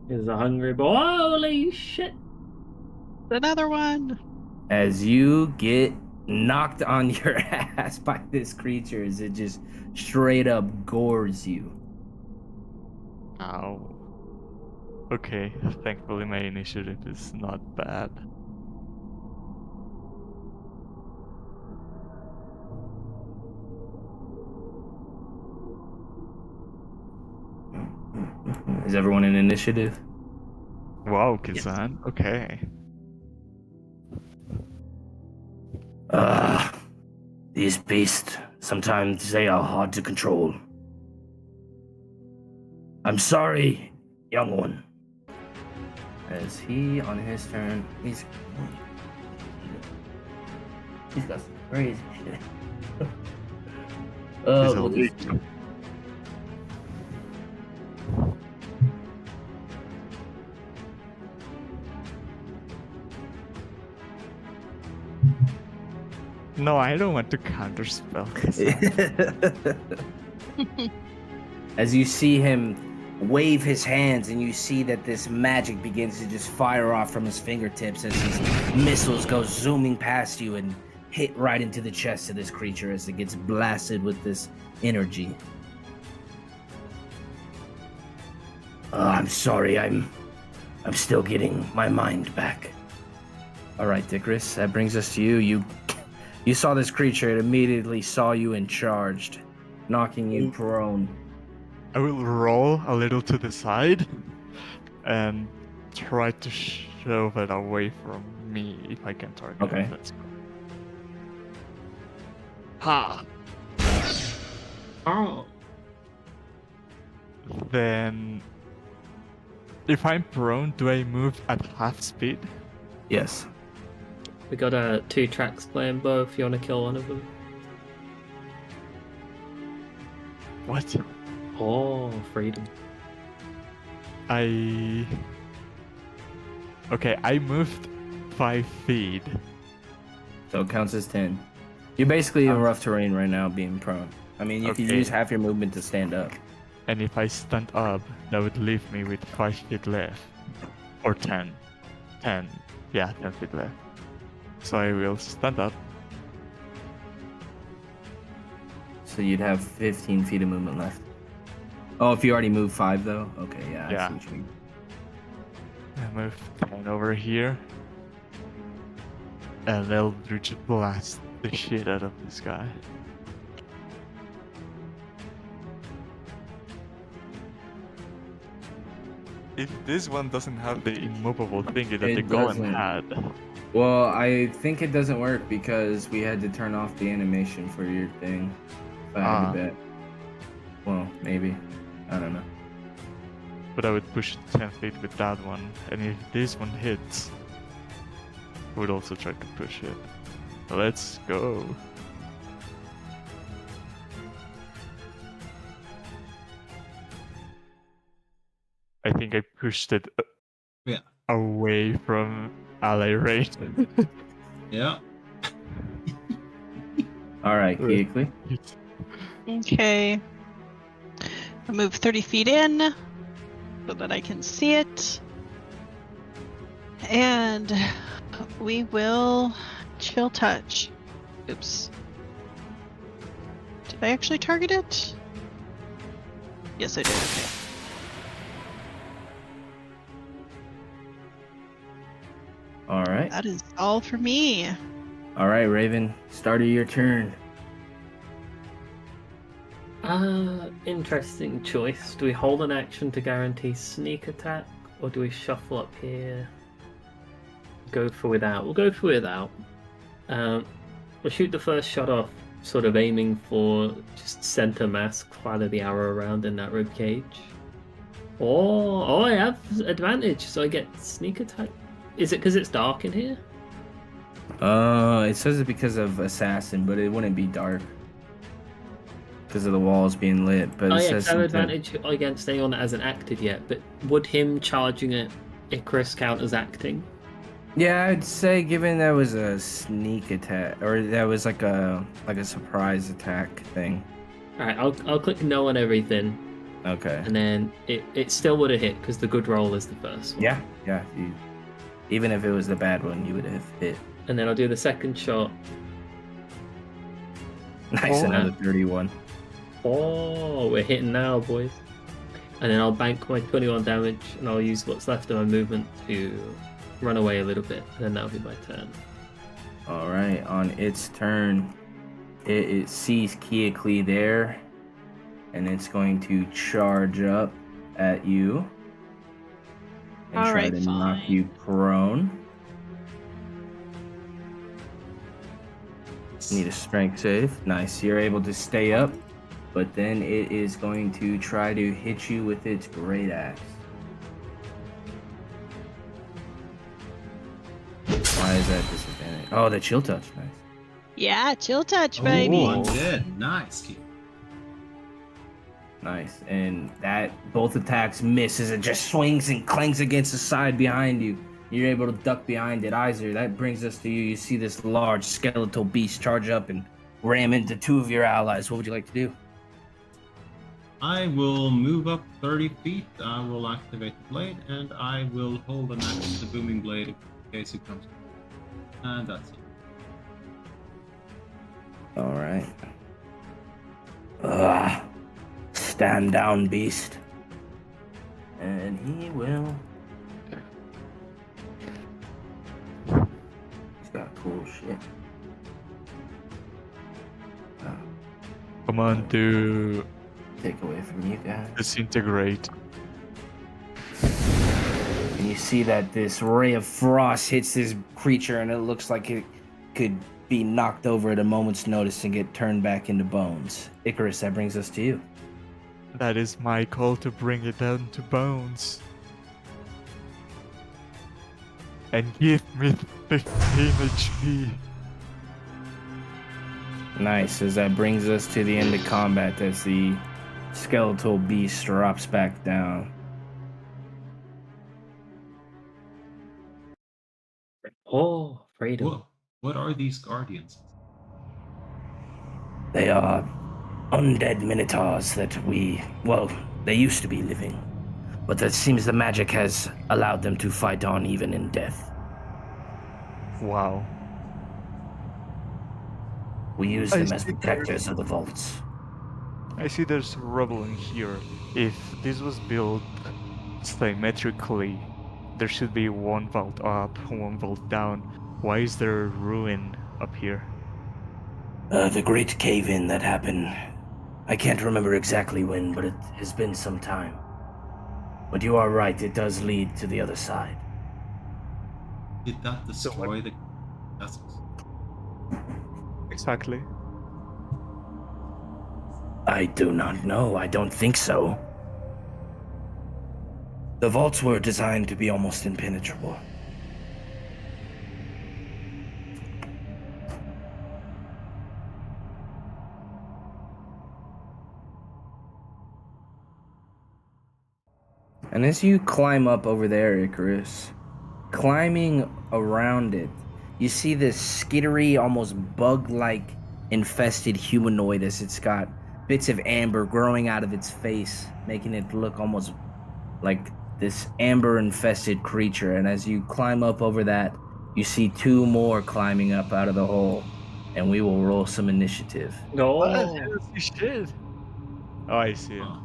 S2: He's a hungry boy. Holy shit!
S3: Another one.
S1: As you get knocked on your ass by this creature, as it just straight up gores you.
S4: Ow. Okay, thankfully my initiative is not bad.
S1: Is everyone in initiative?
S4: Wow, Kizan. Okay.
S1: These beasts, sometimes they are hard to control. I'm sorry, young one. As he, on his turn, he's got some crazy shit.
S4: He's a
S1: We'll
S4: leech.
S1: just-
S4: No, I don't want to counterspell Kizan.
S1: As you see him wave his hands and you see that this magic begins to just fire off from his fingertips as these missiles go zooming past you and hit right into the chest of this creature as it gets blasted with this energy. I'm sorry, I'm still getting my mind back. All right, Icarus, that brings us to you. You saw this creature, it immediately saw you and charged, knocking you prone.
S4: I will roll a little to the side and try to shove it away from me if I can target
S1: Okay.
S4: it. Let's go. Ha!
S2: Oh,
S4: Then, if I'm prone, do I move at half speed?
S1: Yes.
S2: We got 2 tracks playing, Bo, if you want to kill one of them.
S4: What?
S2: Oh, freedom.
S4: Okay, I moved 5 feet.
S1: So it counts as 10. You're basically in
S4: Um,
S1: rough terrain right now, being prone. I mean, you can
S4: Okay.
S1: use half your movement to stand up.
S4: And if I stand up, that would leave me with 5 feet left. Or 10. 10. Yeah, 10 feet left. So I will stand up.
S1: So you'd have 15 feet of movement left. Oh, if you already moved 5, though? Okay, yeah, I
S4: Yeah.
S1: see what you mean.
S4: I move 10 over here. And Eldritch blast the shit out of this guy. If this one doesn't have the immovable thingy that
S1: It
S4: the golem
S1: doesn't.
S4: had.
S1: Well, I think it doesn't work because we had to turn off the animation for your thing. If I had to bet. Well, maybe. I don't know.
S4: But I would push 10 feet with that one. And if this one hits, I would also try to push it. Let's go. I think I pushed it
S5: Yeah.
S4: away from ally range.
S5: Yeah.
S1: All right, Keekly.
S3: Okay. I'll move 30 feet in so that I can see it. And we will chill touch. Oops. Did I actually target it? Yes, I did. Okay.
S1: All right.
S3: That is all for me.
S1: All right, Raven. Start of your turn.
S2: Interesting choice. Do we hold an action to guarantee sneak attack, or do we shuffle up here? Go for without. We'll go for without. We'll shoot the first shot off, sort of aiming for just center mass, fire the arrow around in that rib cage. Oh, I have advantage, so I get sneak attack. Is it because it's dark in here?
S1: It says it because of assassin, but it wouldn't be dark because of the walls being lit. But
S2: Oh
S1: it
S2: yeah,
S1: says
S2: I have
S1: something-
S2: advantage against anyone that hasn't acted yet. But would him charging at Icarus count as acting?
S1: Yeah, I'd say given that was a sneak attack, or that was like a surprise attack thing.
S2: All right, I'll click no on everything,
S1: Okay.
S2: and then it still would have hit because the good roll is the first one.
S1: Yeah. Even if it was the bad one, you would have hit.
S2: And then I'll do the second shot.
S1: Nice,
S2: Oh.
S1: another 31.
S2: Oh, we're hitting now, boys. And then I'll bank my 21 damage, and I'll use what's left of my movement to run away a little bit, and then that'll be my turn.
S1: All right, on its turn, it sees Keekly there, and it's going to charge up at you and
S3: All
S1: try
S3: right,
S1: to knock
S3: fine.
S1: you prone. Need a strength save. Nice, you're able to stay up, but then it is going to try to hit you with its great axe. Why is that disadvantage? Oh, the chill touch. Nice.
S3: Yeah, chill touch,
S5: Oh,
S3: baby.
S5: one dead. Nice, Keith.
S1: Nice. And that both attacks miss as it just swings and clangs against the side behind you. You're able to duck behind it. Iser, that brings us to you. You see this large skeletal beast charge up and ram into 2 of your allies. What would you like to do?
S5: I will move up 30 feet. I will activate the blade, and I will hold an axe to the booming blade in case it comes. And that's it.
S1: All right. Stand down, beast. And he will. He's got cool shit.
S4: Come on, to
S1: Take away from you guys.
S4: disintegrate.
S1: And you see that this ray of frost hits this creature, and it looks like it could be knocked over at a moment's notice and get turned back into bones. Icarus, that brings us to you.
S4: That is my call to bring it down to bones. and give me 15 HP.
S1: Nice, as that brings us to the end of combat as the skeletal beast drops back down.
S2: Oh, freedom.
S5: What are these guardians?
S1: They are undead minotaurs that they used to be living. But it seems the magic has allowed them to fight on even in death.
S4: Wow.
S1: We use
S6: I
S1: them as
S6: see
S1: protectors of the vaults.
S4: I see there's rubble in here. If this was built symmetrically, there should be one vault up, one vault down. Why is there a ruin up here?
S1: The great cave-in that happened. I can't remember exactly when, but it has been some time. But you are right, it does lead to the other side.
S5: Did that destroy the vessels?
S4: Exactly.
S1: I do not know. I don't think so. The vaults were designed to be almost impenetrable. And as you climb up over there, Icarus, climbing around it, you see this skittery, almost bug-like infested humanoid as it's got bits of amber growing out of its face, making it look almost like this amber-infested creature. And as you climb up over that, you see two more climbing up out of the hole. And we will roll some initiative.
S2: No.
S4: Shit. Oh, I see it.
S5: Huh.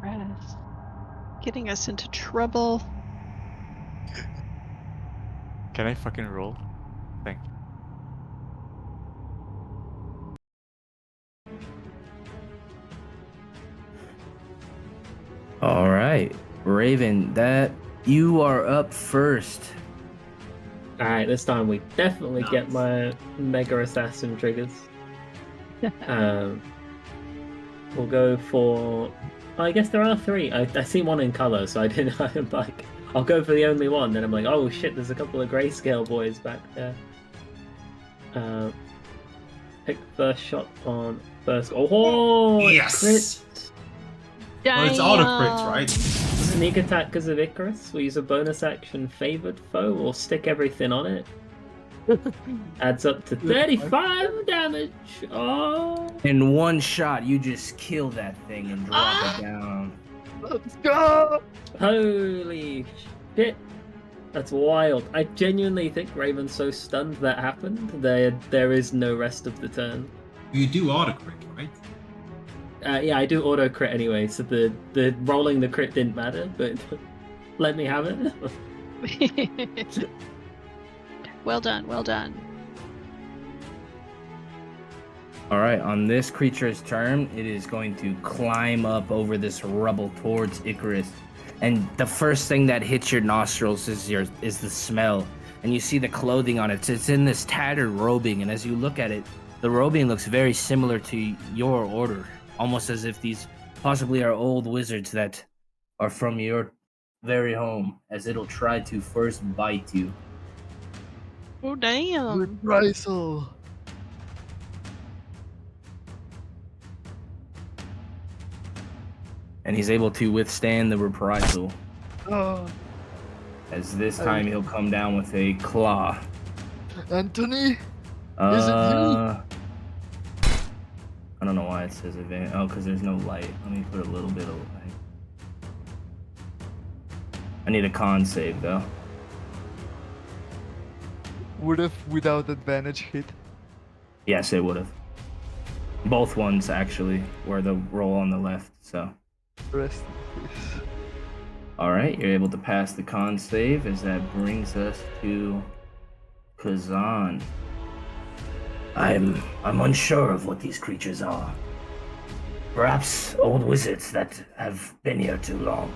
S3: Yes. Getting us into trouble.
S4: Can I fucking roll? Thank you.
S1: All right, Raven, that you are up first.
S2: Alright, this time we definitely get
S5: Nice.
S2: my Mega Assassin triggers. We'll go for... I guess there are three. I see one in color, so I didn't... I'm like, I'll go for the only one. Then I'm like, oh shit, there's a couple of grayscale boys back there. Pick first shot on first... Oh!
S5: Yes!
S2: Crit.
S5: Well, it's auto crit, right?
S2: Sneak attack because of Icarus. We use a bonus action favored foe or stick everything on it. Adds up to 35 damage. Oh.
S1: In one shot, you just kill that thing and drop it down.
S6: Let's go!
S2: Holy shit. That's wild. I genuinely think Raven's so stunned that happened. There is no rest of the turn.
S5: You do auto crit, right?
S2: Yeah, I do auto crit anyway, so the rolling the crit didn't matter, but let me have it.
S3: Well done, well done.
S1: All right, on this creature's turn, it is going to climb up over this rubble towards Icarus. And the first thing that hits your nostrils is the smell. And you see the clothing on it. It's in this tattered robing, and as you look at it, the robing looks very similar to your order. Almost as if these possibly are old wizards that are from your very home, as it'll try to first bite you.
S3: Oh, damn.
S6: Reprisal.
S1: And he's able to withstand the reprisal,
S6: Oh,
S1: as this time he'll come down with a claw.
S6: Anthony?
S1: I don't know why it says advantage. Oh, because there's no light. Let me put a little bit of light. I need a con save, though.
S6: Would have without advantage hit.
S1: Yes, it would have. Both ones, actually, were the roll on the left, so.
S6: Rest in peace.
S1: Alright, you're able to pass the con save, as that brings us to Kazan. I'm unsure of what these creatures are. Perhaps old wizards that have been here too long.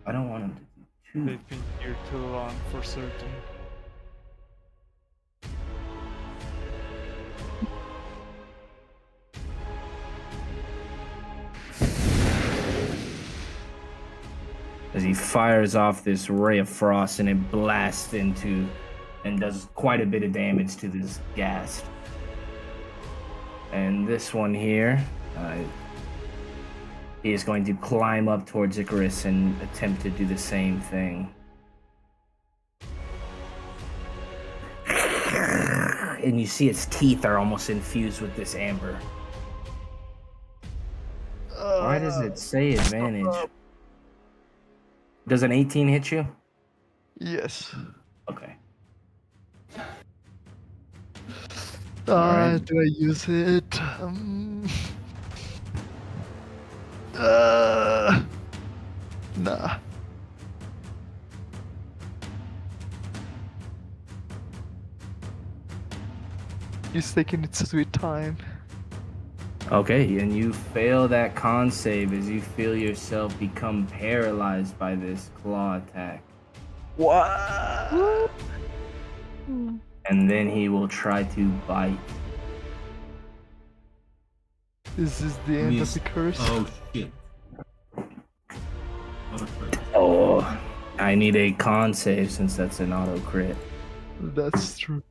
S1: I don't want them to do too.
S4: They've been here too long for certain.
S1: as he fires off this ray of frost and it blasts into and does quite a bit of damage to this ghast. And this one here, he is going to climb up towards Icarus and attempt to do the same thing. And you see its teeth are almost infused with this amber. Why does it say advantage? Does an 18 hit you?
S6: Yes.
S1: Okay.
S6: Alright. Do I use it? Nah. He's taking its sweet time.
S1: Okay, and you fail that con save as you feel yourself become paralyzed by this claw attack.
S6: What?
S1: And then he will try to bite.
S6: Is this the end of the curse?
S5: Oh shit. Not afraid.
S1: Oh, I need a con save since that's an auto crit.
S6: That's true.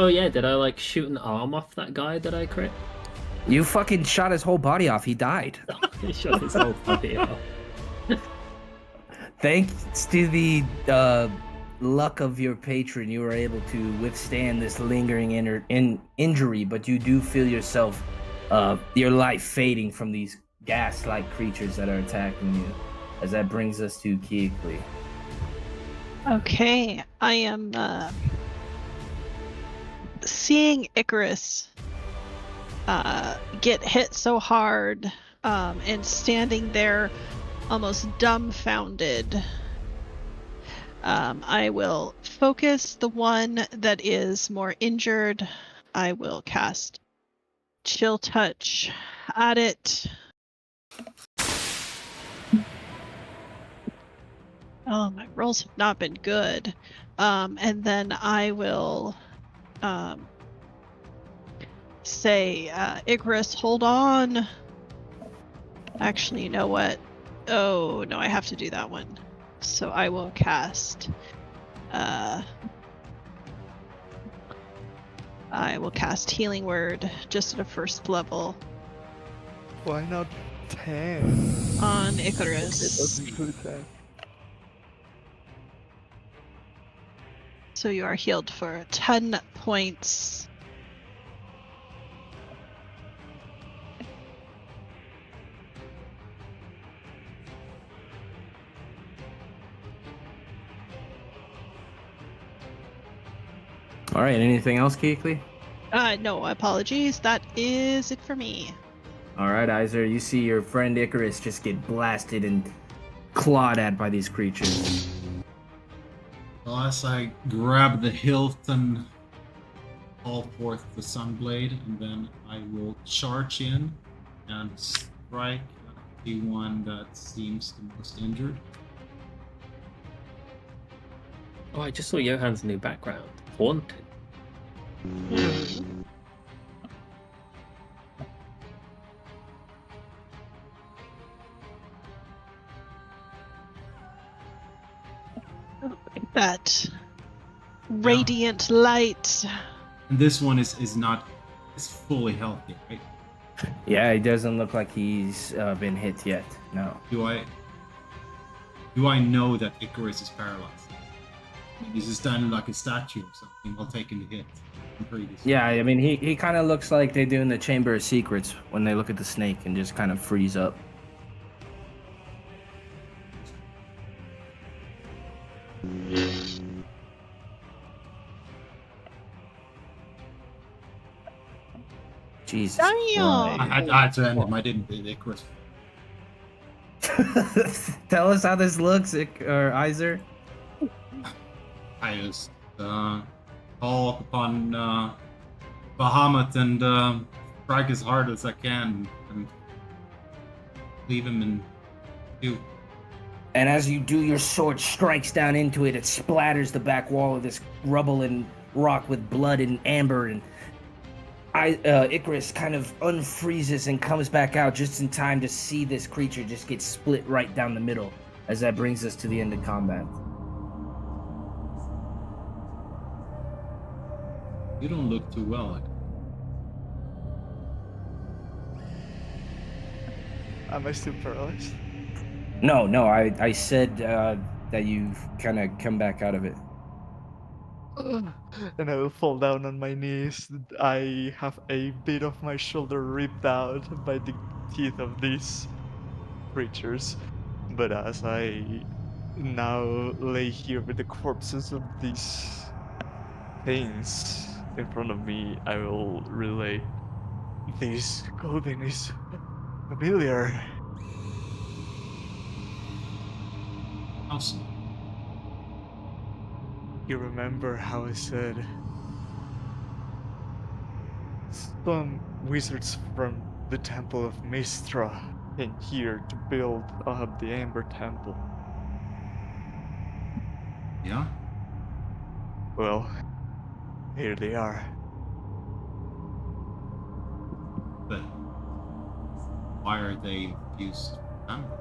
S2: Oh yeah, did I like shoot an arm off that guy that I crit?
S1: You fucking shot his whole body off. He died.
S2: He shot his whole body off.
S1: Thanks to the luck of your patron, you were able to withstand this lingering injury, but you do feel yourself, your life fading from these ghast-like creatures that are attacking you. As that brings us to Keekly.
S3: Okay, I am seeing Icarus get hit so hard and standing there almost dumbfounded. I will focus the one that is more injured. I will cast Chill Touch at it. Oh, my rolls have not been good. And then I will say, Icarus, hold on. Actually, you know what? Oh, no, I have to do that one. So I will cast... I will cast Healing Word just at a first level
S6: Why not 10?
S3: on Icarus.
S6: Include 10.
S3: So you are healed for 10 points.
S1: All right, anything else, Keekly?
S3: No, apologies. That is it for me.
S1: All right, Iser, you see your friend Icarus just get blasted and clawed at by these creatures.
S5: Well, as I grab the hilt and call forth the Sunblade, and then I will charge in and strike the one that seems the most injured.
S2: Oh, I just saw Johann's new background. Haunted.
S3: That radiant light.
S5: And this one is not fully healthy, right?
S1: Yeah, it doesn't look like he's been hit yet. No.
S5: Do I know that Icarus is paralyzed? He's just standing like a statue or something while taking the hit.
S1: Yeah, I mean, he kind of looks like they do in the Chamber of Secrets when they look at the snake and just kind of freeze up. Jesus.
S3: Damn!
S5: I had to end him. I didn't. Icarus.
S1: Tell us how this looks, Iser.
S5: I just call upon Bahamut and strike as hard as I can and leave him in two.
S1: And as you do, your sword strikes down into it. It splatters the back wall of this rubble and rock with blood and amber, and Icarus kind of unfreezes and comes back out just in time to see this creature just get split right down the middle, as that brings us to the end of combat.
S5: You don't look too well.
S6: Am I still paralyzed?
S1: No, I said that you've kind of come back out of it.
S6: And I will fall down on my knees. I have a bit of my shoulder ripped out by the teeth of these creatures. But as I now lay here with the corpses of these things in front of me, I will relay. This clothing is familiar.
S5: Awesome.
S6: You remember how I said some wizards from the Temple of Mistra came here to build up the Amber Temple?
S5: Yeah?
S6: Well, here they are.
S5: But why are they infused with amber?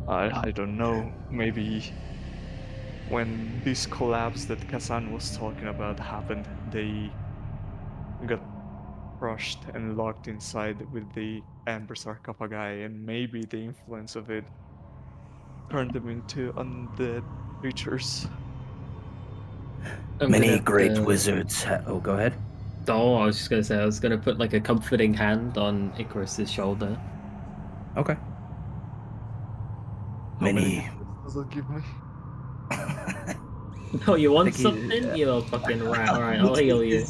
S6: I don't know. Maybe when this collapse that Kazan was talking about happened, they got crushed and locked inside with the Amber sarcophagi, and maybe the influence of it turned them into undead creatures.
S2: I'm
S1: Many
S2: gonna
S1: great wizards. Oh, go ahead.
S2: Oh, I was just gonna say I was gonna put like a comforting hand on Icarus's shoulder.
S1: Okay.
S6: How many
S1: Many.
S6: hit points does it give me?
S2: Oh, you want
S1: Think he-
S2: something? You little fucking rat. Alright, I'll heal you.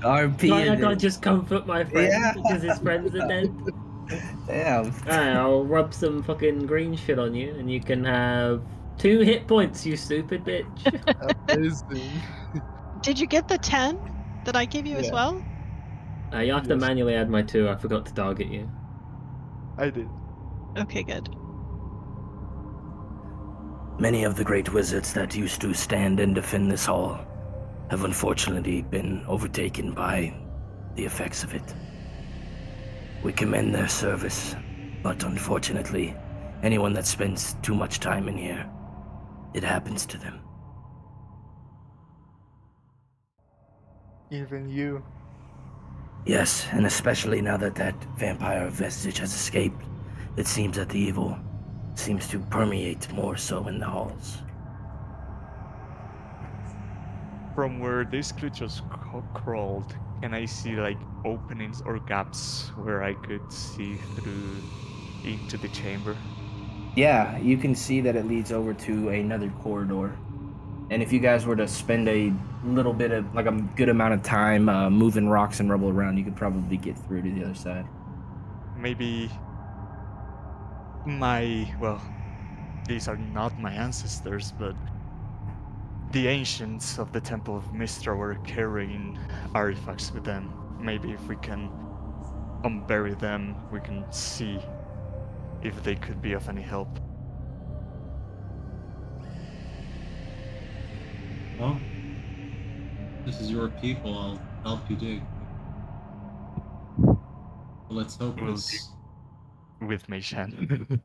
S1: RP.
S2: Right, I can't just comfort my friend
S1: Yeah.
S2: because his friends are dead.
S1: Damn.
S2: Alright, I'll rub some fucking green shit on you and you can have 2 hit points, you stupid bitch.
S6: Amazing.
S3: Did you get the 10 that I gave you as
S6: Yeah.
S3: well?
S2: You have to
S6: Yes.
S2: manually add my 2. I forgot to target you.
S6: I did.
S3: Okay, good.
S1: Many of the great wizards that used to stand and defend this hall have unfortunately been overtaken by the effects of it. We commend their service, but unfortunately, anyone that spends too much time in here, it happens to them.
S6: Even you.
S1: Yes, and especially now that that vampire vestige has escaped, it seems that the evil seems to permeate more so in the halls.
S6: From where these creatures crawled, can I see like openings or gaps where I could see through into the chamber?
S1: Yeah, you can see that it leads over to another corridor. And if you guys were to spend a little bit of, like a good amount of time moving rocks and rubble around, you could probably get through to the other side.
S6: Maybe well, these are not my ancestors, but the ancients of the Temple of Mistra were carrying artifacts with them. Maybe if we can unbury them, we can see if they could be of any help.
S5: Well, this is your people. I'll help you dig. But let's hope
S6: We'll
S5: this.
S6: With Mage Hand.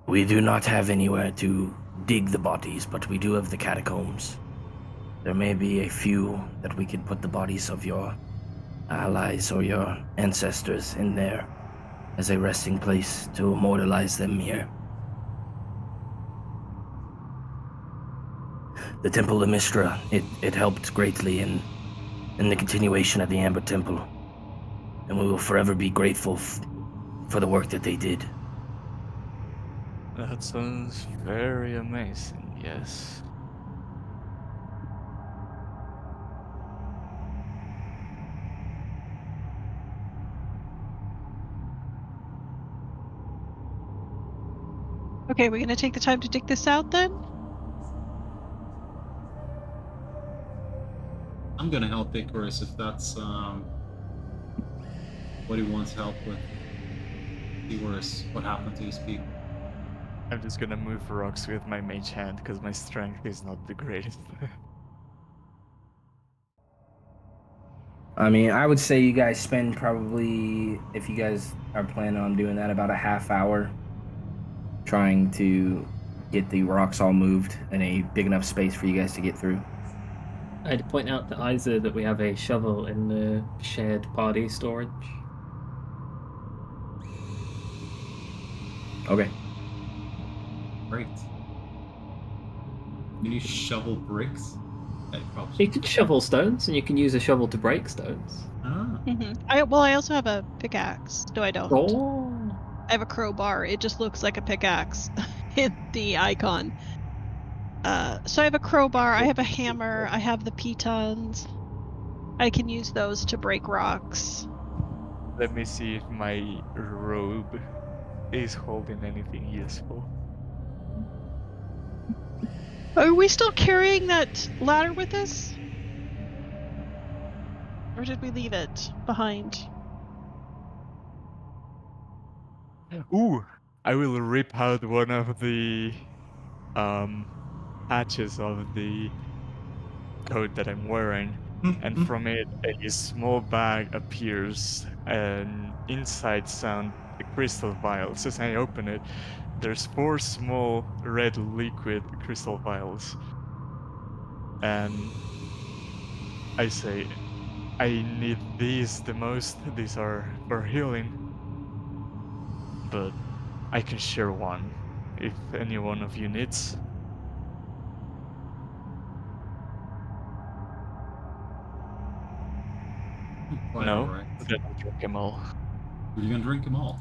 S1: We do not have anywhere to dig the bodies, but we do have the catacombs. There may be a few that we could put the bodies of your allies or your ancestors in there as a resting place to immortalize them here. The Temple of Mistra, it helped greatly in the continuation of the Amber Temple, and we will forever be grateful for the work that they did.
S6: That sounds very amazing, yes.
S3: Okay, we're gonna take the time to dig this out then?
S5: I'm gonna help Icarus if that's what he wants help with. See what happened to his people.
S6: I'm just gonna move rocks with my Mage Hand because my strength is not the greatest.
S1: I mean, I would say you guys spend probably, if you guys are planning on doing that, about a half hour trying to get the rocks all moved in a big enough space for you guys to get through.
S2: I'd point out to Isa that we have a shovel in the shared party storage.
S1: Okay.
S5: Great. Can you shovel bricks? Okay, probably.
S2: You can shovel stones, and you can use a shovel to break stones.
S5: Ah.
S3: I also have a pickaxe. No, I don't.
S2: Oh,
S3: I have a crowbar. It just looks like a pickaxe in the icon. So I have a crowbar, I have a hammer, I have the pitons. I can use those to break rocks.
S6: Let me see if my robe is holding anything useful.
S3: Are we still carrying that ladder with us? Or did we leave it behind?
S6: Ooh, I will rip out one of the patches of the coat that I'm wearing, and from it a small bag appears, and inside sound crystal vials. As I open it, there's 4 small red liquid crystal vials, and I say, I need these the most. These are for healing, but I can share one if any one of you needs.
S5: Quite
S6: No,
S5: alright.
S6: then I'll drink them all.
S5: You're gonna drink them all.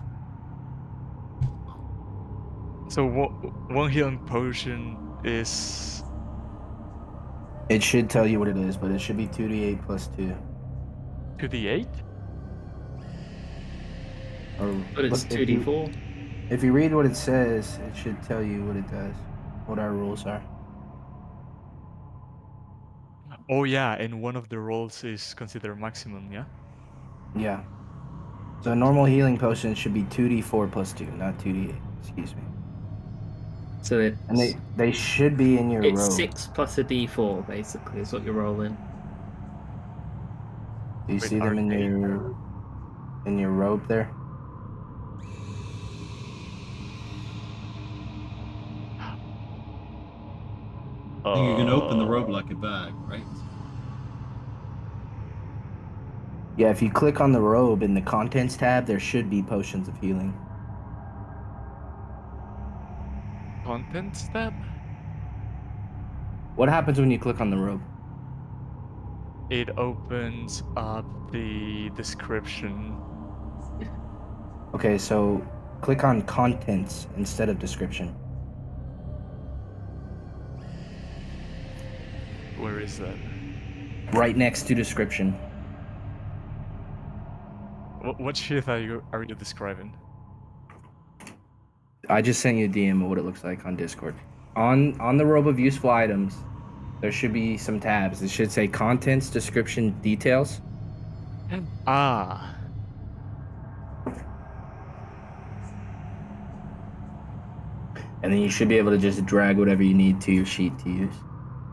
S6: So one healing potion is
S1: It should tell you what it is, but it should be 2d8 plus 2.
S6: 2d8?
S1: Or
S2: but it's
S1: look, if you-
S2: 2d4.
S1: If you read what it says, it should tell you what it does, what our rules are.
S6: Oh yeah, and one of the rolls is considered maximum, yeah?
S1: Yeah. So a normal healing potion should be 2d4 plus 2, not 2d8. Excuse me.
S2: So it's
S1: And they should be in your robe.
S2: 6 plus a d4, basically, is what you're rolling.
S1: Do you
S6: Wait,
S1: see them
S6: are
S1: in
S6: they-
S1: your robe there?
S5: I think you can open the robe like a bag, right?
S1: Yeah, if you click on the robe in the contents tab, there should be potions of healing.
S6: Contents tab?
S1: What happens when you click on the robe?
S6: It opens up the description.
S1: Okay, so click on contents instead of description.
S6: Where is that?
S1: Right next to description.
S6: What shit are you describing?
S1: I just sent you a DM of what it looks like on Discord. On the robe of useful items, there should be some tabs. It should say contents, description, details.
S6: Ah,
S1: And then you should be able to just drag whatever you need to your sheet to use.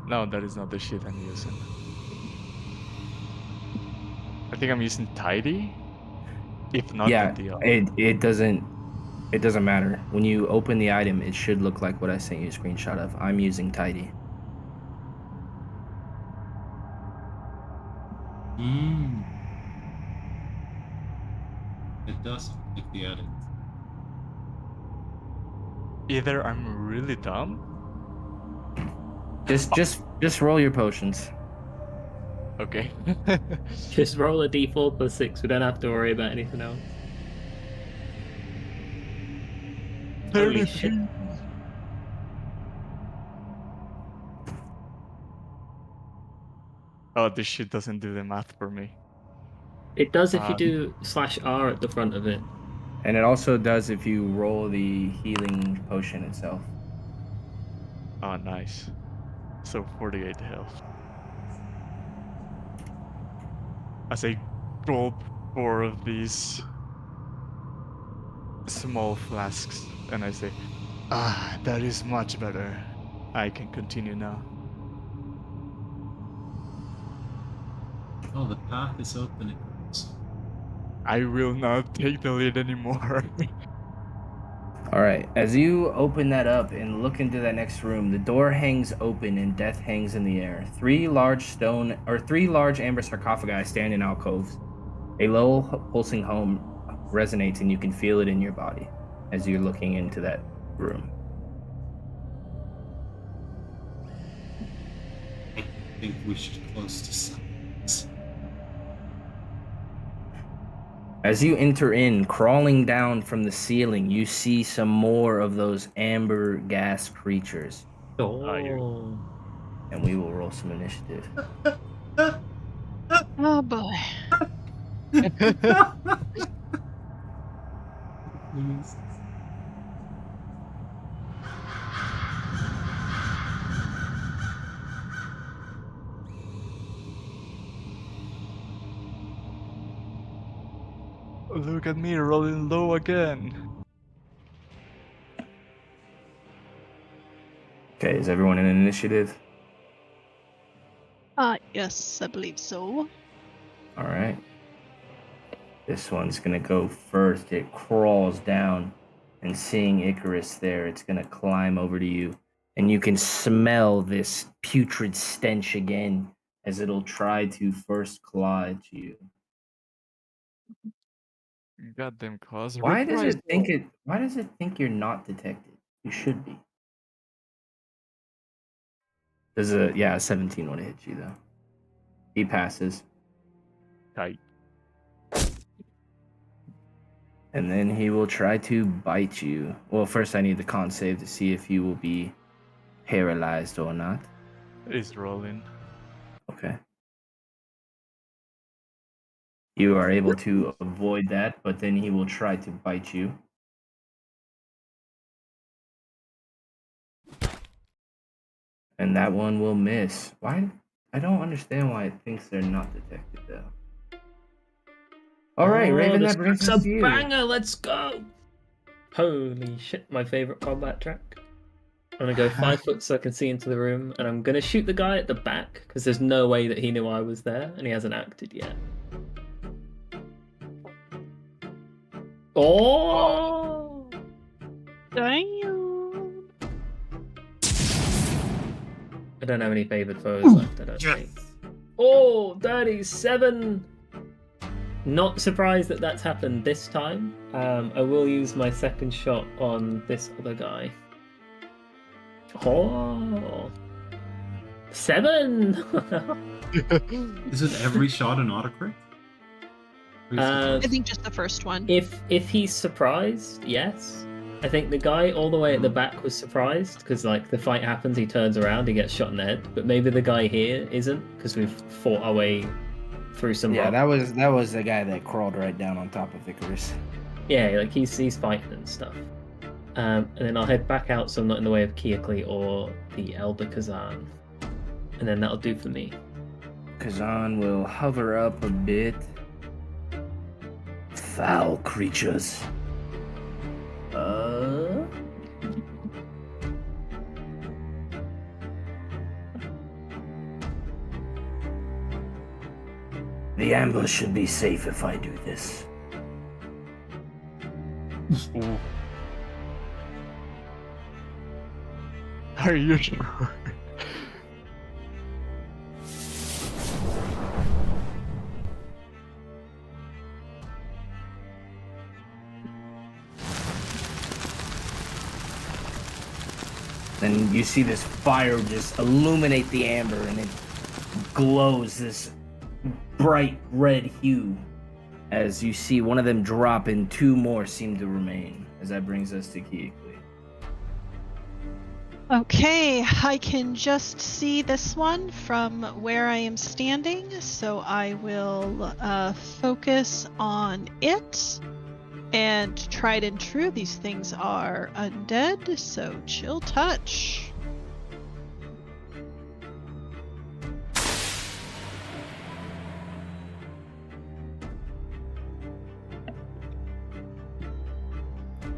S6: no, that is not the shit I'm using. I think I'm using tidy. If not,
S1: Yeah,
S6: then the other.
S1: it doesn't matter. When you open the item, it should look like what I sent you a screenshot of. I'm using tidy.
S5: It does click the edit.
S6: Either I'm really dumb.
S1: Just roll your potions.
S6: Okay.
S2: Just roll a d4 plus 6, we don't have to worry about anything else. Holy shit.
S6: Oh, this shit doesn't do the math for me.
S2: It does if you do /R at the front of it.
S1: And it also does if you roll the healing potion itself.
S6: Oh, nice. So 48 health. As I gulp 4 of these small flasks, and I say, "Ah, that is much better. I can continue now."
S5: Oh, the path is open.
S6: I will not take the lead anymore.
S1: All right. As you open that up and look into that next room, the door hangs open and death hangs in the air. Three large amber sarcophagi stand in alcoves. A low pulsing hum resonates and you can feel it in your body as you're looking into that room.
S5: I think we should close to silence.
S1: As you enter in, crawling down from the ceiling, you see some more of those amber gas creatures.
S2: Oh.
S1: And we will roll some initiative.
S3: Oh boy.
S5: Please.
S6: Look at me rolling low again.
S1: Okay, is everyone in initiative?
S3: Yes, I believe so.
S1: All right. This one's going to go first. It crawls down, and seeing Icarus there, it's going to climb over to you. And you can smell this putrid stench again as it'll try to first claw at you.
S6: Goddamn cause.
S1: Why does it think you're not detected? You should be. Does a 17 want to hit you though? He passes.
S6: Tight.
S1: And then he will try to bite you. Well, first I need the con save to see if you will be paralyzed or not.
S6: It's rolling.
S1: Okay. You are able to avoid that, but then he will try to bite you. And that one will miss. Why? I don't understand why it thinks they're not detected though. All right, Raven, that brings us to you.
S2: Banger, let's go! Holy shit, my favorite combat track. I'm gonna go 5 foot so I can see into the room, and I'm gonna shoot the guy at the back because there's no way that he knew I was there, and he hasn't acted yet. Oh!
S3: Damn.
S2: I don't have any favored foes left, I don't think. Oh, dirty 7! Not surprised that that's happened this time. I will use my second shot on this other guy. Oh, 7!
S5: Is it every shot an autocrit?
S3: I think just the first one.
S2: If he's surprised, yes. I think the guy all the way at the back was surprised because like the fight happens, he turns around, he gets shot in the head. But maybe the guy here isn't because we've fought our way through some.
S1: Yeah, that was the guy that crawled right down on top of Icarus.
S2: Yeah, like he's fighting and stuff. And then I'll head back out so I'm not in the way of Kiakli or the Elder Kazan. And then that'll do for me.
S1: Kazan will hover up a bit. Foul creatures. The ambush should be safe if I do this.
S6: Ooh. Are you sure?
S1: Then you see this fire just illuminate the amber and it glows this bright red hue as you see one of them drop and 2 more seem to remain, as that brings us to Kiakli.
S3: Okay, I can just see this one from where I am standing, so I will focus on it. And tried and true, these things are undead, so chill touch.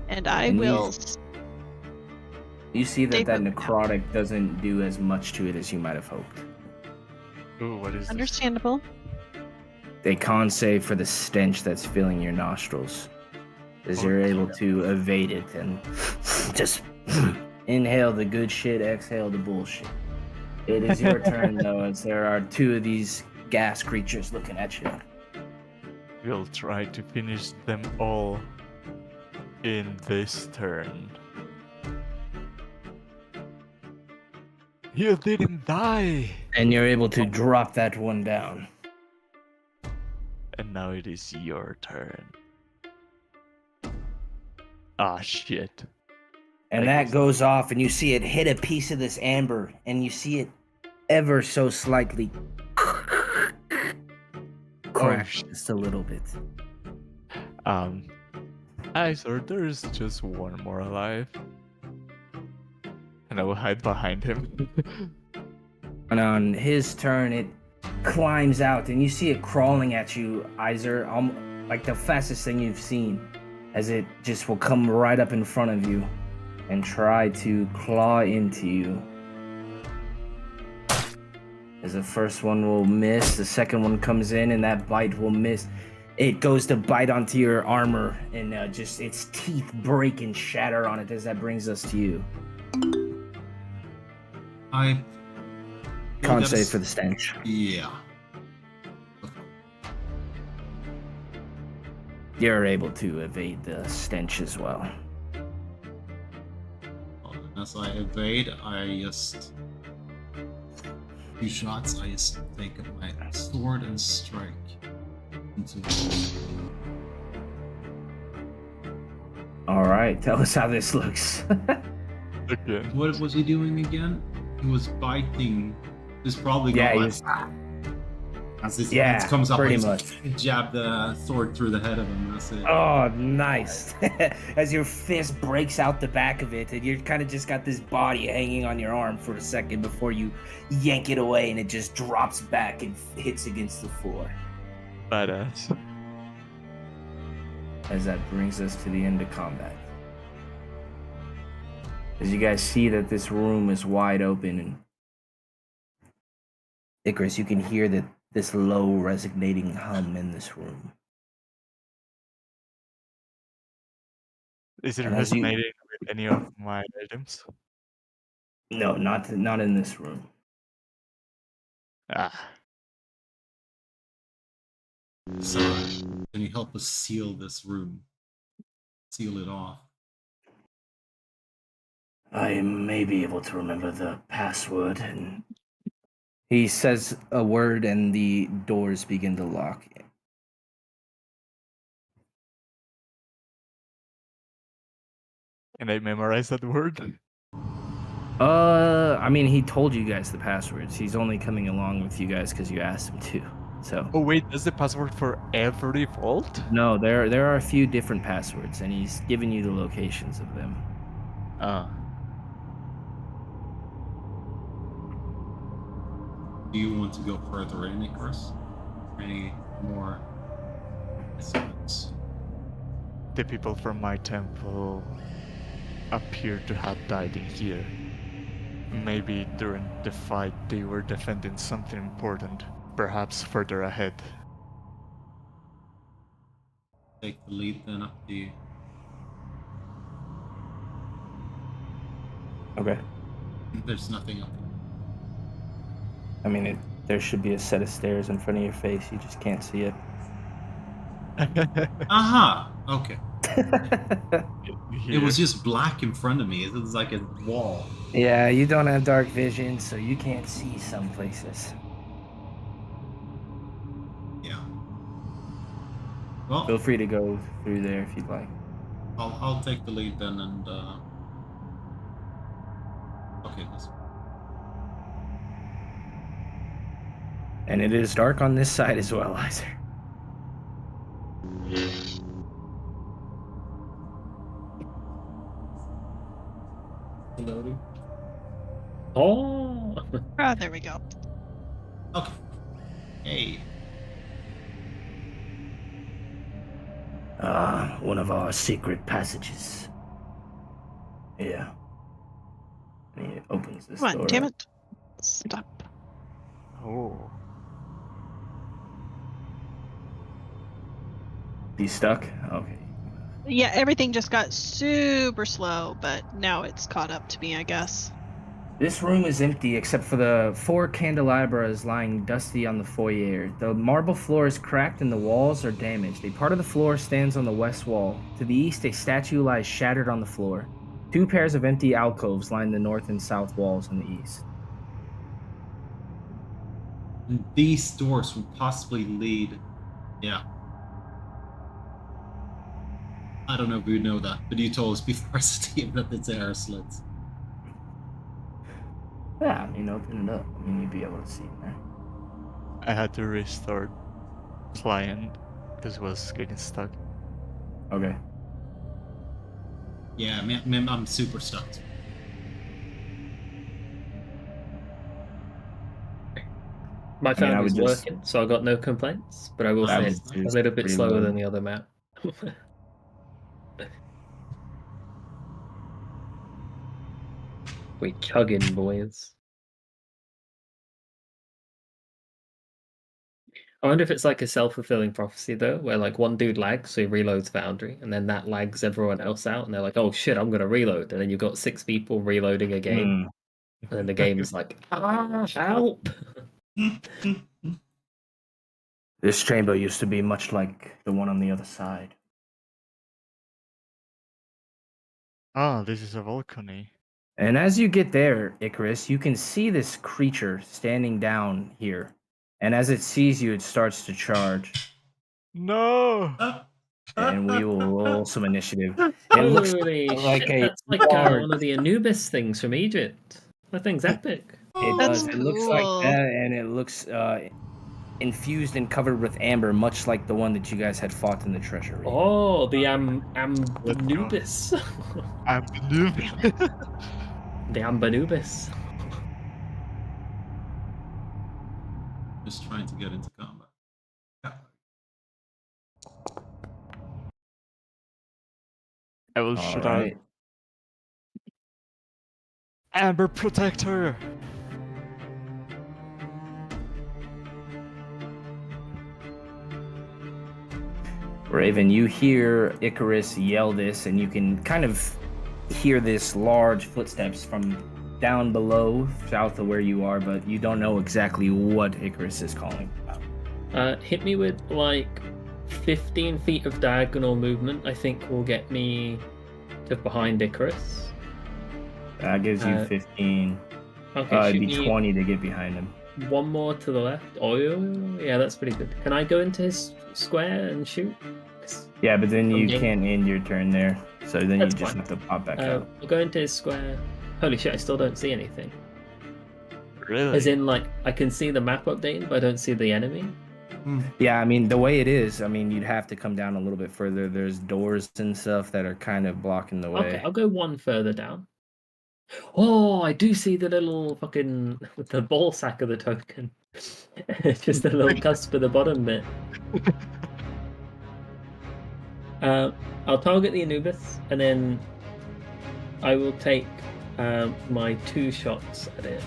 S3: And I will.
S1: You see that
S3: Stay
S1: that
S3: focused.
S1: necrotic doesn't do as much to it as you might have hoped.
S6: Ooh, what is this?
S3: Understandable.
S1: a con save for the stench that's filling your nostrils, as you're able to evade it and just inhale the good shit, exhale the bullshit. It is your turn, though, as there are two of these gas creatures looking at you.
S6: We'll try to finish them all in this turn. You didn't die!
S1: And you're able to drop that one down.
S6: And now it is your turn. Ah, shit.
S1: And that goes off, and you see it hit a piece of this amber, and you see it ever so slightly crack just a little bit.
S6: Isor, there's just one more alive. And I will hide behind him.
S1: And on his turn, it climbs out, and you see it crawling at you, Isor, like the fastest thing you've seen, as it just will come right up in front of you and try to claw into you. As the first one will miss, the second one comes in, and that bite will miss. It goes to bite onto your armor, and just its teeth break and shatter on it as that brings us to you. Con save for the stench.
S5: Yeah.
S1: You're able to evade the stench as well.
S5: As I evade, I just... 2 shots, I just take up my sword and strike into the...
S1: Alright, tell us how this looks.
S6: Again.
S5: What was he doing again? He was biting. This probably
S1: Yeah,
S5: got
S1: he
S5: like...
S1: was...
S5: As his
S1: Yeah,
S5: hands comes up,
S1: pretty
S5: I just
S1: much.
S5: jab the sword through the head of him. That's it.
S1: Oh, nice. As your fist breaks out the back of it, and you're kind of just got this body hanging on your arm for a second before you yank it away, and it just drops back and hits against the floor.
S6: Badass.
S1: As that brings us to the end of combat. As you guys see that this room is wide open, and Icarus, you can hear that this low resonating hum in this room.
S6: Is it
S1: And as you-
S6: resonating with any of my items?
S1: No, not in this room.
S6: Ah.
S5: Sarah, can you help us seal this room? Seal it off.
S1: I may be able to remember the password, and he says a word and the doors begin to lock.
S6: Can I memorize that word?
S1: I mean, he told you guys the passwords. He's only coming along with you guys because you asked him to. So
S6: Oh wait, that's the password for every vault?
S1: no, there are a few different passwords, and he's given you the locations of them.
S5: Do you want to go further in, Icarus? Any more estimates?
S6: The people from my temple appear to have died in here. Maybe during the fight they were defending something important, perhaps further ahead.
S5: Take the lead then up the...
S1: Okay.
S5: There's nothing up
S1: I mean, there should be a set of stairs in front of your face. You just can't see it.
S5: Aha! Okay.
S6: Here.
S5: It was just black in front of me. It was like a wall.
S1: Yeah, you don't have dark vision, so you can't see some places.
S5: Yeah. Well,
S1: Feel free to go through there if you'd like.
S5: I'll take the lead then and okay, let's...
S1: And it is dark on this side as well, Isaac.
S5: Loading.
S2: Oh!
S3: Ah, there we go.
S5: Okay. Hey.
S1: One of our secret passages. Yeah. And he opens this
S3: Come
S1: door
S3: on, damn
S1: up.
S3: it. Stop.
S6: Oh.
S1: He's stuck? Okay.
S3: Yeah, everything just got super slow, but now it's caught up to me, I guess.
S1: This room is empty except for the 4 candelabras lying dusty on the foyer. The marble floor is cracked and the walls are damaged. A part of the floor stands on the west wall. To the east, a statue lies shattered on the floor. 2 pairs of empty alcoves line the north and south walls on the east.
S5: And these doors will possibly lead. Yeah. I don't know if you know that, but you told us before, Steve, that it's air slits.
S1: Yeah, I mean, open it up. I mean, you'd be able to see in there.
S6: I had to restart client because it was getting stuck.
S1: Okay.
S5: Yeah, I'm super stuck.
S2: My
S1: I mean, I
S2: foundry's
S1: would just-
S2: working, so I got no complaints. But I will
S1: I
S2: say
S1: would
S2: it's a
S1: just
S2: little bit slower
S1: reload.
S2: than the other map. We chugging, boys. I wonder if it's like a self-fulfilling prophecy though, where like one dude lags, so he reloads Foundry, and then that lags everyone else out, and they're like, "Oh shit, I'm gonna reload," and then you've got 6 people reloading a game, and then the game is like, "Ah, help!"
S1: This chamber used to be much like the one on the other side.
S6: Ah, this is a balcony.
S1: And as you get there, Icarus, you can see this creature standing down here. And as it sees you, it starts to charge.
S6: No!
S1: And we will roll some initiative. It looks
S2: Holy
S1: like
S2: shit,
S1: a
S2: that's like
S1: large.
S2: one of the Anubis things from Egypt. That thing's epic.
S1: It
S3: That's
S1: does. It looks like
S3: cool.
S1: that, and it looks infused and covered with amber, much like the one that you guys had fought in the treasury.
S2: Oh, the
S6: Let's go.
S2: Anubis.
S6: I'm the noob.
S2: The Ambanubis.
S5: Just trying to get into combat. Yeah.
S6: I will
S1: All
S6: shoot
S1: right.
S6: out Amber Protector.
S1: Raven, you hear Icarus yell this, and you can kind of hear this large footsteps from down below, south of where you are, but you don't know exactly what Icarus is calling about.
S2: Hit me with like 15 feet of diagonal movement. I think will get me to behind Icarus.
S1: That gives you 15.
S2: Okay,
S1: It'd
S2: shoot
S1: be
S2: me
S1: 20 to get behind him.
S2: one more to the left. Oh, yeah, that's pretty good. Can I go into his square and shoot? 'Cause
S1: Yeah, but then you
S2: Okay.
S1: can't end your turn there, so then
S2: That's
S1: you just
S2: fine.
S1: have to pop back out.
S2: I'll go into his square. Holy shit, I still don't see anything.
S6: Really?
S2: As in, like, I can see the map updating, but I don't see the enemy.
S1: Yeah, I mean, the way it is, I mean, you'd have to come down a little bit further. There's doors and stuff that are kind of blocking the way.
S2: Okay, I'll go one further down. Oh, I do see the little fucking the ball sack of the token. Just the little cusp of the bottom bit. I'll target the Anubis, and then I will take my 2 shots at it.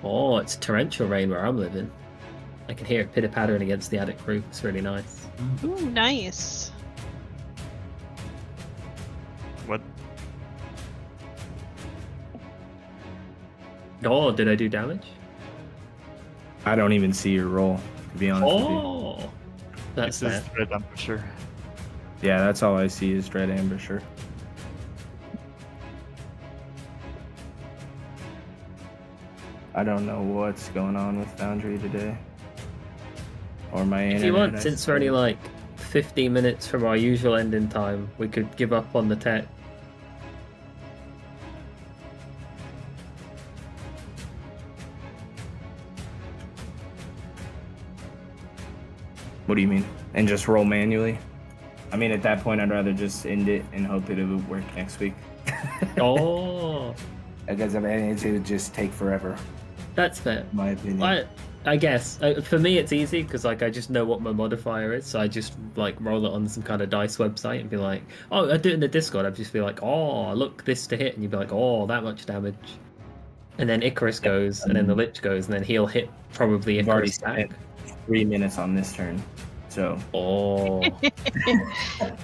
S2: Oh, it's torrential rain where I'm living. I can hear it pitter-pattering against the attic roof. It's really nice.
S3: Ooh, nice.
S6: What?
S2: Oh, did I do damage?
S1: I don't even see your roll, to be honest with you.
S2: Oh, that's
S6: This is
S2: that.
S6: Red Ambusher.
S1: Yeah, that's all I see is Dread Ambusher. I don't know what's going on with Foundry today. Or my internet.
S2: If you want,
S1: I
S2: since we're only
S1: suppose.
S2: like 15 minutes from our usual ending time, we could give up on the tech.
S1: What do you mean? And just roll manually? I mean, at that point, I'd rather just end it and hope that it would work next week.
S2: Oh,
S1: Because I mean, it would just take forever,
S2: that's fair.
S1: in my opinion.
S2: I guess for me it's easy because like I just know what my modifier is, so I just like roll it on some kind of dice website and be like, oh, I do it in the Discord. I'd just be like, oh, look, this to hit, and you'd be like, oh, that much damage. And then Icarus goes, and then the Lich goes, and then he'll hit probably
S1: You've already
S2: Icarus back.
S1: spent 3 minutes on this turn, so
S2: Oh.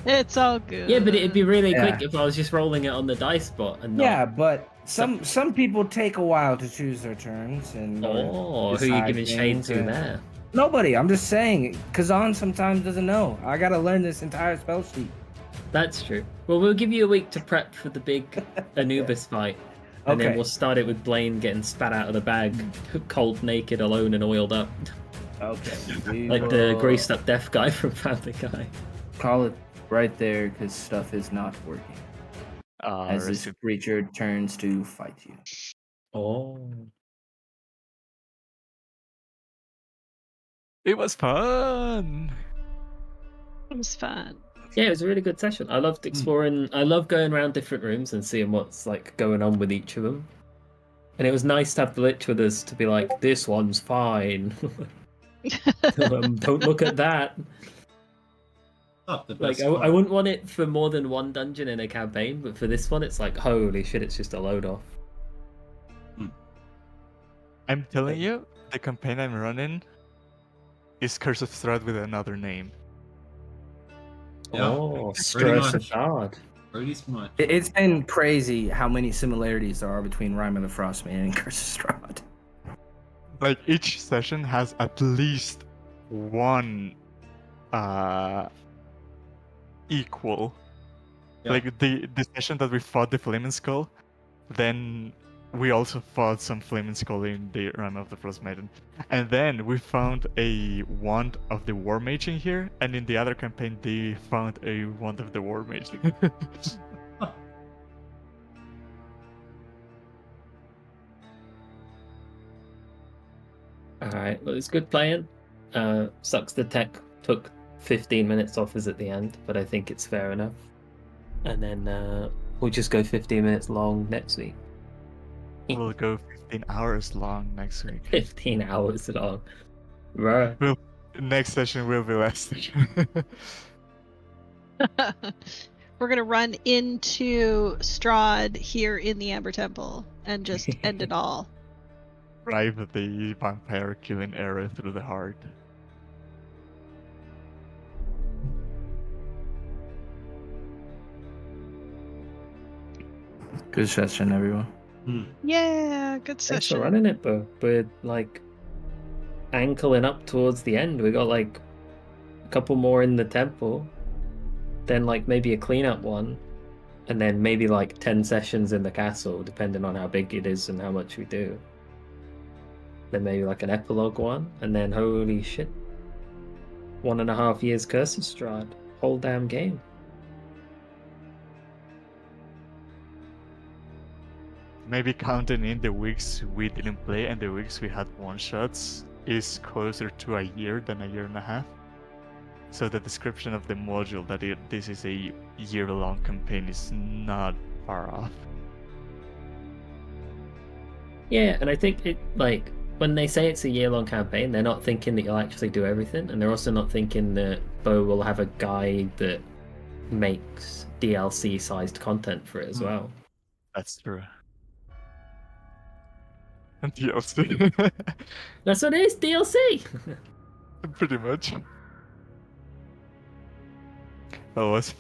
S3: It's all good.
S2: Yeah, but it'd be really
S1: Yeah.
S2: quick if I was just rolling it on the dice spot and not.
S1: yeah. But some people take a while to choose their turns and
S2: Oh, who are you
S1: decide
S2: giving shade
S1: things,
S2: to there?
S1: Nobody. I'm just saying. Kazan sometimes doesn't know. I gotta learn this entire spell sheet.
S2: That's true. Well, we'll give you a week to prep for the big Anubis fight. And then
S1: Okay.
S2: we'll start it with Blaine getting spat out of the bag, cold, naked, alone, and oiled up.
S1: Okay. we
S2: Like the
S1: will
S2: greased up deaf guy from Family Guy.
S1: Call it right there because stuff is not working. As this creature turns to fight you.
S2: Oh.
S6: It was fun.
S3: It was fun.
S2: Yeah, it was a really good session. I loved exploring. I love going around different rooms and seeing what's like going on with each of them. And it was nice to have the Lich with us to be like, this one's fine. Don't look at that.
S5: Not the
S2: Like,
S5: best
S2: I
S5: part.
S2: wouldn't want it for more than one dungeon in a campaign, but for this one, it's like, holy shit, it's just a load off.
S6: I'm telling you, the campaign I'm running is Curse of Strahd with another name.
S5: Yeah,
S2: Oh,
S5: pretty
S2: stress
S5: much.
S2: hard.
S5: Pretty much.
S1: It's been crazy how many similarities there are between Rime of the Frostman and Curse of Strahd.
S6: Like each session has at least one equal.
S5: Yeah.
S6: Like the session that we fought the Flaming Skull, then we also fought some Flaming Skull in the Rime of the Frost Maiden. And then we found a wand of the War Mage in here, and in the other campaign they found a wand of the War Mage.
S2: Alright, well, it's good playing. Sucks the tech took 15 minutes off us at the end, but I think it's fair enough. And then we'll just go 15 minutes long next week.
S6: We'll go 15 hours long next week.
S2: 15 hours long. Right.
S6: Next session will be last session.
S3: We're gonna run into Strahd here in the Amber Temple and just end it all.
S6: Drive the vampire killing arrow through the heart.
S1: Good session, everyone.
S3: Yeah, good
S2: Thanks
S3: session.
S2: for running it, Bo. We're like ankling up towards the end. We got like a couple more in the temple, then like maybe a cleanup one, and then maybe like 10 sessions in the castle, depending on how big it is and how much we do. Then maybe like an epilogue one, and then holy shit, 1.5 years Curse of Strahd. Whole damn game.
S6: Maybe counting in the weeks we didn't play and the weeks we had one-shots is closer to a year than a year and a half. So the description of the module that this is a year-long campaign is not far off.
S2: Yeah, and I think it like when they say it's a year-long campaign, they're not thinking that you'll actually do everything, and they're also not thinking that Bo will have a guide that makes DLC-sized content for it as well.
S6: That's true. And DLC.
S2: That's what it is, DLC!
S6: Pretty much. That was